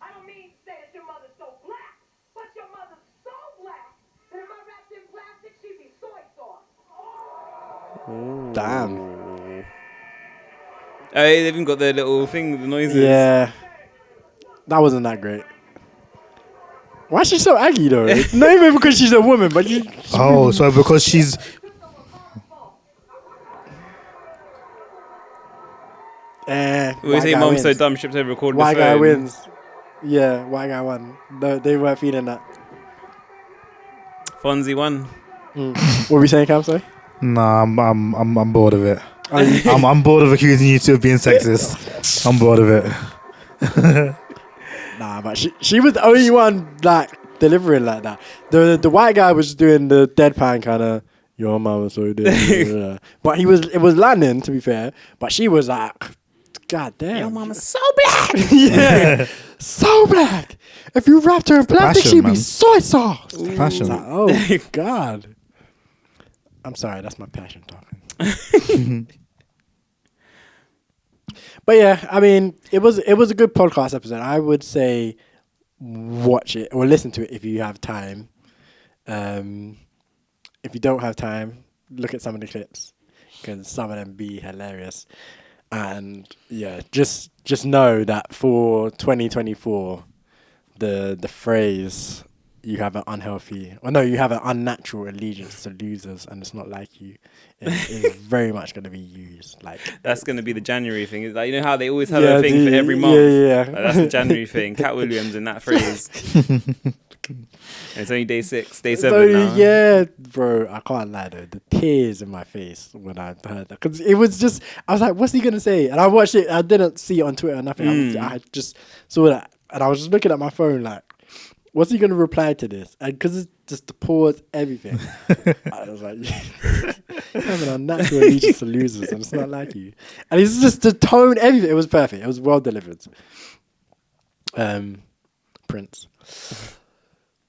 I don't mean to say that your mother's so black, but your mother's so black. And if I wrapped in plastic, she'd be soy sauce. Damn. Oh, they've even got the little thing, the noises. Yeah. That wasn't that great. Why is she so aggy though? Not even because she's a woman, but you. Oh, so because she's. We say mom's so dumb, she have to record the White guy phone. wins. Yeah, white guy won. No, they weren't feeling that. Fonzie won. What were we saying, Cam? Sorry? Nah, I'm bored of it. I'm bored of accusing you two of being sexist. I'm bored of it. Nah, but she was the only one like delivering like that. The white guy was doing the deadpan kind of your mama so dead. But it was landing, to be fair. But she was like, God damn. Your mama's so black. Yeah. So black. If you wrapped her in plastic, passion, she'd man. be soy sauce. Passion. Like, oh God. I'm sorry, that's my passion talking. But yeah, I mean, it was a good podcast episode. I would say watch it or listen to it if you have time. If you don't have time, look at some of the clips because some of them be hilarious. And yeah, just know that for 2024, the phrase you have an unnatural allegiance to losers and it's not like you is very much going to be used. Like That's going to be the January thing. It's like, you know how they always have a thing for every month? Yeah. Like, that's the January thing. Katt Williams in that phrase. And it's only day 6, day 7 now. Yeah, bro, I can't lie though. The tears in my face when I heard that. Because it was just, I was like, what's he going to say? And I watched it, I didn't see it on Twitter or nothing. I just saw that. And I was just looking at my phone like, what's he going to reply to this? And because it's just the pause, everything. I was like, you have an unnatural allegiance to losers and it's not like you. And it's just the tone, everything. It was perfect. It was well delivered. Prince.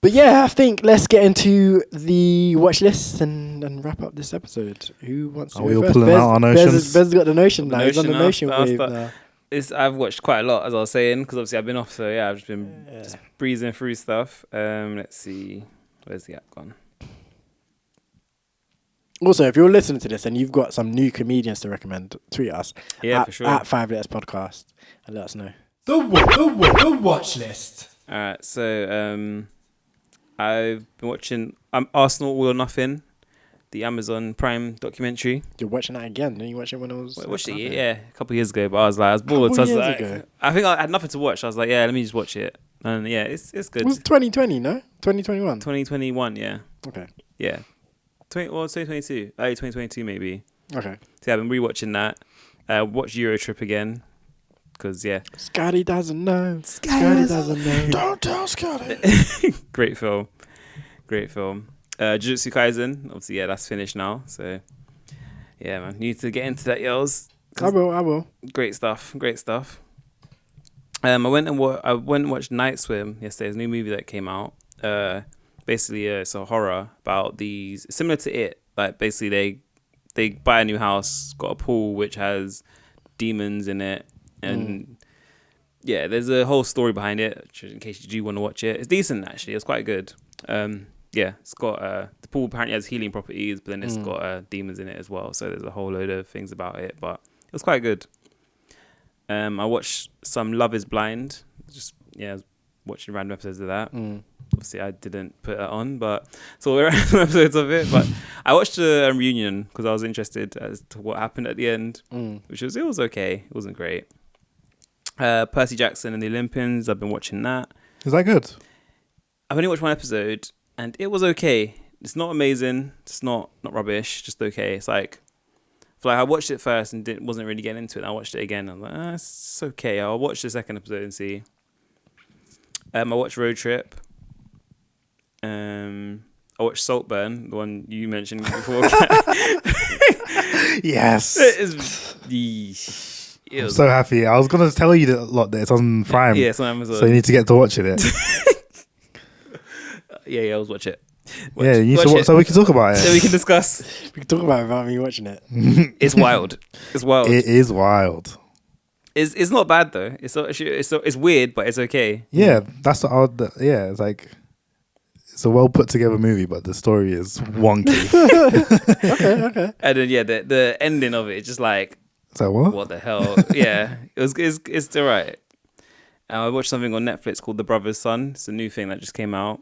But yeah, I think let's get into the watch list and wrap up this episode. Who wants to Are we go all first? pulling out our notions? Bez's got the notion now. He's on the notion wave now. I've watched quite a lot, as I was saying, because obviously I've been off, so yeah, I've just been just breezing through stuff. Let's see, where's the app gone? Also, if you're listening to this and you've got some new comedians to recommend, tweet us. For sure. At 5 Letters Podcast and let us know. The watch list. All right, so I've been watching Arsenal All or Nothing, the Amazon Prime documentary. You're watching that again? Didn't you watch it when it was? I watched it, a couple of years ago, but I was bored. So I was like, I think I had nothing to watch. I was like, let me just watch it. And yeah, it's good. It was 2020, no? 2021? 2021, yeah. Okay. Yeah. 2022. Early 2022, maybe. Okay. So yeah, I've been rewatching that. Watched Euro Trip again. Because, yeah. Scotty doesn't know. Scotty doesn't know. Don't tell Scotty. Great film. Jujutsu Kaisen. Obviously, yeah, that's finished now. So, yeah, man. Need to get into that, yells. I will. Great stuff. I went and watched Night Swim yesterday. It's a new movie that came out. Basically, it's a horror about these, similar to It. Like, basically, they buy a new house, got a pool which has demons in it. And yeah, there's a whole story behind it, in case you do want to watch it. It's decent, actually. It's quite good. Yeah, it's got the pool apparently has healing properties, but then it's got demons in it as well. So there's a whole load of things about it, but it was quite good. I watched some Love Is Blind. I was watching random episodes of that. Obviously, I didn't put it on, but saw random episodes of it. But I watched a reunion because I was interested as to what happened at the end, which was okay. It wasn't great. Percy Jackson and the Olympians. I've been watching that. Is that good? I've only watched one episode, and it was okay. It's not amazing. It's not rubbish. Just okay. It's like I watched it first and wasn't really getting into it. And I watched it again. I'm like, it's okay. I'll watch the second episode and see. I watched Road Trip. I watched Saltburn, the one you mentioned before. Yes. I'm so happy. I was gonna tell you that it's on Prime. Yeah, it's on Amazon. So you need to get to watching it. yeah, I was watch it. You need to watch, so we can talk about it. So we can discuss. We can talk about it without me watching it. It's wild. It's wild. It is wild. It's not bad though. It's weird, but it's okay. Yeah, that's what it's like. It's a well put together movie, but the story is wonky. Okay. And then the ending of it is just like, so what? What the hell? Yeah, it's alright. I watched something on Netflix called The Brother's Son. It's a new thing that just came out.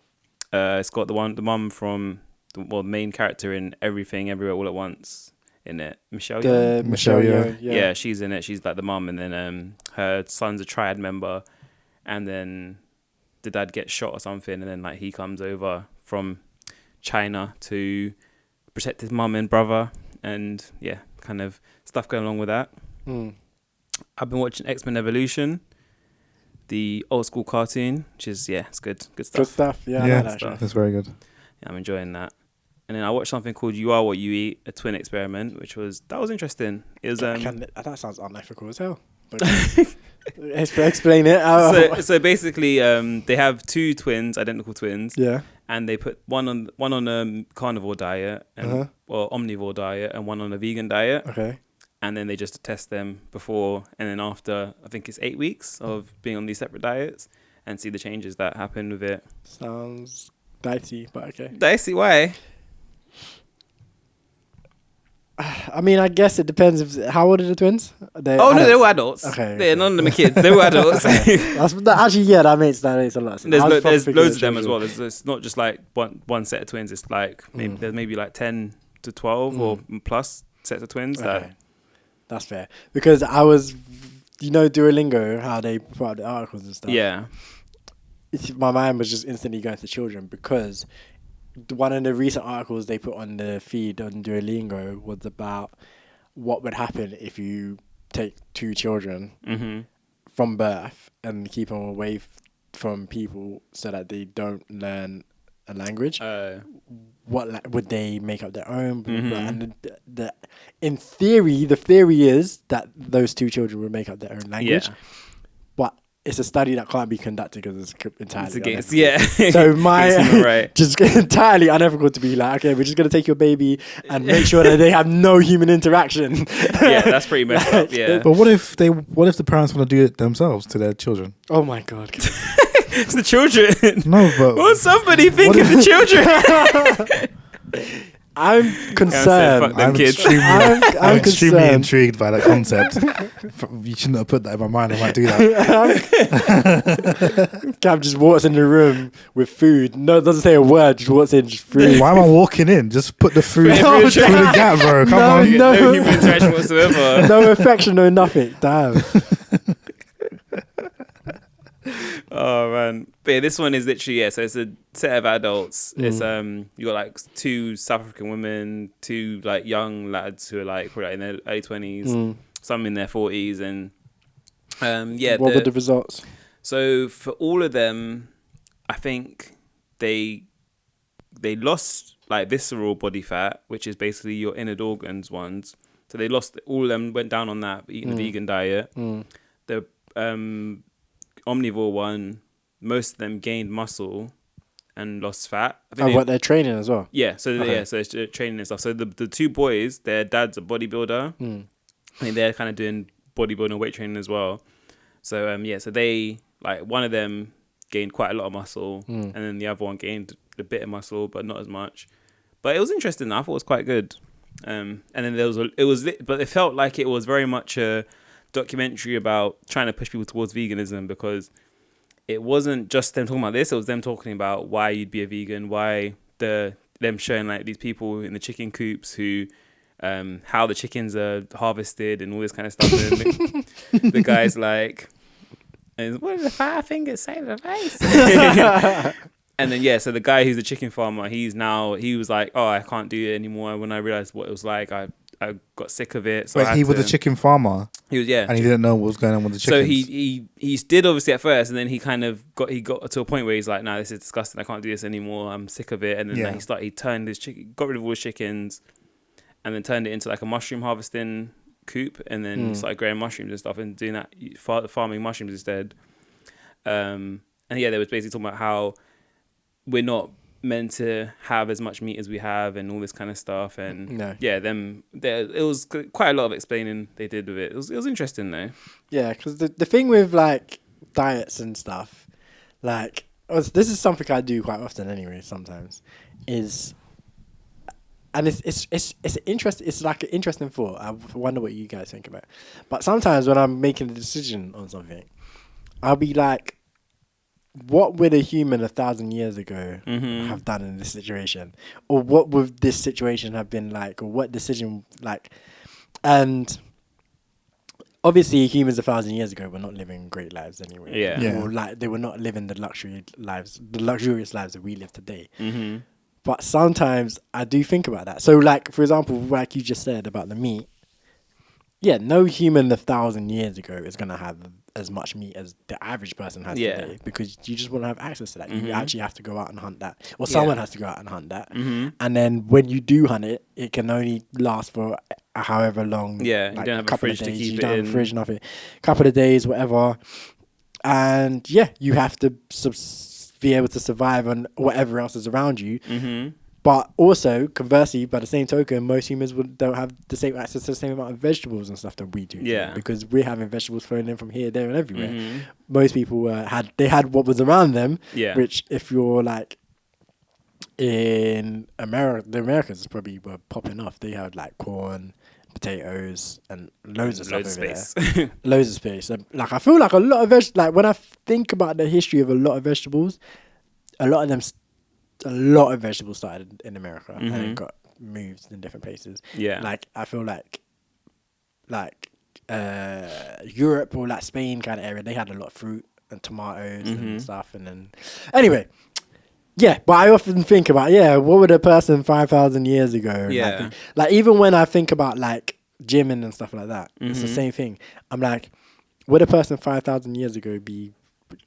It's got the mum from the main character in Everything Everywhere All at Once in it. Michelle Yeoh. Yeah, she's in it. She's like the mum, and then her son's a triad member, and then the dad gets shot or something, and then like he comes over from China to protect his mum and brother, and yeah, kind of stuff going along with that. I've been watching X-Men Evolution, the old school cartoon, which is it's good stuff. Good stuff. Yeah, I like that. That's very good. Yeah, I'm enjoying that. And then I watched something called You Are What You Eat, a twin experiment, which was interesting. It was that sounds unethical as hell. But explain it. So basically, they have two twins, identical twins. Yeah. And they put one on a carnivore diet or omnivore diet, and one on a vegan diet. Okay. And then they just test them before and then after, I think it's 8 weeks of being on these separate diets, and see the changes that happen with it. Sounds dicey, but okay. Dicey? Why? I mean, I guess it depends. How old are the twins? They were adults. Okay. None of them are kids. They were adults. That makes a lot of sense. There's loads of them as well. It's not just like one set of twins. It's like there's maybe like 10 to 12 or plus sets of twins. Okay. That's fair. Because I was, Duolingo, how they put out the articles and stuff. Yeah. My mind was just instantly going to children, because one of the recent articles they put on the feed on Duolingo was about what would happen if you take two children from birth and keep them away from people so that they don't learn a language. What would they make up their own? And in theory, the theory is that those two children would make up their own language. Yeah. But it's a study that can't be conducted because it's entirely unethical. Yeah. So right. Just entirely unethical to be like, okay, we're just gonna take your baby and make sure that they have no human interaction. Yeah, that's pretty messed up. Yeah. But what if the parents want to do it themselves to their children? Oh my god. It's the children. No, but what's somebody thinking the children? I'm concerned. I'm extremely intrigued by that concept. You shouldn't have put that in my mind. I might do that. Cam just walks in the room with food. No, doesn't say a word. Just walks in, just food. Why am I walking in? Just put the food through the gap, bro. Come on. No human interaction whatsoever. No affection, no nothing. Damn. Oh man, but yeah, this one is literally so it's a set of adults. It's you got like two South African women, two like young lads who are like probably in their early 20s, some in their 40s, and what were the results? So for all of them, I think they lost like visceral body fat, which is basically your inner organs ones. So they lost, all of them went down on that, eating a vegan diet. The omnivore one, most of them gained muscle and lost fat. I think what they're training as well. Yeah, so so it's training and stuff. So the two boys, their dad's a bodybuilder. I think they're kind of doing bodybuilding and weight training as well. So so they, like, one of them gained quite a lot of muscle, and then the other one gained a bit of muscle, but not as much. But it was interesting. I thought it was quite good. And then but it felt like it was very much a documentary about trying to push people towards veganism, because it wasn't just them talking about this, it was them talking about why you'd be a vegan, why them showing like these people in the chicken coops who how the chickens are harvested and all this kind of stuff. And the guy's like, what did the 5 fingers say to the face? And then so the guy who's a chicken farmer, he was like, oh, I can't do it anymore. When I realized what it was like, I I got sick of it. So But he was a chicken farmer. He was, yeah, and he didn't know what was going on with the chickens. So he did obviously at first, and then he got to a point where he's like, "No, this is disgusting. I can't do this anymore. I'm sick of it." And then he turned his got rid of all his chickens, and then turned it into like a mushroom harvesting coop, and then he started growing mushrooms and stuff and doing that, farming mushrooms instead. And yeah, they was basically talking about how we're not meant to have as much meat as we have and all this kind of stuff. And it was quite a lot of explaining they did with it. It was interesting though. Yeah, because the thing with like diets and stuff, like this is something I do quite often anyway. Sometimes is, and it's interesting. It's like an interesting thought. I wonder what you guys think about it. But sometimes when I'm making a decision on something, I'll be like, what would a human 1,000 years ago have done in this situation? Or what would this situation have been like? Or what decision, like... And obviously humans 1,000 years ago were not living great lives anyway. Yeah. Or like they were not living the luxurious lives that we live today. Mm-hmm. But sometimes I do think about that. So like, for example, like you just said about the meat, yeah, no human 1,000 years ago is going to have as much meat as the average person has today, because you just want to have access to that. You actually have to go out and hunt that, or someone has to go out and hunt that. And then when you do hunt it, it can only last for however long. Yeah, like you don't have a fridge to keep it in. You don't have a fridge, nothing. Couple of days, whatever. And yeah, you have to be able to survive on whatever else is around you. But also, conversely, by the same token, most humans don't have the same access to the same amount of vegetables and stuff that we do. Yeah. Because we're having vegetables thrown in from here, there, and everywhere. Most people had what was around them. Yeah. Which, if you're like in America, the Americans probably were popping off. They had like corn, potatoes, and loads of stuff over there. Loads of space. And, like I feel like a lot of like when I think about the history of a lot of vegetables, a lot of vegetables started in America and it got moved in different places. Yeah. Like, I feel like Europe or like Spain kind of area, they had a lot of fruit and tomatoes and stuff. And then, anyway, yeah, but I often think about, what would a person 5,000 years ago? Yeah. Like, even when I think about like gymming and stuff like that, it's the same thing. I'm like, would a person 5,000 years ago be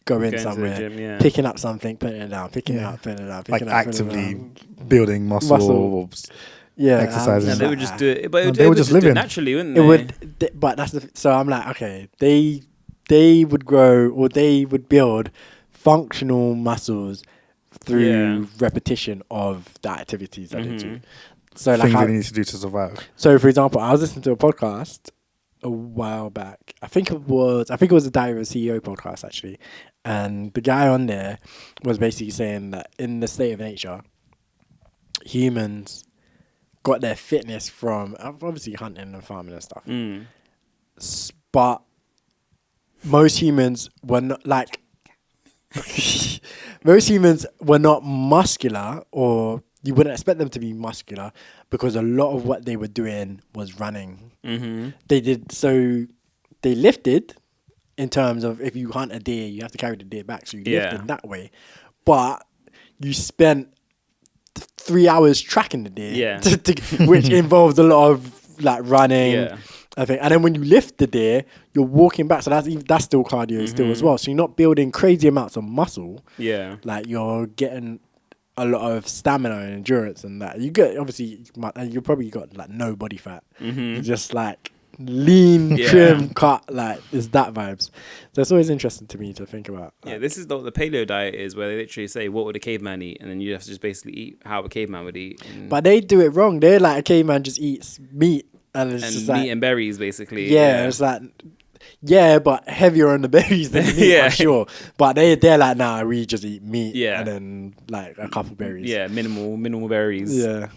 going somewhere, gym, picking up something, putting it down, picking it up, putting it down, picking like up, actively building muscle. Exercises. And they would just do it, but they would just live naturally, wouldn't they? But that's so I'm like, okay, they would grow or they would build functional muscles through repetition of the activities that they do. So things they need to do to survive. So, for example, I was listening to a podcast a while back. I think it was a Diary of a CEO podcast actually, and the guy on there was basically saying that in the state of nature, humans got their fitness from obviously hunting and farming and stuff. But most humans were not like most humans were not muscular, or you wouldn't expect them to be muscular, because a lot of what they were doing was running. They lifted in terms of, if you hunt a deer, you have to carry the deer back, so you lifted that way. But you spent 3 hours tracking the deer, which involves a lot of like running. I think, and then when you lift the deer, you're walking back, so that's still cardio still as well. So you're not building crazy amounts of muscle. Yeah, like you're getting a lot of stamina and endurance, and that you get obviously you probably got like no body fat. You're just like lean, trim, cut, like it's that vibes. So it's always interesting to me to think about. Like, this is what the paleo diet is, where they literally say, what would a caveman eat? And then you have to just basically eat how a caveman would eat. But they do it wrong. They're like, a caveman just eats meat. And it's just meat like, and berries, basically. Yeah, it's like, but heavier on the berries than meat, for sure. But they're like, nah, we just eat meat. Yeah. And then like a couple berries. Yeah, minimal berries. Yeah.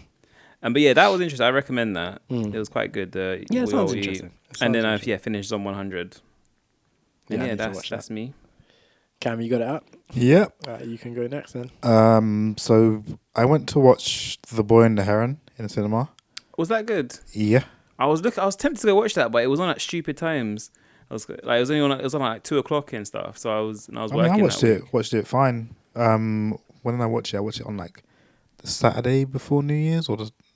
But yeah, that was interesting. I recommend that. It was quite good. It sounds interesting. And then I finished on 100. And that's me. Cam, you got it up? Yep. You can go next then. So I went to watch The Boy and the Heron in the cinema. Was that good? Yeah. I was tempted to go watch that, but it was on at stupid times. It was on like 2:00 and stuff. So I was working. I watched it fine. When did I watch it? I watched it on like the Saturday before New Year's,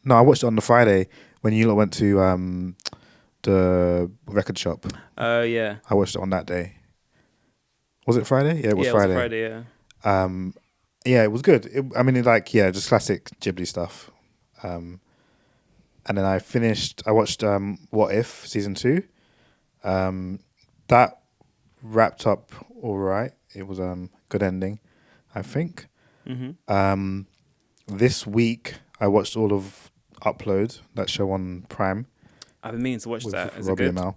no, I watched it on the Friday when you lot went to the record shop. Yeah. I watched it on that day. Was it Friday? Yeah, it was Friday. It was Friday, yeah. Yeah, it was good. Just classic Ghibli stuff. And then I watched What If season 2. That wrapped up all right. It was good ending, I think. Mm-hmm. This week I watched all of Upload, that show on Prime. I've been meaning to watch that. Is Robbie it good? Amell.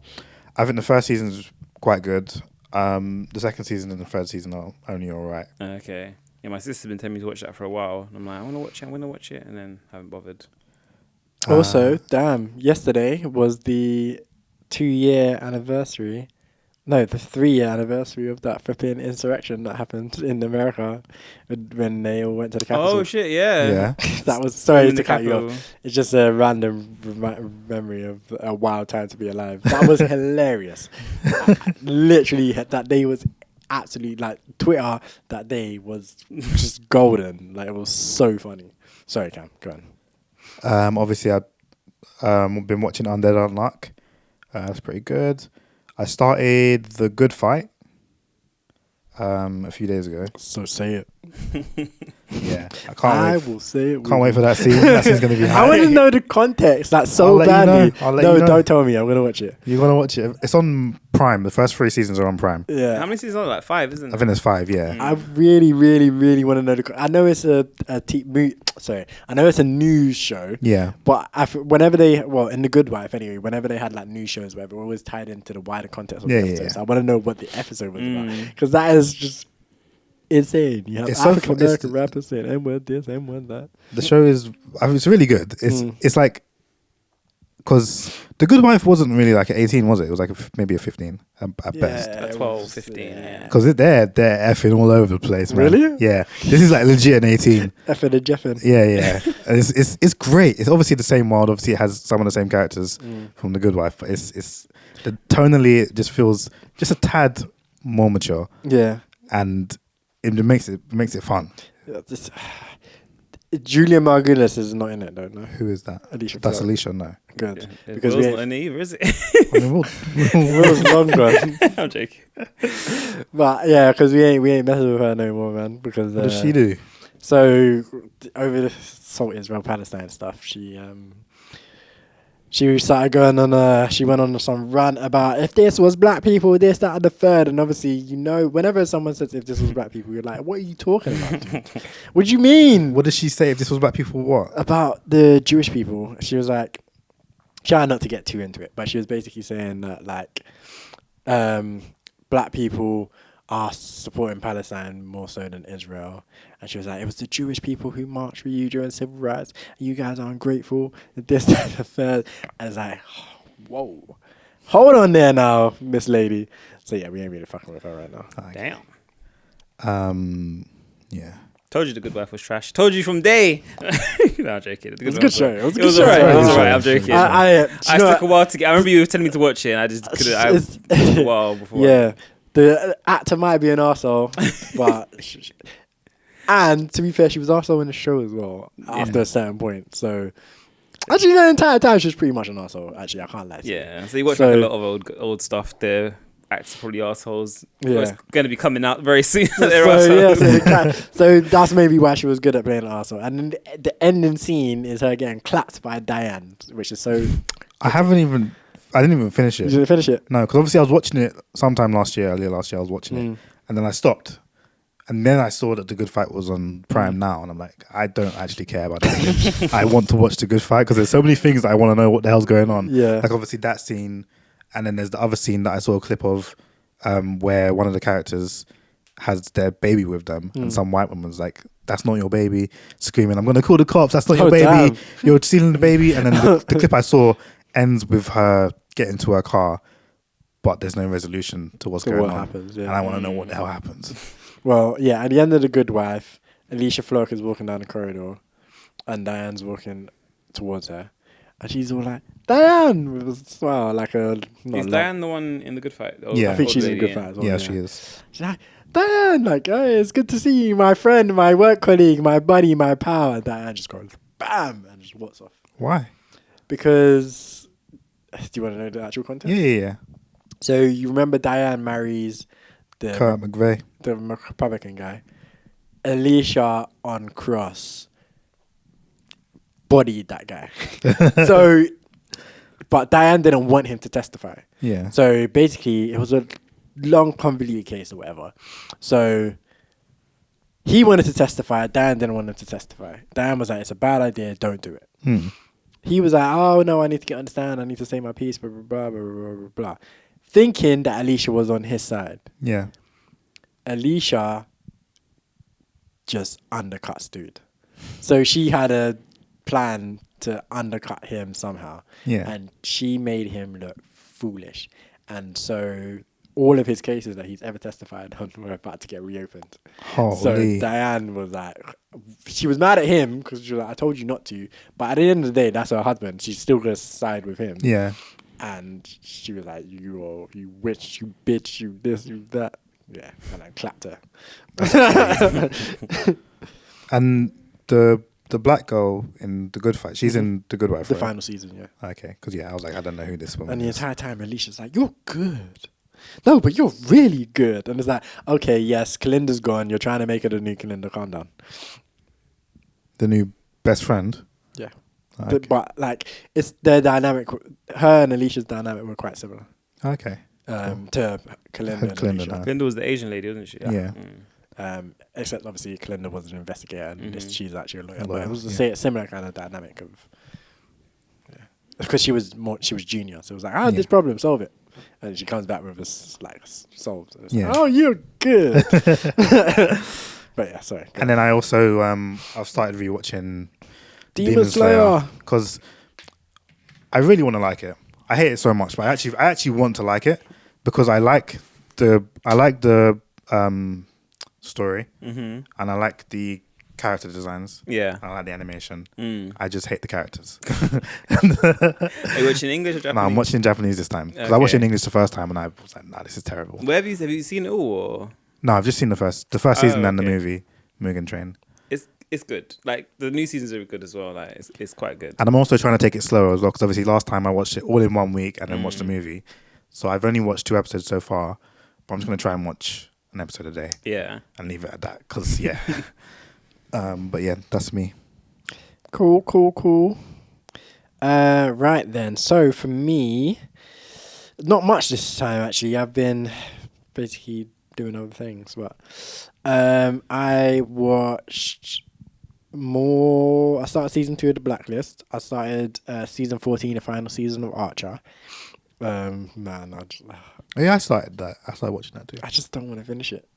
I think the first season's quite good. The second season and the third season are only all right. Okay. Yeah, my sister's been telling me to watch that for a while. And I'm like, I want to watch it, and then haven't bothered. Also, yesterday was the 2-year anniversary. No, the 3-year anniversary of that flipping insurrection that happened in America when they all went to the Capitol. Oh shit! Yeah. That was sorry to cut you off. It's just a random memory of a wild time to be alive. That was hilarious. Literally, that day was absolutely like Twitter. That day was just golden. Like it was so funny. Sorry, Cam. Go on. Obviously, I've been watching Undead Unluck. That's pretty good. I started The Good Fight a few days ago. So say it. Yeah, I will say it. Can't wait for that scene. That scene's gonna be. I want to know the context. Like so badly. I'll let you know. Don't tell me. I'm gonna watch it. You're gonna watch it. It's on Prime. The first 3 seasons are on Prime. Yeah. How many seasons are there? Like 5, isn't it? I think there's 5. Yeah. I really, really, really want to know the. I know it's I know it's a news show. Yeah. But whenever in The Good Wife anyway, whenever they had like news shows, whatever, it always tied into the wider context of the episode. Yeah. So I want to know what the episode was about because that is just insane. You have African American rappers saying N-word this, N-word that. The show is. It's really good. It's like. Because The Good Wife wasn't really like an 18, was it? It was like maybe a 15 at best. Like 12, 15, yeah. Because they're effing all over the place, man. Really? Yeah. This is like legit an 18. Effing and jeffing. Yeah. And it's great. It's obviously the same world. Obviously, it has some of the same characters from The Good Wife, but tonally it just feels just a tad more mature. Yeah. And it makes it fun. Yeah, Julia Margulies is not in it, don't know. Who is that? Alicia. That's Alicia, no. Good. Yeah. Because Will's not in it either, is it? I mean, Will's long gone. I'm joking. But yeah, because we ain't messing with her no more, man. Because what does she do? So over the whole Israel-Palestine stuff, she started going on. She went on some rant about if this was black people, this, that, and the third. And obviously, whenever someone says if this was black people, you're like, what are you talking about, dude? What do you mean? What did she say? If this was black people, what? About the Jewish people. She was like, trying not to get too into it, but she was basically saying that like, black people are supporting Palestine more so than Israel. And she was like, it was the Jewish people who marched for you during civil rights. And you guys are ungrateful. This, that, the third. And it's like, whoa. Hold on there now, Miss Lady. So yeah, we ain't really fucking with her right now. Damn. Yeah. Told you The Good Wife was trash. Told you from day. No, I'm joking. It was a good show. It was a good show. Alright. It was alright. I'm joking. I took a while to get. I remember you were telling me to watch it, and I just couldn't. It took a while before. Yeah. The actor might be an arsehole, but and to be fair, she was also in the show as well after a certain point. So actually, the entire time she was pretty much an arsehole. Actually, I can't lie. Yeah, so you watch like a lot of old stuff. The actors are probably arseholes. Yeah, it's going to be coming out very soon. So that's maybe why she was good at playing an arsehole. And then the ending scene is her getting clapped by Diane, which is so. I didn't even finish it. You didn't finish it? No, because obviously I was watching it sometime earlier last year I was watching it. And then I stopped. And then I saw that The Good Fight was on Prime now. And I'm like, I don't actually care about that. I want to watch The Good Fight because there's so many things that I want to know what the hell's going on. Yeah. Like obviously that scene. And then there's the other scene that I saw a clip of where one of the characters has their baby with them. And some white woman's like, that's not your baby. Screaming, I'm going to call the cops. That's not your baby. Damn. You're stealing the baby. And then the clip I saw ends with her getting to her car, but there's no resolution to what's going on. Happens, yeah. And I want to know what the hell happens. Well, yeah, at the end of The Good Wife, Alicia Flocke is walking down the corridor and Diane's walking towards her. And she's all like, Diane! With a smile, like a... Is Diane the one in The Good Fight? Yeah. I think she's in The Good Fight as well. Yeah, she is. She's like, Diane, like, hey, it's good to see you, my friend, my work colleague, my buddy, my pal. And Diane just goes, bam, and just walks off. Why? Because, do you want to know the actual context? Yeah. So you remember Diane marries Kurt McVeigh, the Republican guy. Alicia on Cross bodied that guy. So, but Diane didn't want him to testify. Yeah. So basically, it was a long, convoluted case or whatever. So he wanted to testify. Diane didn't want him to testify. Diane was like, "It's a bad idea. Don't do it." He was like, "Oh no, I need to understand. I need to say my piece." Blah blah blah blah blah blah. Blah. Thinking that Alicia was on his side. Yeah. Alicia just undercuts dude. So she had a plan to undercut him somehow. Yeah. And she made him look foolish. And so all of his cases that he's ever testified on were about to get reopened. Holy. So Diane was like, she was mad at him because she was like, I told you not to. But at the end of the day, that's her husband. She's still going to side with him. Yeah. And she was like, you witch, you bitch, you this, you that. Yeah, and I clapped her. And the black girl in The Good Fight, she's in The Good Wife, The right? final season, yeah. Okay, because I was like, I don't know who this woman And the is. entire time, Alicia's like, you're good. No, but you're really good. And it's like, okay, yes, Kalinda's gone. You're trying to make her the new Kalinda. Calm down. The new best friend? Yeah. Okay. But like, it's their dynamic. Her and Alicia's dynamic were quite similar. Okay. To Kalinda and Kalinda Alicia. now. Linda was the Asian lady, wasn't she? Yeah. Except obviously Kalinda was an investigator and she's actually a lawyer. But Lawyer, it was the yeah. similar kind of dynamic of, because she was junior, so it was like, Yeah. this problem, solve it, and she comes back with this like solved. And it's Yeah. like, oh, you're good. But yeah, sorry. And then I also I've started rewatching Demon Slayer. because I really want to like it. I hate it so much, but I actually want to like it because I like the story and I like the character designs. Yeah. I like the animation. I just hate the characters. Are you watching English or Japanese? No, I'm watching Japanese this time because I watched it in English the first time and I was like, nah, this is terrible. Where have you seen it all? Or? No, I've just seen the first season and the movie Mugen Train. It's good. Like the new seasons are good as well. Like it's quite good. And I'm also trying to take it slower as well because obviously last time I watched it all in 1 week and then watched the movie. So I've only watched 2 episodes so far, but I'm just going to try and watch an episode a day. Yeah. And leave it at that because, yeah. But yeah, that's me. Cool. Right then. So for me, not much this time actually. I've been basically doing other things, but I watched more. I started season 2 of The Blacklist. I started season 14, the final season of Archer. I started that. I started watching that too. I just don't want to finish it.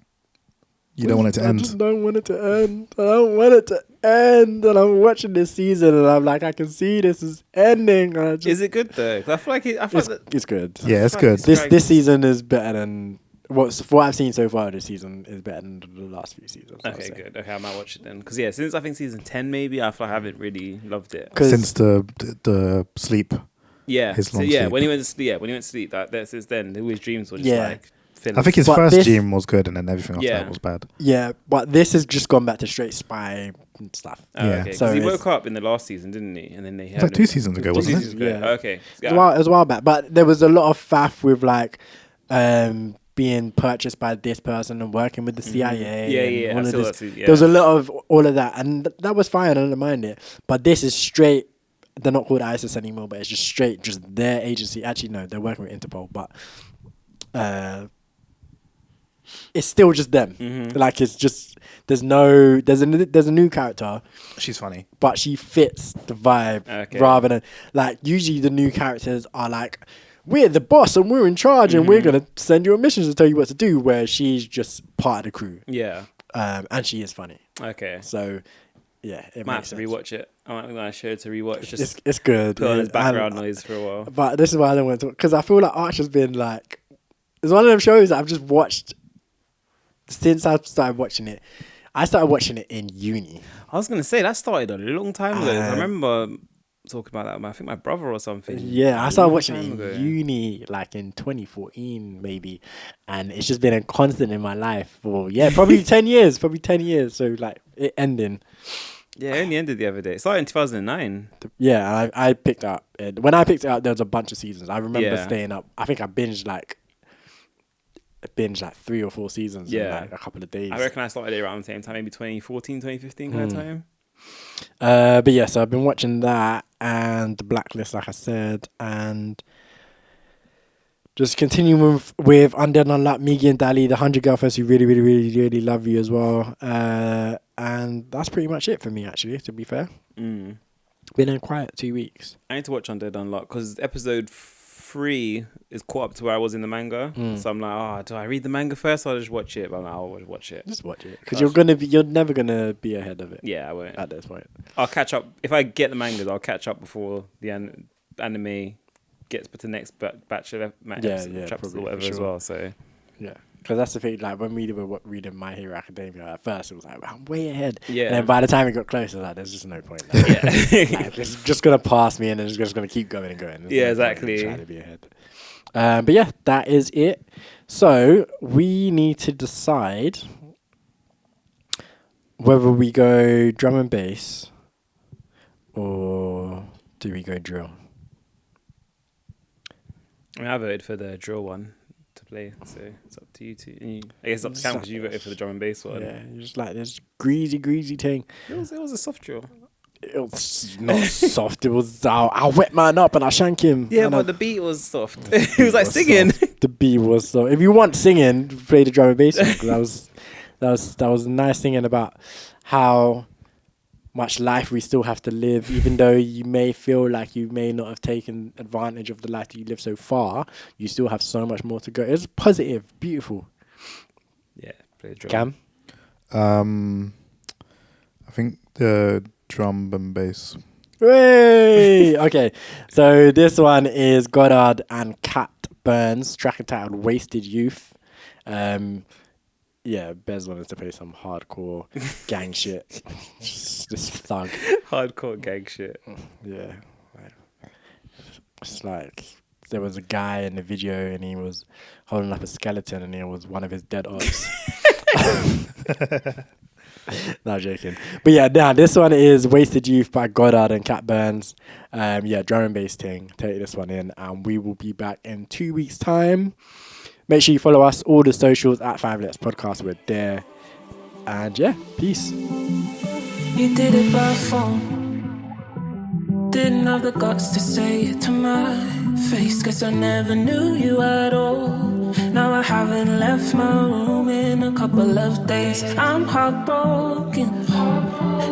You don't want it to end? I just don't want it to end. I don't want it to end. And I'm watching this season and I'm like, I can see this is ending. And I just, Is it good though? 'Cause I feel like it's good. Yeah, it's good. This season is better than what I've seen so far. This season is better than the last few seasons. Okay, good. Okay, I might watch it then. Because since I think season 10 maybe, I feel like I haven't really loved it. Since the sleep. Yeah. His So long yeah, sleep. when he went to sleep, that since then his dreams were just like fillers. I think his But first dream was good and then everything else Yeah. that was bad. Yeah, but this has just gone back to straight spy and stuff. Oh, Yeah. okay. Because So he it's- woke up in the last season, didn't he? And then they It's like 2 seasons ago, wasn't it? Yeah. Okay. It was a while back, but there was a lot of faff with like being purchased by this person and working with the CIA. Yeah. and all I of saw this. that too, yeah. There was a lot of all of that, and that was fine. I didn't mind it. But this is straight. They're not called ISIS anymore, but it's just straight, just their agency. Actually, no, they're working with Interpol, but it's still just them. Like it's just there's a new character, She's funny. but she fits the vibe rather than like usually the new characters are like, we're the boss and we're in charge and we're gonna send you on missions to tell you what to do, where she's just part of the crew. Yeah. And she is funny. Okay. So yeah, it Might have makes to sense. rewatch it. I might go Shay to rewatch. Just It's good. put on his background And- noise for a while. But this is why I don't want to, because I feel like Archer's been like, it's one of them shows that I've just watched since I started watching it. I started watching it in uni. I was gonna say that started a long time ago. I remember talking about that. I think my brother or something. Yeah, I started watching it in uni, like in 2014 maybe, and it's just been a constant in my life for probably 10 years. Probably 10 years. So like it ending. Yeah, it only ended the other day. It started in 2009. Yeah, I picked up. When I picked it up, there was a bunch of seasons. I remember staying up. I think I binged like 3 or 4 seasons in like a couple of days. I reckon I started it around the same time, maybe 2014, 2015 kind of time. But yeah, so I've been watching that and The Blacklist, like I said, and just continuing with Undead Unluck, Miggy and Dali, the 100 Girlfriends who really, really, really, really love you as well. And that's pretty much it for me, actually, to be fair. Been in quiet 2 weeks. I need to watch Undead Unluck because episode 3 is caught up to where I was in the manga. So I'm like, do I read the manga first or I'll just watch it? But I'm like, I'll watch it. Just watch it. Because you're never gonna be ahead of it. Yeah, I won't. At this point. I'll catch up. If I get the mangas, I'll catch up before the anime gets to the next batch of chapters or whatever as well. So yeah. Because that's the thing, like when we were reading My Hero Academia, at first it was like, I'm way ahead. Yeah. And then by the time it got closer, like, there's just no point. Like, like, it's just going to pass me and it's just going to keep going and going. There's exactly. Trying to be ahead. But yeah, that is it. So we need to decide whether we go drum and bass or do we go drill? I mean, I voted for the drill one to play, so it's up to you two. I guess it's up to Cam because you voted for the drum and bass one. Yeah, you're just like this greasy thing. It was a soft drill. It was not soft. It was I'll wet man up and I'll shank him. Yeah, but the beat was soft. It was like singing. Soft. The beat was soft. If you want singing, play the drum and bass. That was nice singing about how much life we still have to live, even though you may feel like you may not have taken advantage of the life that you live so far. You still have so much more to go. It's positive, beautiful. Yeah, play the drum. Cam? I think the drum and bass. Hey! Okay, so this one is Goddard and Katt Williams, track entitled Wasted Youth. Yeah, Bez wanted to play some hardcore gang shit. Just this thug. Hardcore gang shit. Yeah. It's like there was a guy in the video and he was holding up a skeleton and it was one of his dead ops. No, I'm joking. But yeah, now this one is Wasted Youth by Goddard and Katt Williams. Yeah, drum and bass thing. Take this one in and we will be back in 2 weeks' time. Make sure you follow us, all the socials at 5 Let's Podcast. We're there. And yeah, peace. You did it by phone. Didn't have the guts to say it to my face. Guess I never knew you at all. Now I haven't left my room in a couple of days. I'm heartbroken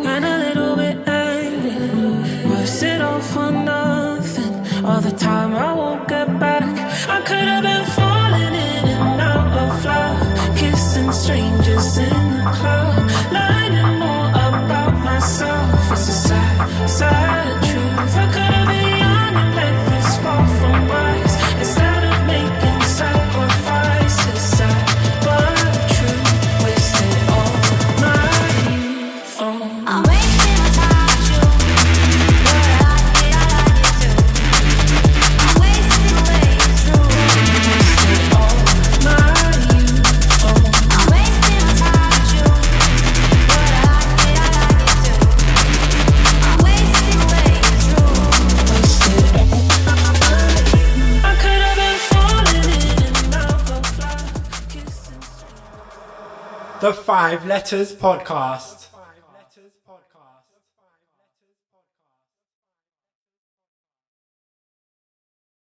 and a little bit angry. Was it all for nothing? All the time I won't get back. I could have been falling in and out of love, kissing strangers in the club, learning more about myself. It's a sad, sad truth. I could have been young and let this fall from wise instead of making sacrifices. Sad but true. Wasted all my youth on. I wasted my time with you, but I did too. I wasted way through. Wasted all my youth on. I wasted my time with you, but I did too. I wasted way through. Wasted all my youth. I could have been falling in and out of love, kissing. The 5 Letters Podcast.